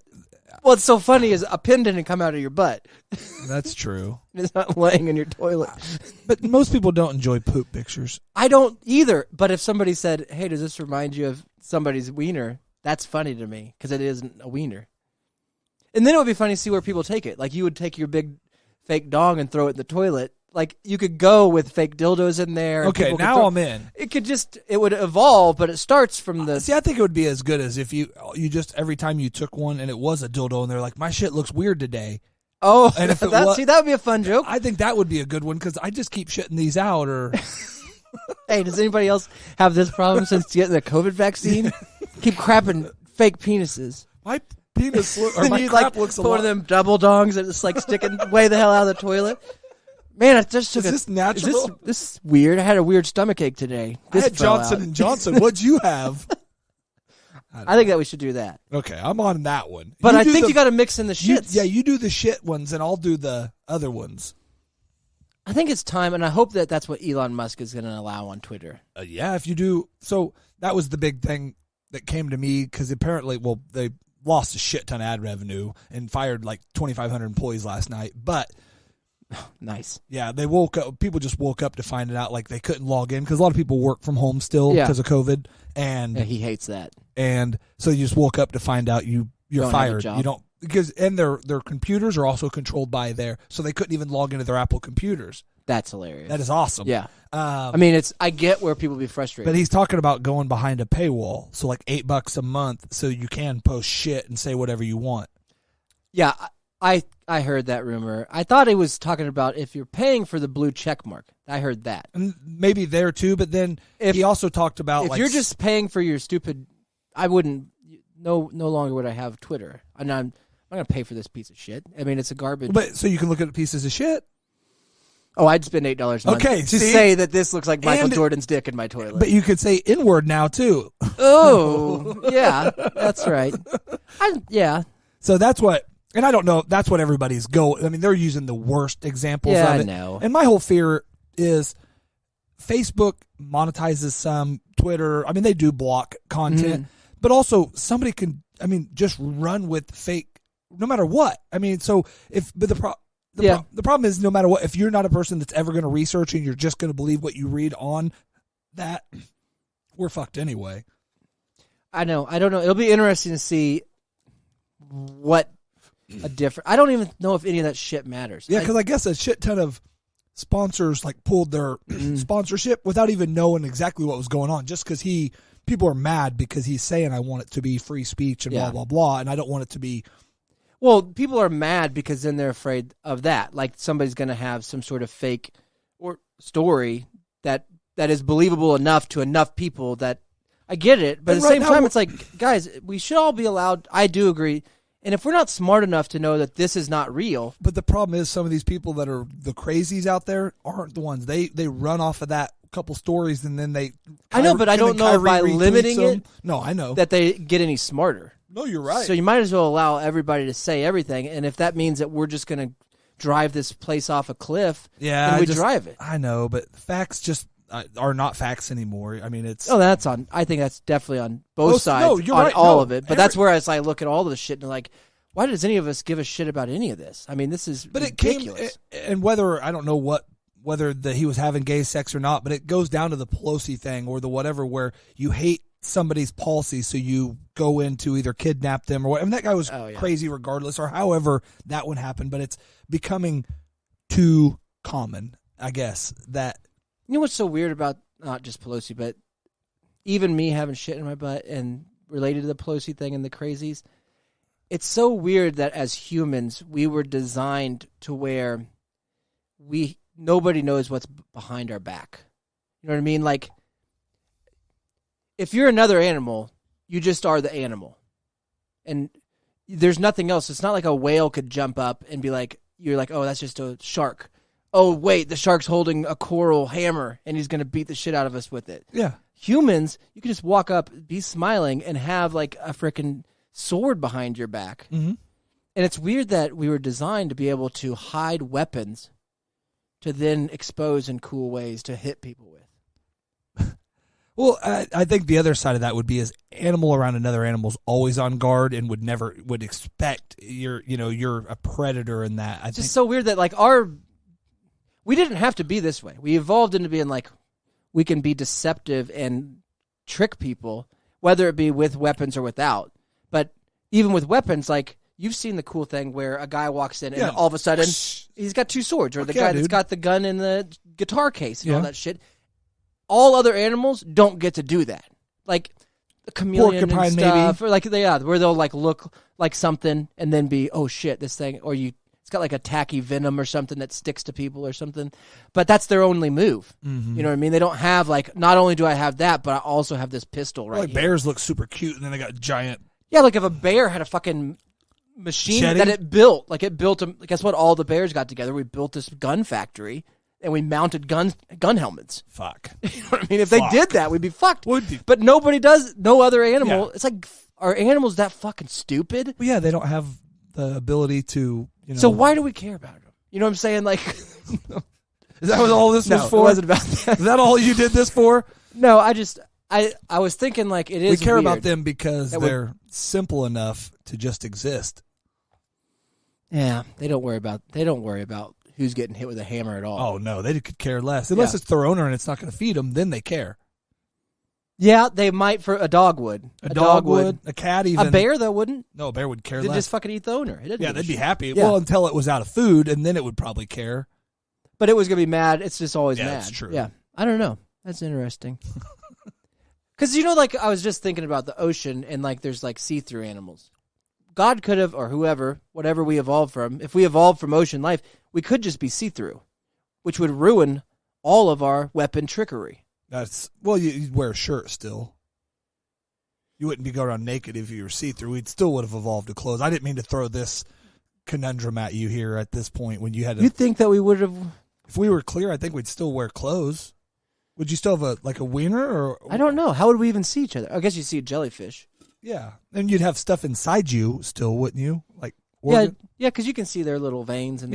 what's so funny is a pin didn't come out of your butt. That's true. It's not laying in your toilet. But most people don't enjoy poop pictures. I don't either. But if somebody said, hey, does this remind you of somebody's wiener? That's funny to me because it isn't a wiener. And then it would be funny to see where people take it. Like you would take your big fake dong and throw it in the toilet. Like you could go with fake dildos in there. Okay, now I'm in. It would evolve, but it starts from the... See, I think it would be as good as if you just, every time you took one and it was a dildo and they're like, my shit looks weird today. Oh, and if that would be a fun joke. I think that would be a good one because I just keep shitting these out. Or hey, does anybody else have this problem since getting the COVID vaccine? Keep crapping fake penises. My penis or my crap looks a lot. One of them double dongs that just like sticking way the hell out of the toilet. Man, I just took Is this natural? This is weird. I had a weird stomach ache today. I had Johnson & Johnson. What'd you have? I think that we should do that. Okay, I'm on that one. But I think you got to mix in the shits. You do the shit ones, and I'll do the other ones. I think it's time, and I hope that that's what Elon Musk is going to allow on Twitter. Yeah, if you do. So that was the big thing that came to me because apparently, they lost a shit ton of ad revenue and fired like 2,500 employees last night. But nice. Yeah, they woke up. People just woke up to find it out like they couldn't log in because a lot of people work from home still because of COVID. And he hates that. And so you just woke up to find out you're fired. You don't and their computers are also controlled by so they couldn't even log into their Apple computers. That's hilarious. That is awesome. Yeah. I get where people be frustrated. But he's talking about going behind a paywall, so like $8 a month, so you can post shit and say whatever you want. Yeah, I heard that rumor. I thought he was talking about if you're paying for the blue check mark. I heard that. And maybe there too, but then he also talked about if you're just paying for your stupid, I wouldn't. No longer would I have Twitter. I'm not going to pay for this piece of shit. I mean, it's a garbage. But so you can look at pieces of shit. Oh, I'd spend $8 a month to say that this looks like Michael Jordan's dick in my toilet. But you could say N-word now too. Oh, yeah, that's right. So that's what. And I don't know. That's what everybody's going. I mean, they're using the worst examples of it. I know. And my whole fear is Facebook monetizes some, Twitter. I mean, they do block content, but also somebody can. I mean, just run with fake, no matter what. I mean, so the problem is no matter what, if you're not a person that's ever going to research and you're just going to believe what you read on that, we're fucked anyway. I know. I don't know. It'll be interesting to see what. I don't even know if any of that shit matters. Yeah, because I guess a shit ton of sponsors like pulled their sponsorship without even knowing exactly what was going on. Just because people are mad because he's saying I want it to be free speech and blah blah blah, and I don't want it to be. Well, people are mad because then they're afraid of that. Like somebody's going to have some sort of fake or story that is believable enough to enough people that I get it, but at the right same now time, it's like, guys, we should all be allowed. I do agree. And if we're not smart enough to know that this is not real. But the problem is some of these people that are the crazies out there aren't the ones. They run off of that couple stories and then they. I know, but I don't know if by limiting it. No, I know. That they get any smarter. No, you're right. So you might as well allow everybody to say everything. And if that means that we're just going to drive this place off a cliff, then we drive it. I know, but facts just are not facts anymore. I mean, it's. Oh, I think that's definitely on both sides. No, you're on right. all of it. But that's where I look at all of the shit and like, why does any of us give a shit about any of this? I mean, this is ridiculous. And I don't know whether he was having gay sex or not, but it goes down to the Pelosi thing or the whatever where you hate somebody's policy, so you go in to either kidnap them or whatever. I mean, that guy was crazy regardless, or however that would happen, but it's becoming too common, I guess, that... You know what's so weird about not just Pelosi, but even me having shit in my butt and related to the Pelosi thing and the crazies? It's so weird that as humans, we were designed to where nobody knows what's behind our back. You know what I mean? Like, if you're another animal, you just are the animal. And there's nothing else. It's not like a whale could jump up and be like, you're like, oh, that's just a shark. Oh, wait, the shark's holding a coral hammer, and he's going to beat the shit out of us with it. Yeah. Humans, you can just walk up, be smiling, and have like a freaking sword behind your back. Mm-hmm. And it's weird that we were designed to be able to hide weapons to then expose in cool ways to hit people with. Well, I think the other side of that would be is animal around another animal's always on guard and would expect you're a predator in that. It's just so weird that like we didn't have to be this way. We evolved into being like, we can be deceptive and trick people, whether it be with weapons or without. But even with weapons, like you've seen the cool thing where a guy walks in and all of a sudden he's got two swords, or the guy that's got the gun in the guitar case and all that shit. All other animals don't get to do that. Like a chameleon and stuff, maybe. Or like where they'll like look like something and then be, oh shit, this thing, or it's got like a tacky venom or something that sticks to people or something. But that's their only move. Mm-hmm. You know what I mean? They don't have like, not only do I have that, but I also have this pistol right here. Bears look super cute, and then they got giant. Yeah, like if a bear had a fucking machine that it built, guess what? All the bears got together. We built this gun factory. And we mounted gun helmets. Fuck. You know what I mean? If they did that, we'd be fucked. But nobody does. No other animal. Yeah. It's like, are animals that fucking stupid? Well, yeah, they don't have the ability to, So why do we care about them? You know what I'm saying? Like, is that what all this was for? It wasn't about that. Is that all you did this for? No, I was thinking like it is. We care weird about them because they're simple enough to just exist. Yeah, they don't worry about who's getting hit with a hammer at all. Oh, no, they could care less. Unless it's their owner and it's not going to feed them, then they care. Yeah, they might. For a dog would. A dog would. A cat even. A bear, though, wouldn't. No, a bear would care less. They'd just fucking eat the owner. They'd be happy. Yeah. Well, until it was out of food, and then it would probably care. But it was going to be mad. It's just always mad. That's true. Yeah, I don't know. That's interesting. Because, like, I was just thinking about the ocean, and, like, there's, like, see-through animals. God could have, or whoever, whatever we evolved from, if we evolved from ocean life, we could just be see-through, which would ruin all of our weapon trickery. You'd wear a shirt still. You wouldn't be going around naked if you were see-through. We still would have evolved to clothes. I didn't mean to throw this conundrum at you here at this point when you had to... You think that we would have... If we were clear, I think we'd still wear clothes. Would you still have a wiener? Or I don't know. How would we even see each other? I guess you'd see a jellyfish. Yeah, and you'd have stuff inside you still, wouldn't you? Like organ? Yeah, because you can see their little veins and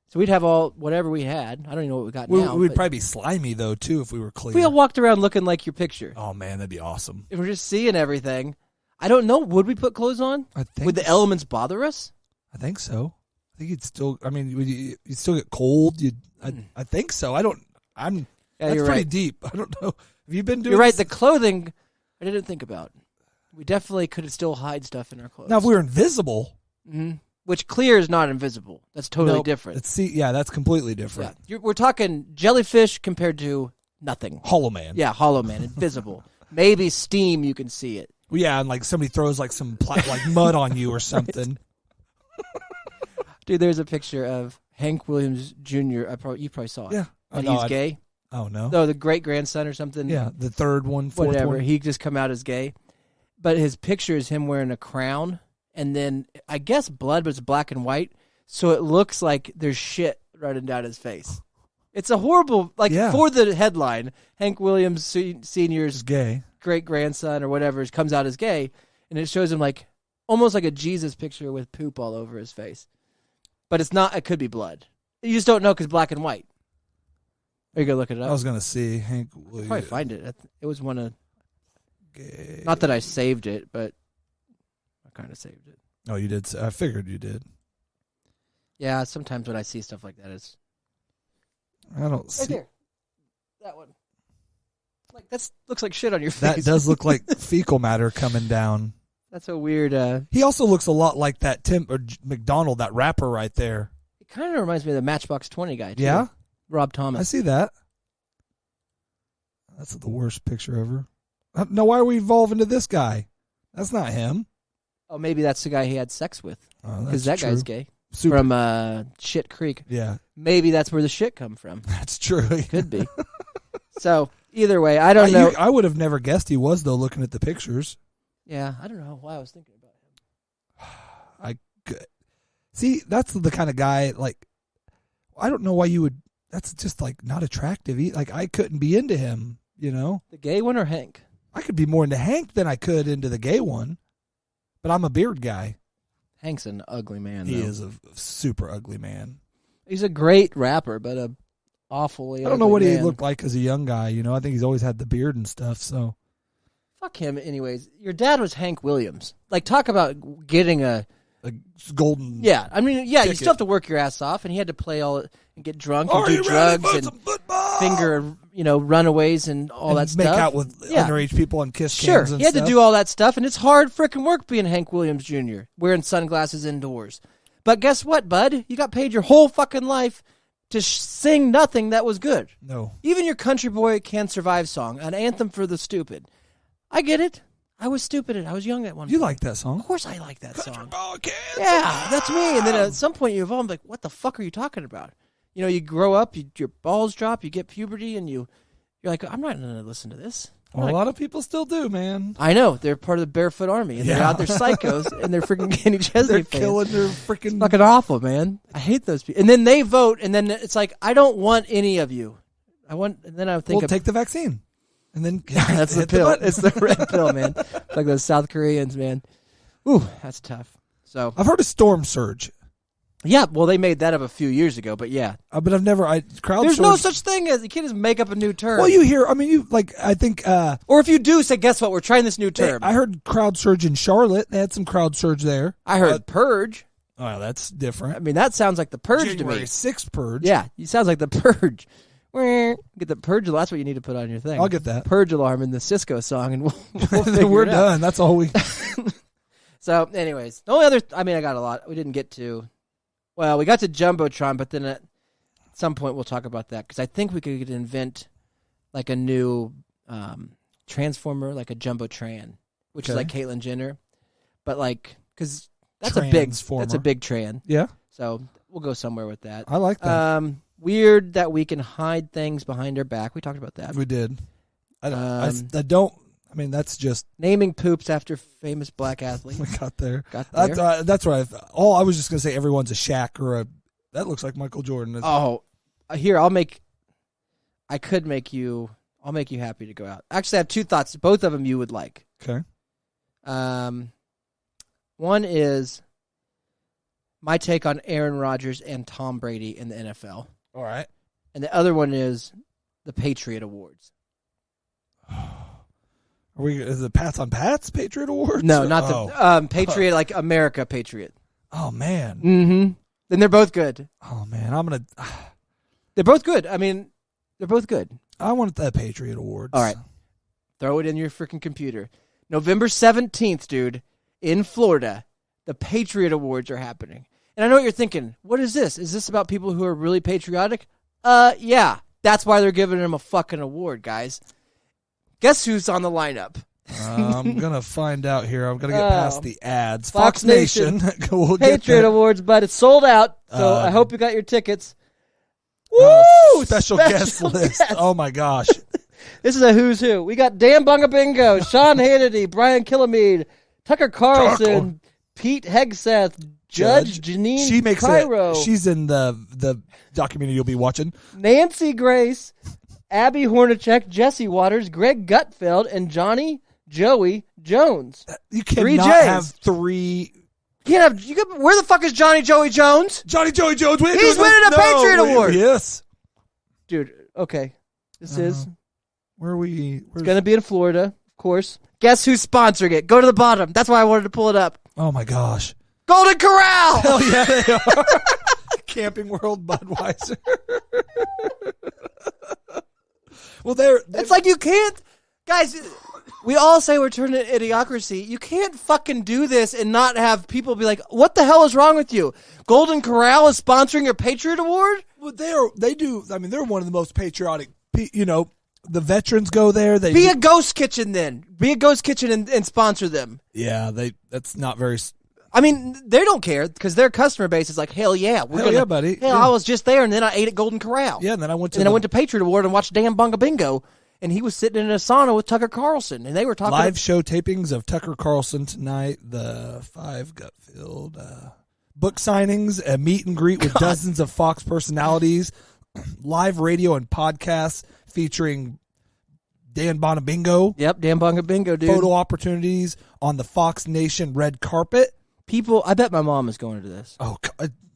so we'd have whatever we had. I don't even know what we got now. We'd probably be slimy though too if we were clear. If we all walked around looking like your picture. Oh man, that'd be awesome. If we're just seeing everything, I don't know. Would we put clothes on? I think. Would the elements bother us? I think so. I think you'd still. I mean, you'd still get cold. I think so. I don't. That's pretty right. deep. I don't know. Have you been doing? You're right. The clothing, I didn't think about. We definitely could still hide stuff in our clothes. Now, if we were invisible... Mm-hmm. Which clear is not invisible. That's totally different. That's completely different. Yeah. We're talking jellyfish compared to nothing. Hollow Man. Yeah, Hollow Man, invisible. Maybe steam, you can see it. Well, yeah, and like somebody throws like some like mud on you or something. Dude, there's a picture of Hank Williams Jr. You probably saw it. Yeah. And he's gay. Oh, no? No, the great-grandson or something. Yeah, the third one, fourth whatever. one. He just come out as gay. But his picture is him wearing a crown, and then I guess blood, but it's black and white, so it looks like there's shit running down his face. It's a horrible, for the headline, Hank Williams Sr.'s gay great-grandson or whatever comes out as gay, and it shows him almost like a Jesus picture with poop all over his face. But it's not, it could be blood. You just don't know because black and white. Are you going to look it up? I was going to see Hank Williams. I'll probably find it. It was one of... Gay. Not that I saved it, but I kind of saved it. Oh, you did? I figured you did. Yeah, sometimes when I see stuff like that, it's... I don't see... Right there. That one. That looks like shit on your face. That does look like fecal matter coming down. That's a weird... He also looks a lot like that Tim McDonald, that rapper right there. It kind of reminds me of the Matchbox 20 guy, too. Yeah? Rob Thomas. I see that. That's the worst picture ever. No, why are we evolving to this guy? That's not him. Oh, maybe that's the guy he had sex with. Because that true. guy's gay. From Shit Creek. Yeah. Maybe that's where the shit come from. That's true. Could be. So, either way, I don't know. I would have never guessed he was, though, looking at the pictures. Yeah, I don't know why I was thinking about him. See, that's the kind of guy, I don't know why you would, that's just, not attractive. I couldn't be into him, you know? The gay one or Hank? I could be more into Hank than I could into the gay one, but I'm a beard guy. Hank's an ugly man, He though. is a super ugly man. He's a great rapper, but a awfully I don't know what man. he looked like as a young guy, you know? I think he's always had the beard and stuff, so. Fuck him anyways. Your dad was Hank Williams. Talk about getting a golden Yeah, I mean, ticket. You still have to work your ass off, and he had to play all and get drunk and do drugs and finger, runaways and all that stuff. Make out with underage people and kiss sure, cams and he had stuff. to do all that stuff, and it's hard frickin' work being Hank Williams Jr., wearing sunglasses indoors. But guess what, bud? You got paid your whole fucking life to sing nothing that was good. No. Even your Country Boy Can't Survive song, an anthem for the stupid. I get it. I was stupid. I was young at one point. You like that song? Of course I like that song. Country Yeah, that's me. And then at some point you evolve, like, what the fuck are you talking about? You grow up, your balls drop, you get puberty, and you're like, I'm not going to listen to this. Well, a lot of people still do, man. I know. They're part of the Barefoot Army, and they're out there psychos, and they're freaking Kenny Chesney fans. They're killing their freaking... It's fucking awful, man. I hate those people. And then they vote, and then it's like, I don't want any of you. And then I think... Well, take the vaccine. And then that's the pill. It's the red pill, man. Like those South Koreans, man. Ooh, that's tough. So I've heard of storm surge. Yeah, well, they made that up a few years ago, but yeah. But I've never crowd There's surge. no such thing as you can't just make up a new term. Well, you hear. I mean, I think. Or if you do, say, guess what? We're trying this new term. I heard crowd surge in Charlotte. They had some crowd surge there. I heard purge. Oh, that's different. I mean, that sounds like the purge January to me. 6th purge. Yeah, it sounds like the purge. Get the purge. That's what you need to put on your thing. I'll get that purge alarm in the Cisco song, and we'll we're it done. Out. That's all we. So, anyways, the only other. I mean, I got a lot. We didn't get to. Well, we got to Jumbotron, but then at some point we'll talk about that because I think we could invent like a new transformer, like a Jumbotran, which is like Caitlyn Jenner, but like because that's a big tran. Yeah. So we'll go somewhere with that. I like that. Weird that we can hide things behind our back. We talked about that. We did. I don't. I mean, that's just naming poops after famous black athletes. We got there. That's right. I was just gonna say everyone's a Shaq or a. That looks like Michael Jordan. Oh, here I'll make you happy to go out. Actually, I have two thoughts. Both of them you would like. Okay. One is my take on Aaron Rodgers and Tom Brady in the NFL. All right. And the other one is the Patriot Awards. Is it Pats on Pats Patriot Awards? No, not the Patriot, like America Patriot. Oh, man. Mm-hmm. Then they're both good. Oh, man. They're both good. I mean, they're both good. I want that Patriot Awards. All right. Throw it in your freaking computer. November 17th, dude, in Florida, the Patriot Awards are happening. And I know what you're thinking. What is this? Is this about people who are really patriotic? Yeah. That's why they're giving them a fucking award, guys. Guess who's on the lineup? I'm going to find out here. I'm going to get past the ads. Fox Nation. We'll Patriot Awards, but it's sold out, so I hope you got your tickets. Woo! Special guest list. Oh my gosh. This is a who's who. We got Dan Bungabingo, Sean Hannity, Brian Kilmeade, Tucker Carlson, Pete Hegseth, Judge Janine Cairo. She's in the documentary you'll be watching. Nancy Grace, Abby Hornacek, Jesse Waters, Greg Gutfeld, and Joey Jones. You cannot have three. Where the fuck is Joey Jones? Joey Jones. He's winning a Patriot Award. Yes. Dude, okay. This is. Where are we? It's going to be in Florida, of course. Guess who's sponsoring it? Go to the bottom. That's why I wanted to pull it up. Oh, my gosh. Golden Corral! Hell yeah, they are. Camping World Budweiser. Well, it's like you can't. Guys, we all say we're turning to idiocracy. You can't fucking do this and not have people be like, what the hell is wrong with you? Golden Corral is sponsoring your Patriot Award? Well, they do. I mean, they're one of the most patriotic, the veterans go there. Be a ghost kitchen then. Be a ghost kitchen and sponsor them. Yeah, that's not very. I mean, they don't care because their customer base is like, hell yeah, yeah, buddy. Hell, I was just there and then I ate at Golden Corral. Yeah, and then I went to Patriot Award and watched Dan Bungabingo, and he was sitting in a sauna with Tucker Carlson, and they were talking live show tapings of Tucker Carlson tonight. The 5 gut-filled book signings, a meet and greet with dozens of Fox personalities, live radio and podcasts featuring Dan Bongabingo. Yep, Dan Bongabingo, dude. Photo opportunities on the Fox Nation red carpet. People, I bet my mom is going to this. Oh,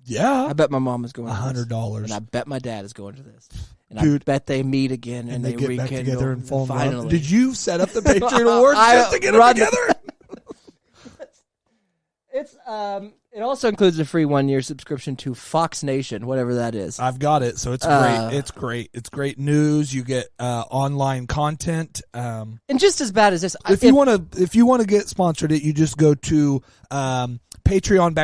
yeah. I bet my mom is going to $100. And I bet my dad is going to this. And dude, I bet they meet again and they get rekindle back together and fall in love. Finally. Did you set up the Patriot Awards just to get them together? It's it also includes a free 1-year subscription to Fox Nation, whatever that is. I've got it, so it's great. It's great. It's great news. You get online content. And just as bad as this, if you want to get sponsored, you just go to Patreon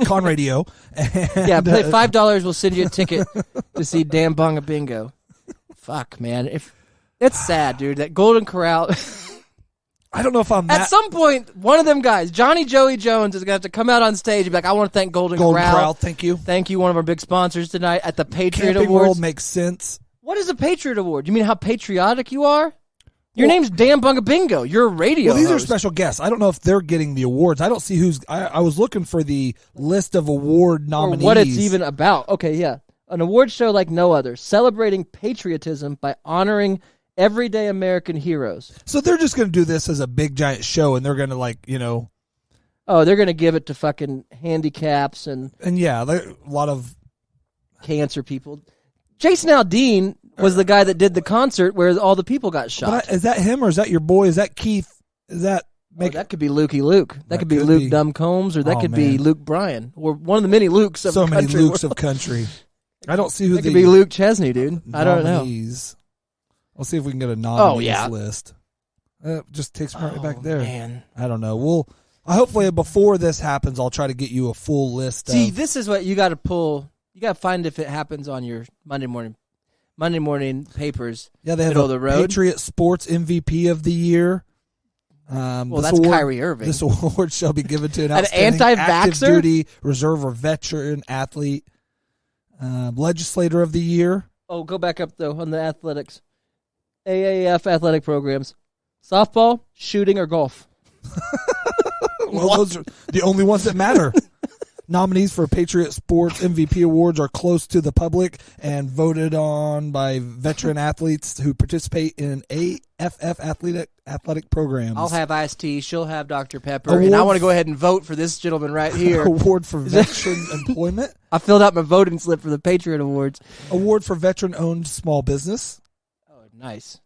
/ Con Radio. Yeah, pay $5. We'll send you a ticket to see Dan Bongabingo. Fuck, man, it's sad, dude. That Golden Corral. I don't know if I'm at some point, one of them guys, Joey Jones, is going to have to come out on stage and be like, I want to thank Golden Corral. Thank you. Thank you, one of our big sponsors tonight at the Patriot Camping Awards. World makes sense. What is a Patriot Award? You mean how patriotic you are? Your name's Dan Bongabingo. You're a radio Well, these host. are special guests. I don't know if they're getting the awards. I don't see who's... I was looking for the list of award nominees. Or what it's even about. Okay, yeah. An award show like no other, celebrating patriotism by honoring everyday American heroes. So they're just going to do this as a big giant show, and they're going to Oh, they're going to give it to fucking handicaps and yeah, a lot of cancer people. Jason Aldean was the guy that did the concert where all the people got shot. Is that him or is that your boy? Is that Keith? Is that that could be Lukey Luke. That could be Luke Dumb Combs, or that could be Luke Bryan, or one of the many Lukes of country. So many Lukes of country. I don't see who that could be. Luke Chesney, dude. I don't know. I'll see if we can get a nominees list. Just takes me right back there. Man. I don't know. Hopefully before this happens, I'll try to get you a full list. See, this is what you got to pull. You got to find if it happens on your Monday morning papers. Yeah, they have a Patriot Sports MVP of the Year. That's Kyrie Irving. This award shall be given to an anti-vaxxer, active duty reserve or veteran athlete. Legislator of the Year. Oh, go back up though on the athletics. AAF athletic programs: softball, shooting, or golf. Those are the only ones that matter. Nominees for Patriot Sports MVP Awards are close to the public and voted on by veteran athletes who participate in AFF athletic programs. I'll have iced tea. She'll have Dr. Pepper. And I want to go ahead and vote for this gentleman right here. Award for veteran employment. I filled out my voting slip for the Patriot Awards. Award for veteran-owned small business. Oh, nice.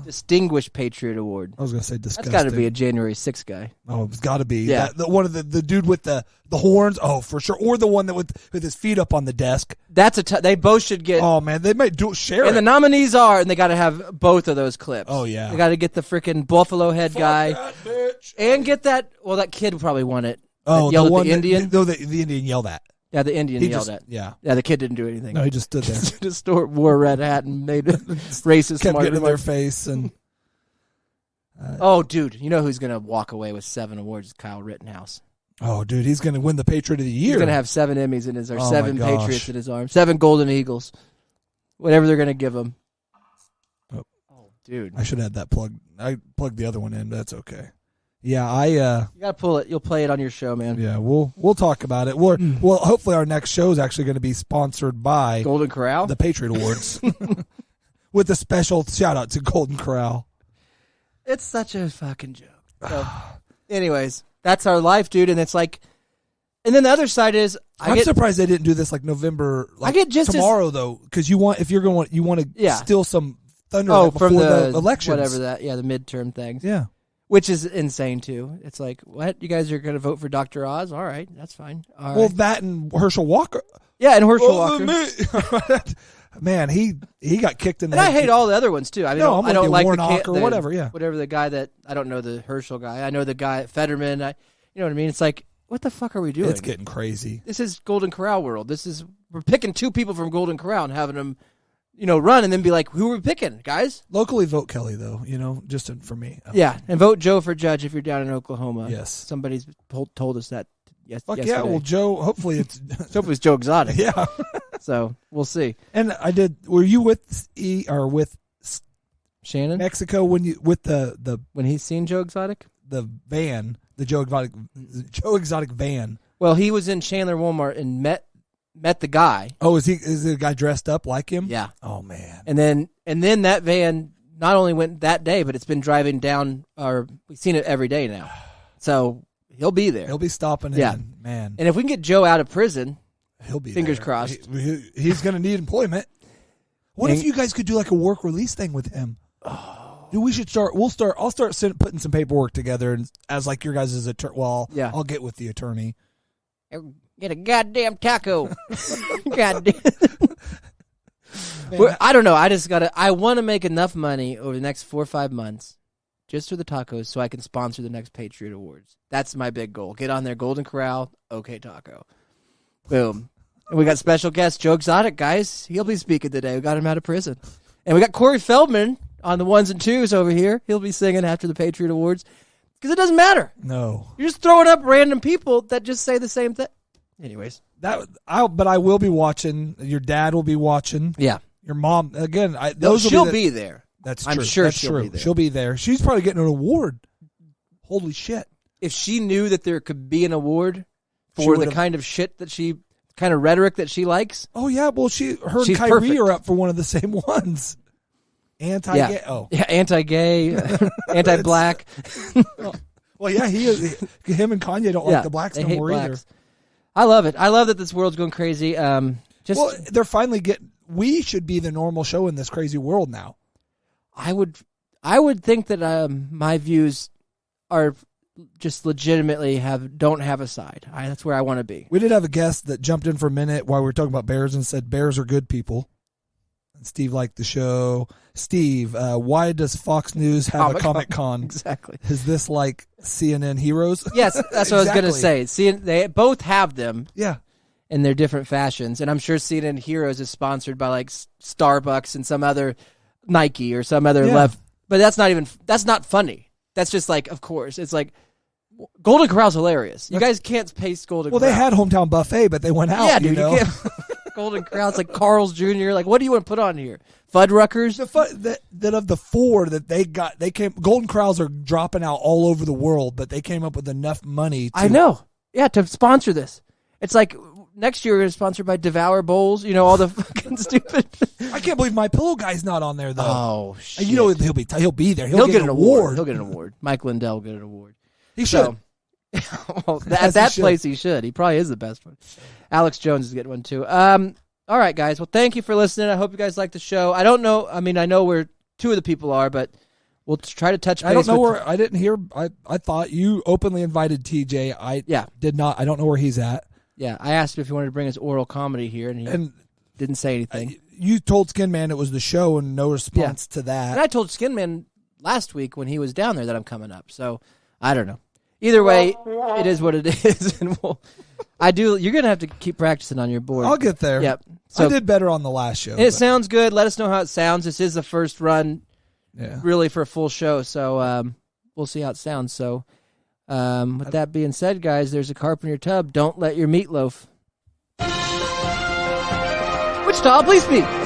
Distinguished Patriot Award. I was going to say disgusting. That's got to be a January 6th guy. Oh, it's got to be. Yeah. One of the dude with the horns. Oh, for sure. Or the one that with his feet up on the desk. That's they both should get. Oh man, they might share it. And the nominees are, and they got to have both of those clips. Oh yeah. They got to get the freaking buffalo head guy. That bitch. And get that. Well, that kid probably won it. Oh, yelled the one at the Indian. The Indian yelled at. Yeah, the Indian yelled at. Yeah. Yeah, the kid didn't do anything. No, he just stood there. Just wore a red hat and made racist kept smart getting in their face and. Oh, dude, you know who's going to walk away with 7 awards? Kyle Rittenhouse. Oh, dude, he's going to win the Patriot of the Year. He's going to have 7 Emmys in his arm, 7 Patriots in his arm, 7 Golden Eagles, whatever they're going to give him. Oh, dude. I should have had that plug. I plugged the other one in, but that's okay. Yeah, you got to pull it. You'll play it on your show, man. Yeah, we'll talk about it. Well, hopefully our next show is actually going to be sponsored by Golden Corral, the Patriot Awards, with a special shout out to Golden Corral. It's such a fucking joke. So, anyways, that's our life, dude, and it's like, and then the other side is, I'm surprised they didn't do this like November. Like, I get just tomorrow though, because you want to steal some thunder before the elections, whatever that, the midterm things, yeah. Which is insane, too. It's like, what? You guys are going to vote for Dr. Oz? All right, that's fine. Well, that and Herschel Walker. Yeah, and Herschel Walker. Man, he got kicked in the head. And I hate all the other ones, too. I mean, I don't like Warnock or whatever, whatever the guy that, I don't know the Herschel guy. I know the guy, Fetterman. You know what I mean? It's like, what the fuck are we doing? It's getting crazy. This is Golden Corral world. We're picking 2 people from Golden Corral and having them, run and then be like, who are we picking, guys? Locally vote Kelly, though, just for me. Yeah, and vote Joe for judge if you're down in Oklahoma. Yes. Somebody's told us that yesterday. Yeah, well, Joe, hopefully it's Joe Exotic. Yeah. So, we'll see. And were you with Shannon? Mexico when he's seen Joe Exotic? The van, the Joe Exotic van. Well, he was in Chandler Walmart and met the guy. Oh, is the guy dressed up like him? Yeah. Oh man. And then that van not only went that day, but it's been driving down. We've seen it every day now. So he'll be there. He'll be stopping in, man. And if we can get Joe out of prison, he'll be fingers there. crossed. He's going to need employment. What if you guys could do like a work release thing with him? Oh. Dude, we should start. I'll start putting some paperwork together and as like your guys' attorney. Well, I'll get with the attorney. Get a goddamn taco. Goddamn. I don't know. I want to make enough money over the next 4 or 5 months just for the tacos so I can sponsor the next Patriot Awards. That's my big goal. Get on there, Golden Corral, OK Taco. Boom. And we got special guest Joe Exotic, guys. He'll be speaking today. We got him out of prison. And we got Corey Feldman on the 1s and 2s over here. He'll be singing after the Patriot Awards because it doesn't matter. No. You're just throwing up random people that just say the same thing. Anyways, but I will be watching. Your dad will be watching. Yeah, your mom again. She'll be there. That's true. I'm sure That's she'll true. be there. She'll be there. She's probably getting an award. Holy shit! If she knew that there could be an award for the kind of rhetoric that she likes. Oh yeah, well her and Kyrie perfect. are up for one of the same ones. Anti-gay. Yeah, anti-gay, anti-black. Well, yeah, he is. Him and Kanye don't like the blacks no more either. I love it. I love that this world's going crazy. They're finally we should be the normal show in this crazy world now. I would think that my views are just legitimately don't have a side. That's where I want to be. We did have a guest that jumped in for a minute while we were talking about bears and said bears are good people. And Steve liked the show. Steve, why does Fox News have a Comic-Con? Exactly. Is this like CNN Heroes? Yes, that's what I was going to say. They both have them. Yeah. In their different fashions. And I'm sure CNN Heroes is sponsored by like Starbucks and some other Nike or some other left. But that's not funny. That's just like, of course. It's like, Golden Corral's hilarious. You guys can't paste Golden Corral. Well, they had Hometown Buffet, but they went out. Yeah, dude. You can't. Golden Corral's like Carl's Jr. Like, what do you want to put on here? Fuddruckers? That of the 4 that they got, Golden Corrals are dropping out all over the world, but they came up with enough money to. I know. Yeah, to sponsor this. It's like next year we're going to sponsor by Devour Bowls. All the fucking stupid. I can't believe My Pillow Guy's not on there though. Oh shit! He'll be there. He'll get an award. He'll get an award. Mike Lindell will get an award. He should. Well, at that place, he should. He probably is the best one. Alex Jones is getting one too. All right, guys. Well, thank you for listening. I hope you guys like the show. I don't know. I mean, I know where 2 of the people are, but we'll try to touch base. I don't know where. I didn't hear. I thought you openly invited TJ. I did not. I don't know where he's at. Yeah, I asked him if he wanted to bring his oral comedy here, and he didn't say anything. You told Skin Man it was the show, and no response to that. And I told Skin Man last week when he was down there that I'm coming up. So I don't know. Either way, it is what it is, and you're gonna have to keep practicing on your board. I'll get there. Yep. So, I did better on the last show. And it sounds good. Let us know how it sounds. This is the first run, really, for a full show. So we'll see how it sounds. So With that being said, guys, there's a carp in your tub. Don't let your meatloaf. Wichita, please speak.